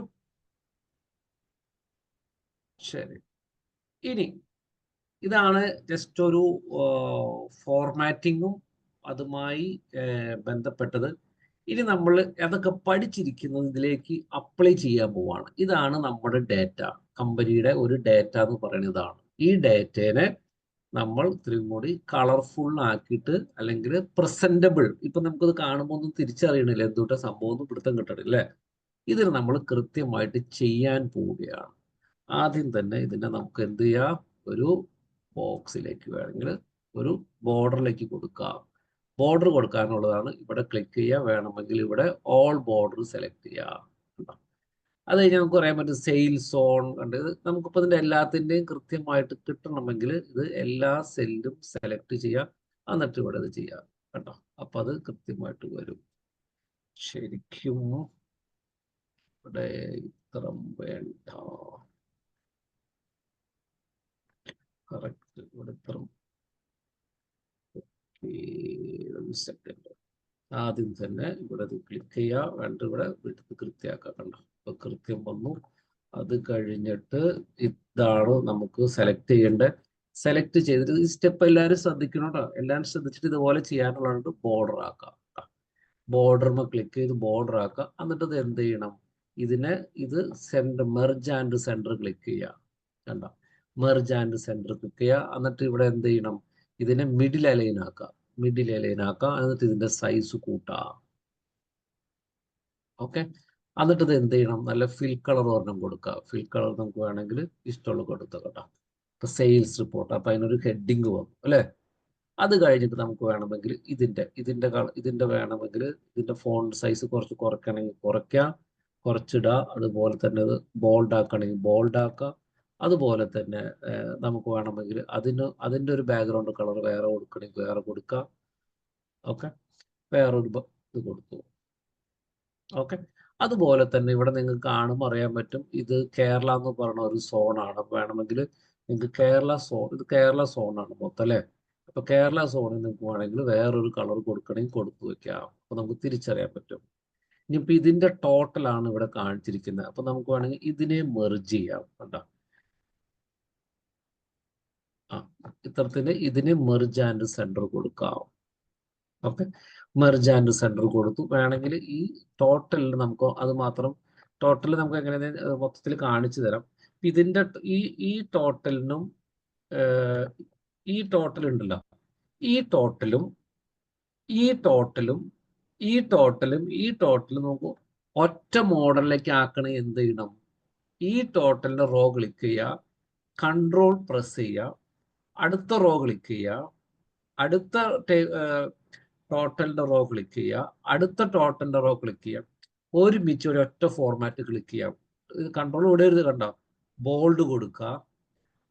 [SPEAKER 1] ശരി. ഇനി ഇതാണ് ജസ്റ്റ് ഒരു ഫോർമാറ്റിങ്ങും അതുമായി ബന്ധപ്പെട്ടത്. ഇനി നമ്മൾ അതൊക്കെ പഠിച്ചിരിക്കുന്നത് ഇതിലേക്ക് അപ്ലൈ ചെയ്യാൻ പോവാണ്. ഇതാണ് നമ്മുടെ ഡേറ്റ, കമ്പനിയുടെ ഒരു ഡേറ്റ എന്ന് പറയുന്നത് ഇതാണ്. ഈ ഡേറ്റേനെ നമ്മൾ ഇത്രയും കൂടി കളർഫുൾ ആക്കിയിട്ട്, അല്ലെങ്കിൽ പ്രസന്റബിൾ, ഇപ്പൊ നമുക്കത് കാണുമ്പോൾ ഒന്നും തിരിച്ചറിയണില്ല എന്തുകൊണ്ടാ സംഭവം ഒന്നും പിടുത്തം കിട്ടണില്ലേ. ഇതിന് നമ്മൾ കൃത്യമായിട്ട് ചെയ്യാൻ പോവുകയാണ്. ആദ്യം തന്നെ ഇതിനെ നമുക്ക് എന്ത് ചെയ്യാം, ഒരു ബോക്സിലേക്ക് വേണമെങ്കിൽ ഒരു ബോർഡറിലേക്ക് കൊടുക്കാം. ബോർഡർ കൊടുക്കാനുള്ളതാണ്. ഇവിടെ ക്ലിക്ക് ചെയ്യുക. വേണമെങ്കിൽ ഇവിടെ ഓൾ ബോർഡർ സെലക്ട് ചെയ്യാം. അത് കഴിഞ്ഞാൽ നമുക്ക് പറയാൻ പറ്റും സെയിൽസ് ഓൺ. കണ്ട് നമുക്കിപ്പോൾ ഇതിൻ്റെ എല്ലാത്തിൻ്റെയും കൃത്യമായിട്ട് കിട്ടണമെങ്കിൽ ഇത് എല്ലാ സെല്ലും സെലക്ട് ചെയ്യാം. എന്നിട്ട് ഇവിടെ ഇത് ചെയ്യാം. കേട്ടോ, അപ്പൊ അത് കൃത്യമായിട്ട് വരും. ശരിക്കും ഇവിടെ ഇത്രം വേണ്ട. കറക്റ്റ് ഇവിടെ ഇത്രം. സെക്കൻഡ്. ആദ്യം തന്നെ ഇവിടെ ക്ലിക്ക് ചെയ്യുക. വേണ്ട ഇവിടെ വിട്ട് കൃത്യമാക്കുക. കണ്ടോ, ഇപ്പൊ കൃത്യം വന്നു. അത് കഴിഞ്ഞിട്ട് ഇതാണ് നമുക്ക് സെലക്ട് ചെയ്യേണ്ടത്. സെലക്ട് ചെയ്തിട്ട് ഈ സ്റ്റെപ്പ് എല്ലാവരും ശ്രദ്ധിക്കണം കേട്ടോ. എല്ലാവരും ശ്രദ്ധിച്ചിട്ട് ഇതുപോലെ ചെയ്യാനുള്ളത് ബോർഡർ ആക്കാം. ബോർഡറിന് ക്ലിക്ക് ചെയ്ത് ബോർഡർ ആക്കുക. എന്നിട്ട് ഇത് എന്ത് ചെയ്യണം, ഇത് മെർജ് ആൻഡ് സെന്റർ ക്ലിക്ക് ചെയ്യുക. കണ്ടോ, മെർജ് ആൻഡ് സെന്റർ ക്ലിക്ക് ചെയ്യുക. എന്നിട്ട് ഇവിടെ എന്ത് ചെയ്യണം, ഇതിനെ മിഡിൽ അലൈൻ ആക്കുക. എന്നിട്ട് ഇതിന്റെ സൈസ് കൂട്ടുക. ഓക്കെ. എന്നിട്ട് ഇത് എന്ത് ചെയ്യണം, നല്ല ഫിൽ കളർ ഒരെണ്ണം കൊടുക്കുക. ഫിൽ കളർ നമുക്ക് വേണമെങ്കിൽ ഇഷ്ടമുള്ള കൊടുക്കുക. കേട്ടോ, ഇപ്പൊ സെയിൽസ് റിപ്പോർട്ട്, അപ്പൊ അതിനൊരു ഹെഡിങ് വന്നു അല്ലേ. അത് കഴിഞ്ഞിട്ട് നമുക്ക് വേണമെങ്കിൽ ഇതിന്റെ വേണമെങ്കിൽ ഇതിന്റെ ഫോണ്ട് സൈസ് കുറച്ച് കുറയ്ക്കണമെങ്കിൽ കുറയ്ക്കാം, കുറച്ചിടുക. അതുപോലെ തന്നെ ഇത് ബോൾഡ് ആക്കണമെങ്കിൽ ബോൾഡ് ആക്കുക. അതുപോലെ തന്നെ നമുക്ക് വേണമെങ്കിൽ അതിന്റെ ഒരു ബാക്ക്ഗ്രൗണ്ട് കളർ വേറെ കൊടുക്കണമെങ്കിൽ വേറെ കൊടുക്കുക. ഓക്കെ, വേറൊരു ഇത് കൊടുത്തു. ഓക്കെ. അതുപോലെ തന്നെ ഇവിടെ നിങ്ങൾക്ക് കാണുമ്പോൾ അറിയാൻ പറ്റും, ഇത് കേരള എന്ന് പറയുന്ന ഒരു സോണാണ്. അപ്പൊ വേണമെങ്കിൽ നിങ്ങൾക്ക് ഇത് കേരള സോണാണ് മൊത്തം അല്ലേ. അപ്പൊ കേരള സോണിൽ നിങ്ങൾക്ക് വേണമെങ്കിൽ വേറൊരു കളർ കൊടുക്കണമെങ്കിൽ കൊടുത്തു വെക്കാം. അപ്പൊ നമുക്ക് തിരിച്ചറിയാൻ പറ്റും. ഇനിയിപ്പോ ഇതിന്റെ ടോട്ടലാണ് ഇവിടെ കാണിച്ചിരിക്കുന്നത്. അപ്പൊ നമുക്ക് വേണമെങ്കിൽ ഇതിനെ മെർജ് ചെയ്യാം. കണ്ടോ, ഇത്തരത്തിന് ഇതിനെ മെർജ് ആൻഡ് സെന്റർ കൊടുക്കാം. ഓക്കെ, മെർജ് ആൻഡ് സെന്റർ കൊടുത്തു. വേണമെങ്കിൽ ഈ ടോട്ടലിൽ നമുക്ക് അത് മാത്രം, ടോട്ടൽ നമുക്ക് എങ്ങനെ മൊത്തത്തിൽ കാണിച്ചു തരാം. ഇതിന്റെ ഈ ടോട്ടലിനും ഈ ടോട്ടൽ ഉണ്ടല്ലോ, ഈ ടോട്ടലും ഈ ടോട്ടലും ഈ ടോട്ടലും നമുക്ക് ഒറ്റ മോഡലിലേക്ക് ആക്കണേ എന്ത് ചെയ്യണം, ഈ ടോട്ടലിന്റെ റോ ക്ലിക്ക് ചെയ്യുക, കൺട്രോൾ പ്രസ് ചെയ്യുക, അടുത്ത റോ ക്ലിക്ക് ചെയ്യുക, അടുത്ത ടോട്ടലിന്റെ റോ ക്ലിക്ക് ചെയ്യുക, അടുത്ത ടോട്ടലിന്റെ റോ ക്ലിക്ക് ചെയ്യാം. ഒരുമിച്ച് ഒരൊറ്റ ഫോർമാറ്റ് ക്ലിക്ക് ചെയ്യാം. ഇത് കൺട്രോൾ വിടരുത്. കണ്ടോ, ബോൾഡ് കൊടുക്കുക.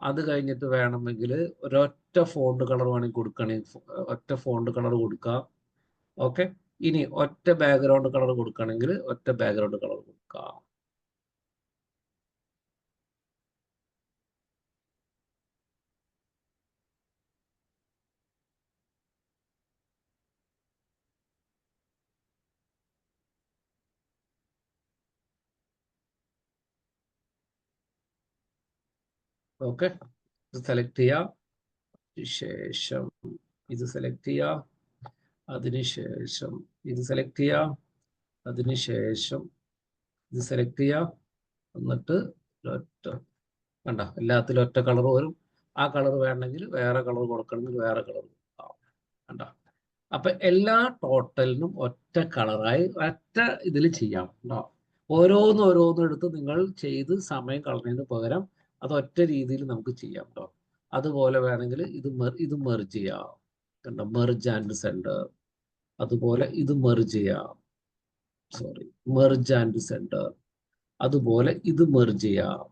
[SPEAKER 1] അത് കഴിഞ്ഞിട്ട് വേണമെങ്കിൽ ഒരൊറ്റ ഫോണ്ട് കളർ വേണമെങ്കിൽ കൊടുക്കണമെങ്കിൽ ഒറ്റ ഫോണ്ട് കളർ കൊടുക്കുക. ഓക്കെ. ഇനി ഒറ്റ ബാക്ക്ഗ്രൗണ്ട് കളർ കൊടുക്കുകയാണെങ്കിൽ ഒറ്റ ബാക്ക്ഗ്രൗണ്ട് കളർ കൊടുക്കുക. ഓക്കെ, സെലക്ട് ചെയ്യാം. ശേഷം ഇത് സെലക്ട് ചെയ്യാം, അതിനുശേഷം ഇത് സെലക്ട് ചെയ്യാം, അതിനുശേഷം ഇത് സെലക്ട് ചെയ്യാം. എന്നിട്ട് ഒറ്റ കണ്ട എല്ലാത്തിലും ഒറ്റ കളർ വരും. ആ കളർ വേണമെങ്കിൽ വേറെ കളർ കൊടുക്കണമെങ്കിൽ വേറെ കളർ കണ്ട. അപ്പൊ എല്ലാ ടോട്ടലിനും ഒറ്റ കളറായി ഒറ്റ ഇതിൽ ചെയ്യാം കേട്ടോ. ഓരോന്നും എടുത്ത് നിങ്ങൾ ചെയ്ത് സമയം കളഞ്ഞതിന് പകരം അത് ഒറ്റ രീതിയിൽ നമുക്ക് ചെയ്യാം കേട്ടോ. അതുപോലെ വേണമെങ്കിൽ ഇത് മെർജ് ചെയ്യാം കണ്ടോ, മെർജ് ആൻഡ് സെന്റർ. അതുപോലെ ഇത് മെർജ് ചെയ്യാം, സോറി, മെർജ് ആൻഡ് സെന്റർ. അതുപോലെ ഇത് മെർജ് ചെയ്യാം,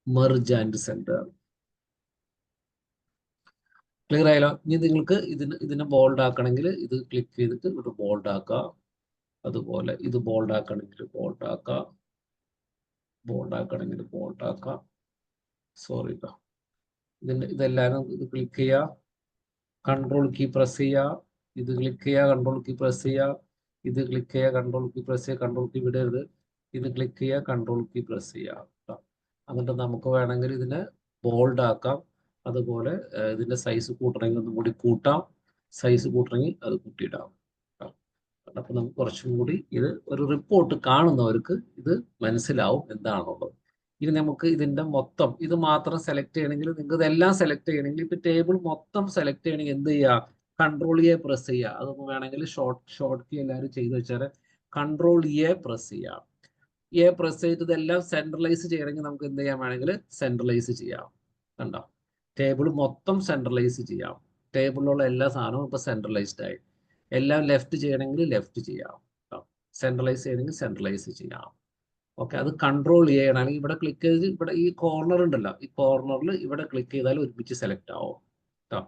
[SPEAKER 1] മെർജ് ആൻഡ് സെന്റർ. ക്ലിയർ ആയല്ലോ? ഇനി നിങ്ങൾക്ക് ഇതിനെ ബോൾഡ് ആക്കണമെങ്കിൽ ഇത് ക്ലിക്ക് ചെയ്തിട്ട് ഇവിടെ ബോൾഡ് ആക്കാം. അതുപോലെ ഇത് ബോൾഡ് ആക്കണമെങ്കിൽ ബോൾഡ് ആക്കാം, ബോൾഡ് ആക്കണമെങ്കിൽ ബോൾഡ് ആക്കാം. സോറി കേട്ടോ, ഇതെല്ലാവരും ഇത് ക്ലിക്ക് ചെയ്യുക, കൺട്രോൾ കീ പ്രസ് ചെയ്യുക, ഇത് ക്ലിക്ക് ചെയ്യുക, കൺട്രോൾ കീ പ്രസ് ചെയ്യുക, ഇത് ക്ലിക്ക് ചെയ്യുക, കൺട്രോൾ കീ പ്രസ് ചെയ്യുക, കൺട്രോൾ കീ വിടരുത്, ഇത് ക്ലിക്ക് ചെയ്യുക, കൺട്രോൾ കീ പ്രസ് ചെയ്യുക കേട്ടോ. എന്നിട്ട് നമുക്ക് വേണമെങ്കിൽ ഇതിനെ ബോൾഡ് ആക്കാം. അതുപോലെ ഇതിന്റെ സൈസ് കൂട്ടണമെങ്കിൽ ഒന്നും കൂടി കൂട്ടാം, സൈസ് കൂട്ടണമെങ്കിൽ അത് കൂട്ടിയിടാം. അപ്പൊ നമുക്ക് കുറച്ചും കൂടി ഇത് ഒരു റിപ്പോർട്ട് കാണുന്നവർക്ക് ഇത് മനസ്സിലാവും എന്താണുള്ളത്. ഇനി നമുക്ക് ഇതിന്റെ മൊത്തം ഇത് മാത്രം സെലക്ട് ചെയ്യണമെങ്കിൽ നിങ്ങൾക്ക് ഇതെല്ലാം സെലക്ട് ചെയ്യണമെങ്കിൽ ഇപ്പൊ ടേബിൾ മൊത്തം സെലക്ട് ചെയ്യണമെങ്കിൽ എന്ത് ചെയ്യുക, കൺട്രോൾ എ പ്രസ് ചെയ്യുക. അതൊന്നും വേണമെങ്കിൽ ഷോർട്ട് കീ എല്ലാവരും ചെയ്ത് വെച്ചാൽ കൺട്രോൾ എ പ്രസ് ചെയ്യുക. എ പ്രസ് ചെയ്തിട്ട് ഇതെല്ലാം സെൻട്രലൈസ് ചെയ്യണമെങ്കിൽ നമുക്ക് എന്ത് ചെയ്യാൻ വേണമെങ്കിൽ സെൻട്രലൈസ് ചെയ്യാം. കണ്ടോ, ടേബിൾ മൊത്തം സെൻട്രലൈസ് ചെയ്യാം. ടേബിളിലുള്ള എല്ലാ സാധനവും ഇപ്പൊ സെൻട്രലൈസ്ഡ് ആയി. എല്ലാം ലെഫ്റ്റ് ചെയ്യണമെങ്കിൽ ലെഫ്റ്റ് ചെയ്യാം, സെൻട്രലൈസ് ചെയ്യണമെങ്കിൽ സെൻട്രലൈസ് ചെയ്യാം. ഓക്കെ, അത് കൺട്രോൾ ചെയ്യണം. അല്ലെങ്കിൽ ഇവിടെ ക്ലിക്ക് ചെയ്ത് ഇവിടെ ഈ കോർണർ ഉണ്ടല്ലോ, ഈ കോർണറിൽ ഇവിടെ ക്ലിക്ക് ചെയ്താൽ ഒരുമിച്ച് സെലക്ട് ആവും കേട്ടോ,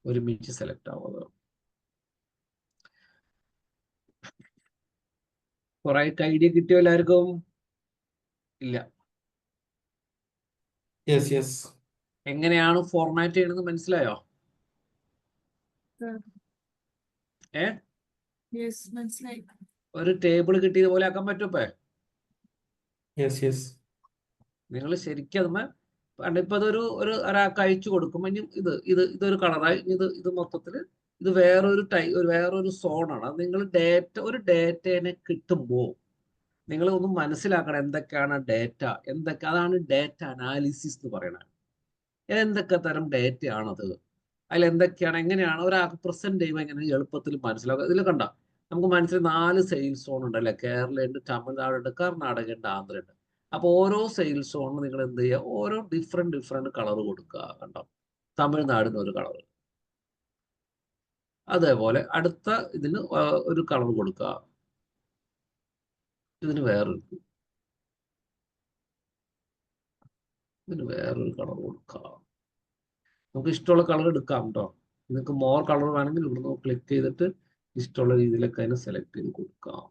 [SPEAKER 1] ഒരുമിച്ച് സെലക്ട് ആവും. അത് കുറെ ഐഡിയ കിട്ടിയോ എല്ലാവർക്കും? ഇല്ല.
[SPEAKER 2] Yes yes.
[SPEAKER 1] എങ്ങനെയാണ് ഫോർമാറ്റ് ചെയ്യണമെന്ന് മനസ്സിലായോ? ഏ
[SPEAKER 3] മനസ്സിലായി.
[SPEAKER 1] ഒരു ടേബിൾ കിട്ടിയത് പോലെ ആക്കാൻ പറ്റുമോ?
[SPEAKER 2] Yes yes.
[SPEAKER 1] നിങ്ങൾ ശരിക്കും അതുമ്മ ഇപ്പൊ അതൊരു ഒരാൾക്ക് അയച്ചു കൊടുക്കും. ഇനി ഇതൊരു കളറായി, ഇത് മൊത്തത്തില് ഇത് വേറൊരു സോണാണ്. അത് നിങ്ങൾ ഒരു ഡേറ്റേനെ കിട്ടുമ്പോൾ നിങ്ങൾ ഒന്ന് മനസ്സിലാക്കണം എന്തൊക്കെയാണ് ഡേറ്റ, അതാണ് ഡേറ്റ അനാലിസിസ് എന്ന് പറയുന്നത്. എന്തൊക്കെ തരം ഡേറ്റയാണത്, അതിൽ എന്തൊക്കെയാണ്, എങ്ങനെയാണ് ഒരാൾക്ക് പ്രസന്റ് ചെയ്യുമ്പോൾ എങ്ങനെ എളുപ്പത്തിൽ മനസ്സിലാക്കുക. ഇതിൽ കണ്ട നമുക്ക് മനസ്സിൽ 4 സെയിൽസ് സോൺ ഉണ്ടല്ലേ, കേരളയുണ്ട്, തമിഴ്നാടുണ്ട്, കർണാടക ഉണ്ട്, ആന്ധ്ര ഉണ്ട്. അപ്പൊ ഓരോ സെയിൽസ് സോണിന് നിങ്ങൾ എന്ത് ചെയ്യുക, ഓരോ ഡിഫറെന്റ് കളർ കൊടുക്കുക. കണ്ടോ, തമിഴ്നാടിന് ഒരു കളർ, അതേപോലെ അടുത്ത ഇതിന് ഒരു കളർ കൊടുക്കുക, ഇതിന് വേറൊരു കളർ കൊടുക്കുക. നമുക്ക് ഇഷ്ടമുള്ള കളർ എടുക്കാം കേട്ടോ. നിങ്ങൾക്ക് മോർ കളർ വേണമെങ്കിൽ ഇവിടുന്ന് ക്ലിക്ക് ചെയ്തിട്ട് ഇഷ്ടമുള്ള രീതിയിലൊക്കെ അതിനെ സെലക്ട് ചെയ്ത് കൊടുക്കാം.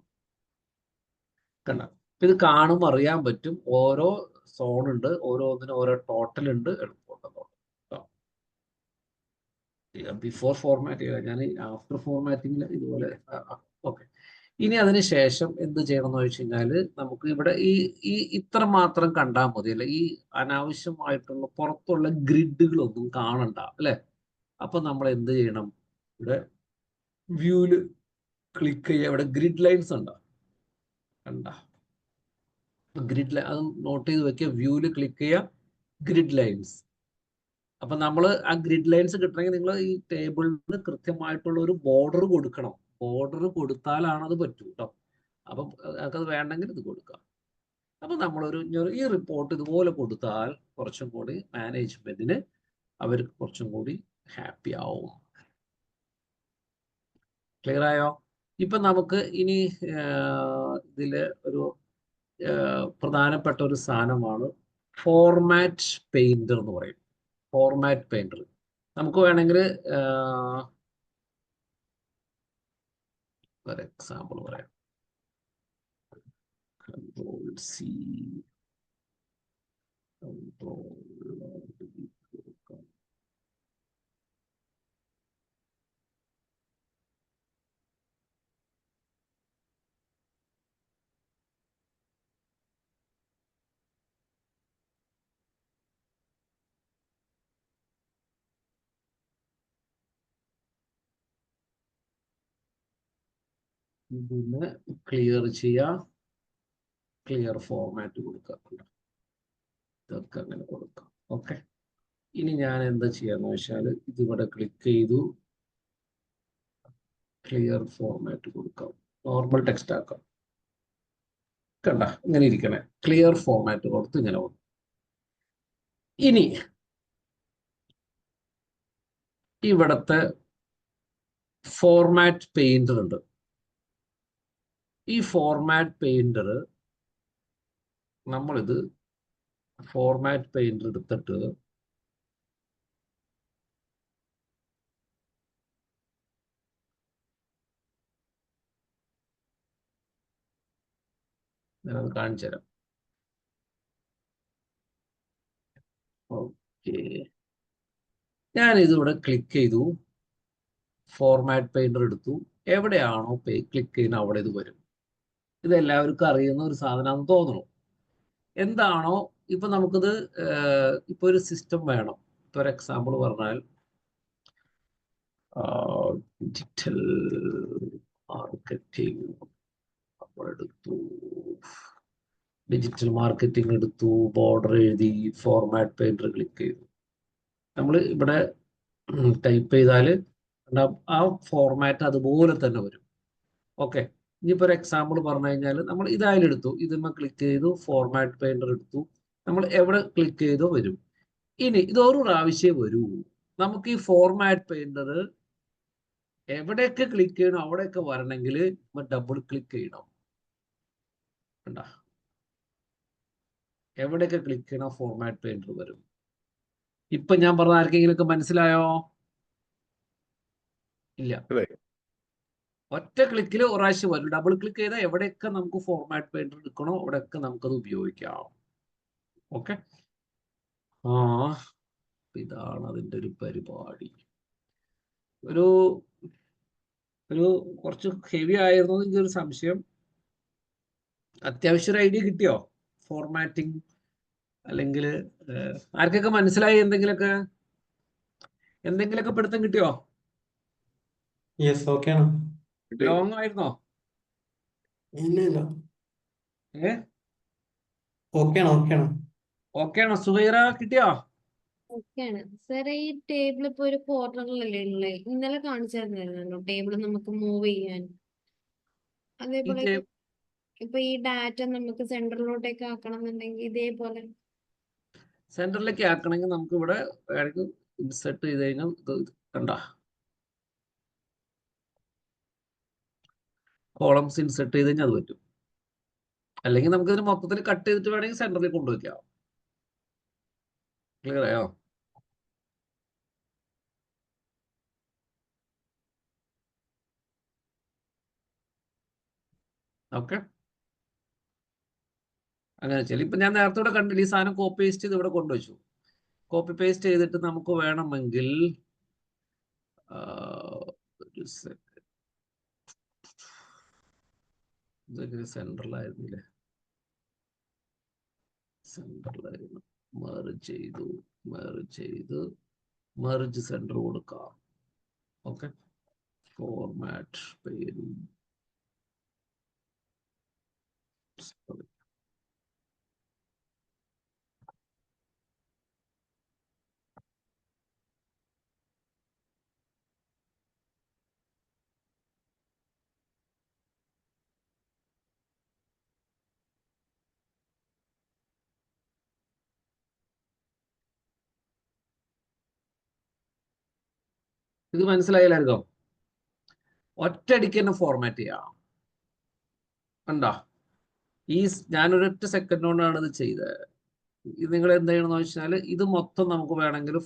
[SPEAKER 1] കണ്ട, ഇത് കാണുമ്പോൾ അറിയാൻ പറ്റും ഓരോ സോൺ ഉണ്ട്, ഓരോന്നിനും ഓരോ ടോട്ടൽ ഉണ്ട്, എളുപ്പമുണ്ടെന്നുള്ളത്. ബിഫോർ ഫോർമാറ്റ് ചെയ്ത ഞാൻ ആഫ്റ്റർ ഫോർമാറ്റിംഗിൽ ഇതുപോലെ. ഓക്കെ, ഇനി അതിന് ശേഷം എന്ത് ചെയ്യണം എന്ന് വെച്ച് കഴിഞ്ഞാൽ നമുക്ക് ഇവിടെ ഈ ഇത്ര മാത്രം കണ്ടാൽ മതി അല്ലെ, ഈ അനാവശ്യമായിട്ടുള്ള പുറത്തുള്ള ഗ്രിഡുകളൊന്നും കാണണ്ട അല്ലെ. അപ്പൊ നമ്മൾ എന്ത് ചെയ്യണം, ഇവിടെ വ്യൂല് ക്ലിക്ക് ചെയ്യുക, ഇവിടെ ഗ്രിഡ് ലൈൻസ് ഉണ്ടോ, കണ്ട ഗ്രിഡ് അത് നോട്ട് ചെയ്ത് വെക്കുക. വ്യൂല് ക്ലിക്ക് ചെയ്യുക, ഗ്രിഡ് ലൈൻസ്. അപ്പൊ നമ്മൾ ആ ഗ്രിഡ് ലൈൻസ് കിട്ടണമെങ്കിൽ നിങ്ങൾ ഈ ടേബിളിന് കൃത്യമായിട്ടുള്ള ഒരു ബോർഡർ കൊടുക്കണം. ബോർഡർ കൊടുത്താലാണ് അത് പറ്റൂ കേട്ടോ. അപ്പൊ നമുക്കത് വേണ്ടെങ്കിൽ ഇത് കൊടുക്കാം. അപ്പൊ നമ്മളൊരു ഈ റിപ്പോർട്ട് ഇതുപോലെ കൊടുത്താൽ കുറച്ചും കൂടി മാനേജ്മെന്റിന് അവർ കുറച്ചും കൂടി ഹാപ്പി ആവും. ക്ലിയർ ആയോ? ഇപ്പൊ നമുക്ക് ഇനി ഇതില് ഒരു പ്രധാനപ്പെട്ട ഒരു സാധനമാണ് ഫോർമാറ്റ് പെയിന്റർ എന്ന് പറയും. ഫോർമാറ്റ് പെയിന്റർ നമുക്ക് വേണമെങ്കിൽ ഒരു എക്സാമ്പിൾ പറയാം. കൺട്രോൾ സി, കൺട്രോൾ ഇതിന് ക്ലിയർ ചെയ്യാം, ക്ലിയർ ഫോർമാറ്റ് കൊടുക്കാം, ഇതൊക്കെ അങ്ങനെ കൊടുക്കാം. ഓക്കെ, ഇനി ഞാൻ എന്താ ചെയ്യാന്ന് വെച്ചാൽ ഇതിവിടെ ക്ലിക്ക് ചെയ്തു, ക്ലിയർ ഫോർമാറ്റ് കൊടുക്കാം, നോർമൽ ടെക്സ്റ്റ് ആക്കാം. കണ്ട ഇങ്ങനെ ഇരിക്കണേ, ക്ലിയർ ഫോർമാറ്റ് കൊടുത്ത് ഇങ്ങനെ വന്നു. ഇനി ഇവിടത്തെ ഫോർമാറ്റ് പെയിന്റർ ഉണ്ട്. ഈ ഫോർമാറ്റ് പെയിന്റർ നമ്മളിത് ഫോർമാറ്റ് പെയിന്റർ എടുത്തിട്ട് ഞാനത് കാണിച്ചു തരാം. ഓക്കെ, ഞാൻ ഇതിവിടെ ക്ലിക്ക് ചെയ്തു, ഫോർമാറ്റ് പെയിന്റർ എടുത്തു, എവിടെയാണോ ക്ലിക്ക് ചെയ്യുന്നത് അവിടെ ഇത് വരും. ഇത് എല്ലാവർക്കും അറിയുന്ന ഒരു സാധനമാണെന്ന് തോന്നുന്നു. എന്താണോ ഇപ്പൊ നമുക്കിത് ഇപ്പൊ ഒരു സിസ്റ്റം വേണം. ഇപ്പൊ ഒരു എക്സാമ്പിൾ പറഞ്ഞാൽ ഡിജിറ്റൽ മാർക്കറ്റിംഗ് എടുത്തു, ഡിജിറ്റൽ മാർക്കറ്റിംഗ് എടുത്തു, ബോർഡർ എഴുതി, ഫോർമാറ്റ് പെയിന്റർ ക്ലിക്ക് ചെയ്തു. നമ്മൾ ഇവിടെ ടൈപ്പ് ചെയ്താൽ ആ ഫോർമാറ്റ് അതുപോലെ തന്നെ വരും. ഓക്കെ, ഇനിയിപ്പോൾ ഒരു എക്സാമ്പിൾ പറഞ്ഞു കഴിഞ്ഞാൽ നമ്മൾ ഇതായാലെടുത്തു, ഇതിന്മേൽ ക്ലിക്ക് ചെയ്തു, ഫോർമാറ്റ് പെയിന്റർ എടുത്തു, നമ്മൾ എവിടെ ക്ലിക്ക് ചെയ്തോ വരും. ഇനി ഇതൊരു പ്രാവശ്യം വരൂ. നമുക്ക് ഈ ഫോർമാറ്റ് പെയിന്റർ എവിടെയൊക്കെ ക്ലിക്ക് ചെയ്യണം അവിടെയൊക്കെ വരണമെങ്കിൽ ഡബിൾ ക്ലിക്ക് ചെയ്യണം. കണ്ട, എവിടെയൊക്കെ ക്ലിക്ക് ചെയ്യണം ഫോർമാറ്റ് പെയിന്റർ വരും. ഇപ്പൊ ഞാൻ പറഞ്ഞ ആർക്കെങ്കിലും ഒക്കെ മനസ്സിലായോ? ഇല്ല, ഒറ്റ ക്ലിക്കിൽ ഒരു പ്രാവശ്യം വരും. ഡബിൾ ക്ലിക്ക് ചെയ്താൽ എവിടെയൊക്കെ നമുക്ക് ഫോർമാറ്റ് പെയിന്റർ എടുക്കണോ അവിടെയൊക്കെ നമുക്കത് ഉപയോഗിക്കാം. ഓക്കെ, ഇതാണ് അതിൻ്റെ ഒരു പരിപാടി. ഒരു കുറച്ച് ഹെവി ആയിരുന്നു എനിക്കൊരു സംശയം. അത്യാവശ്യം ഒരു ഐഡിയ കിട്ടിയോ ഫോർമാറ്റിംഗ്? അല്ലെങ്കിൽ ആർക്കൊക്കെ മനസ്സിലായി? എന്തെങ്കിലുമൊക്കെ പിടുത്തം കിട്ടിയോ?
[SPEAKER 2] യെസ്, ഓക്കെ ആണ്.
[SPEAKER 1] ലോങ് ആയിരുന്നോ?
[SPEAKER 2] ഇല്ല, ഓക്കെ ആണ്.
[SPEAKER 1] ഓക്കെ ആണോ? സുഹൈറ കിട്ടിയോ?
[SPEAKER 3] ഓക്കെയാണ് സാർ. ഈ ടേബിൾ ഇപ്പൊ ഒരു കോർണറിലല്ലേ ഉള്ളത്? ഇന്നലെ കാണിച്ചായിരുന്നല്ലോ ടേബിൾ നമുക്ക് മൂവ് ചെയ്യാൻ. അതേപോലെ ഇപ്പൊ ഈ ഡാറ്റ നമുക്ക് സെന്ററിലോട്ടേക്ക് ആക്കണം എന്നുണ്ടെങ്കിൽ ഇതേപോലെ
[SPEAKER 1] സെന്ററിലേക്ക് ആക്കണമെങ്കിൽ നമുക്ക് ഇവിടെ ഇൻസെർട്ട് ചെയ്ത് കഴിഞ്ഞാൽ കണ്ട കോളംസ് ഇൻസെർട്ട് ചെയ്ത് കഴിഞ്ഞാൽ അത് പറ്റും. അല്ലെങ്കിൽ നമുക്ക് ഇതിന് മൊത്തത്തിൽ കട്ട് ചെയ്തിട്ട് വേണമെങ്കിൽ സെന്ററിൽ കൊണ്ടുവയ്ക്കാം. ക്ലിയർ ആയോ? ഓക്കെ, അങ്ങനെ ചെയ്യും. ഇപ്പൊ ഞാൻ നേരത്തെ ഇവിടെ കണ്ടില്ല, ഈ സാധനം കോപ്പി പേസ്റ്റ് ചെയ്ത് ഇവിടെ കൊണ്ടുവച്ചു. കോപ്പി പേസ്റ്റ് ചെയ്തിട്ട് നമുക്ക് വേണമെങ്കിൽ ഇതൊക്കെ സെൻട്രലായിരുന്നില്ലേ? സെൻട്രലായിരുന്നു. മെർജ് സെന്റർ കൊടുക്കാം. ഓക്കെ, ഫോർമാറ്റ് പേര് ഇത് മനസ്സിലായില്ലായിരുന്നോ? ഒറ്റയടിക്ക് തന്നെ ഫോർമാറ്റ് ചെയ്യാം. കണ്ടോ? ഞാനൊരൊറ്റ സെക്കൻഡ് കൊണ്ടാണ് ഇത് ചെയ്തത്. ഇത് നിങ്ങൾ എന്ത് ചെയ്യണമെന്ന് വെച്ചാൽ ഇത് മൊത്തം നമുക്ക് വേണമെങ്കിൽ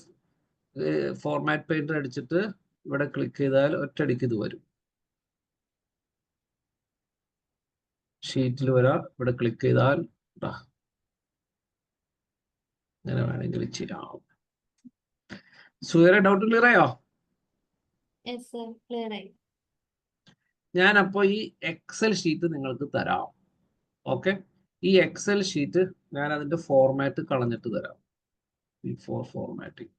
[SPEAKER 1] ഫോർമാറ്റ് പെയിന്റർ അടിച്ചിട്ട് ഇവിടെ ക്ലിക്ക് ചെയ്താൽ ഒറ്റയടിക്ക് ഇത് വരും. ഷീറ്റിൽ വരാം, ഇവിടെ ക്ലിക്ക് ചെയ്താൽ ഇങ്ങനെ വേണമെങ്കിൽ ചെയ്യാം. സുഹേറ, ഡൗട്ട് ക്ലിയർ ആയോ? ഞാനപ്പോൾ ഈ എക്സൽ ഷീറ്റ് നിങ്ങൾക്ക് തരാം. ഓക്കെ, ഈ എക്സൽ ഷീറ്റ് ഞാൻ അതിന്റെ ഫോർമാറ്റ് കളഞ്ഞിട്ട് തരാം. ബിഫോർ ഫോർമാറ്റിംഗ്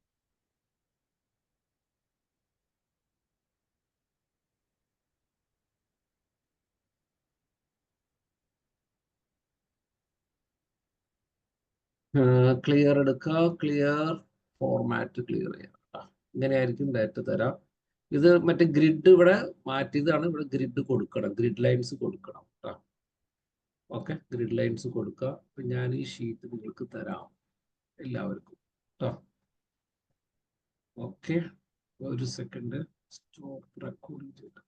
[SPEAKER 1] ക്ലിയർ എടുക്കുക, ക്ലിയർ ഫോർമാറ്റ് ക്ലിയർ ചെയ്യാം. ഇങ്ങനെയായിരിക്കും ഡാറ്റ തരാം. ഇത് മറ്റേ ഗ്രിഡ് ഇവിടെ മാറ്റിയതാണ്. ഇവിടെ ഗ്രിഡ് കൊടുക്കണം, ഗ്രിഡ് ലൈൻസ് കൊടുക്കണം കേട്ടോ. ഓക്കെ, ഗ്രിഡ് ലൈൻസ് കൊടുക്കുക. അപ്പൊ ഞാൻ ഈ ഷീറ്റ് നിങ്ങൾക്ക് തരാം എല്ലാവർക്കും കേട്ടോ. ഓക്കെ, ഒരു സെക്കൻഡ് സ്റ്റോപ്പ് റെക്കോർഡിംഗ് ചെയ്ത്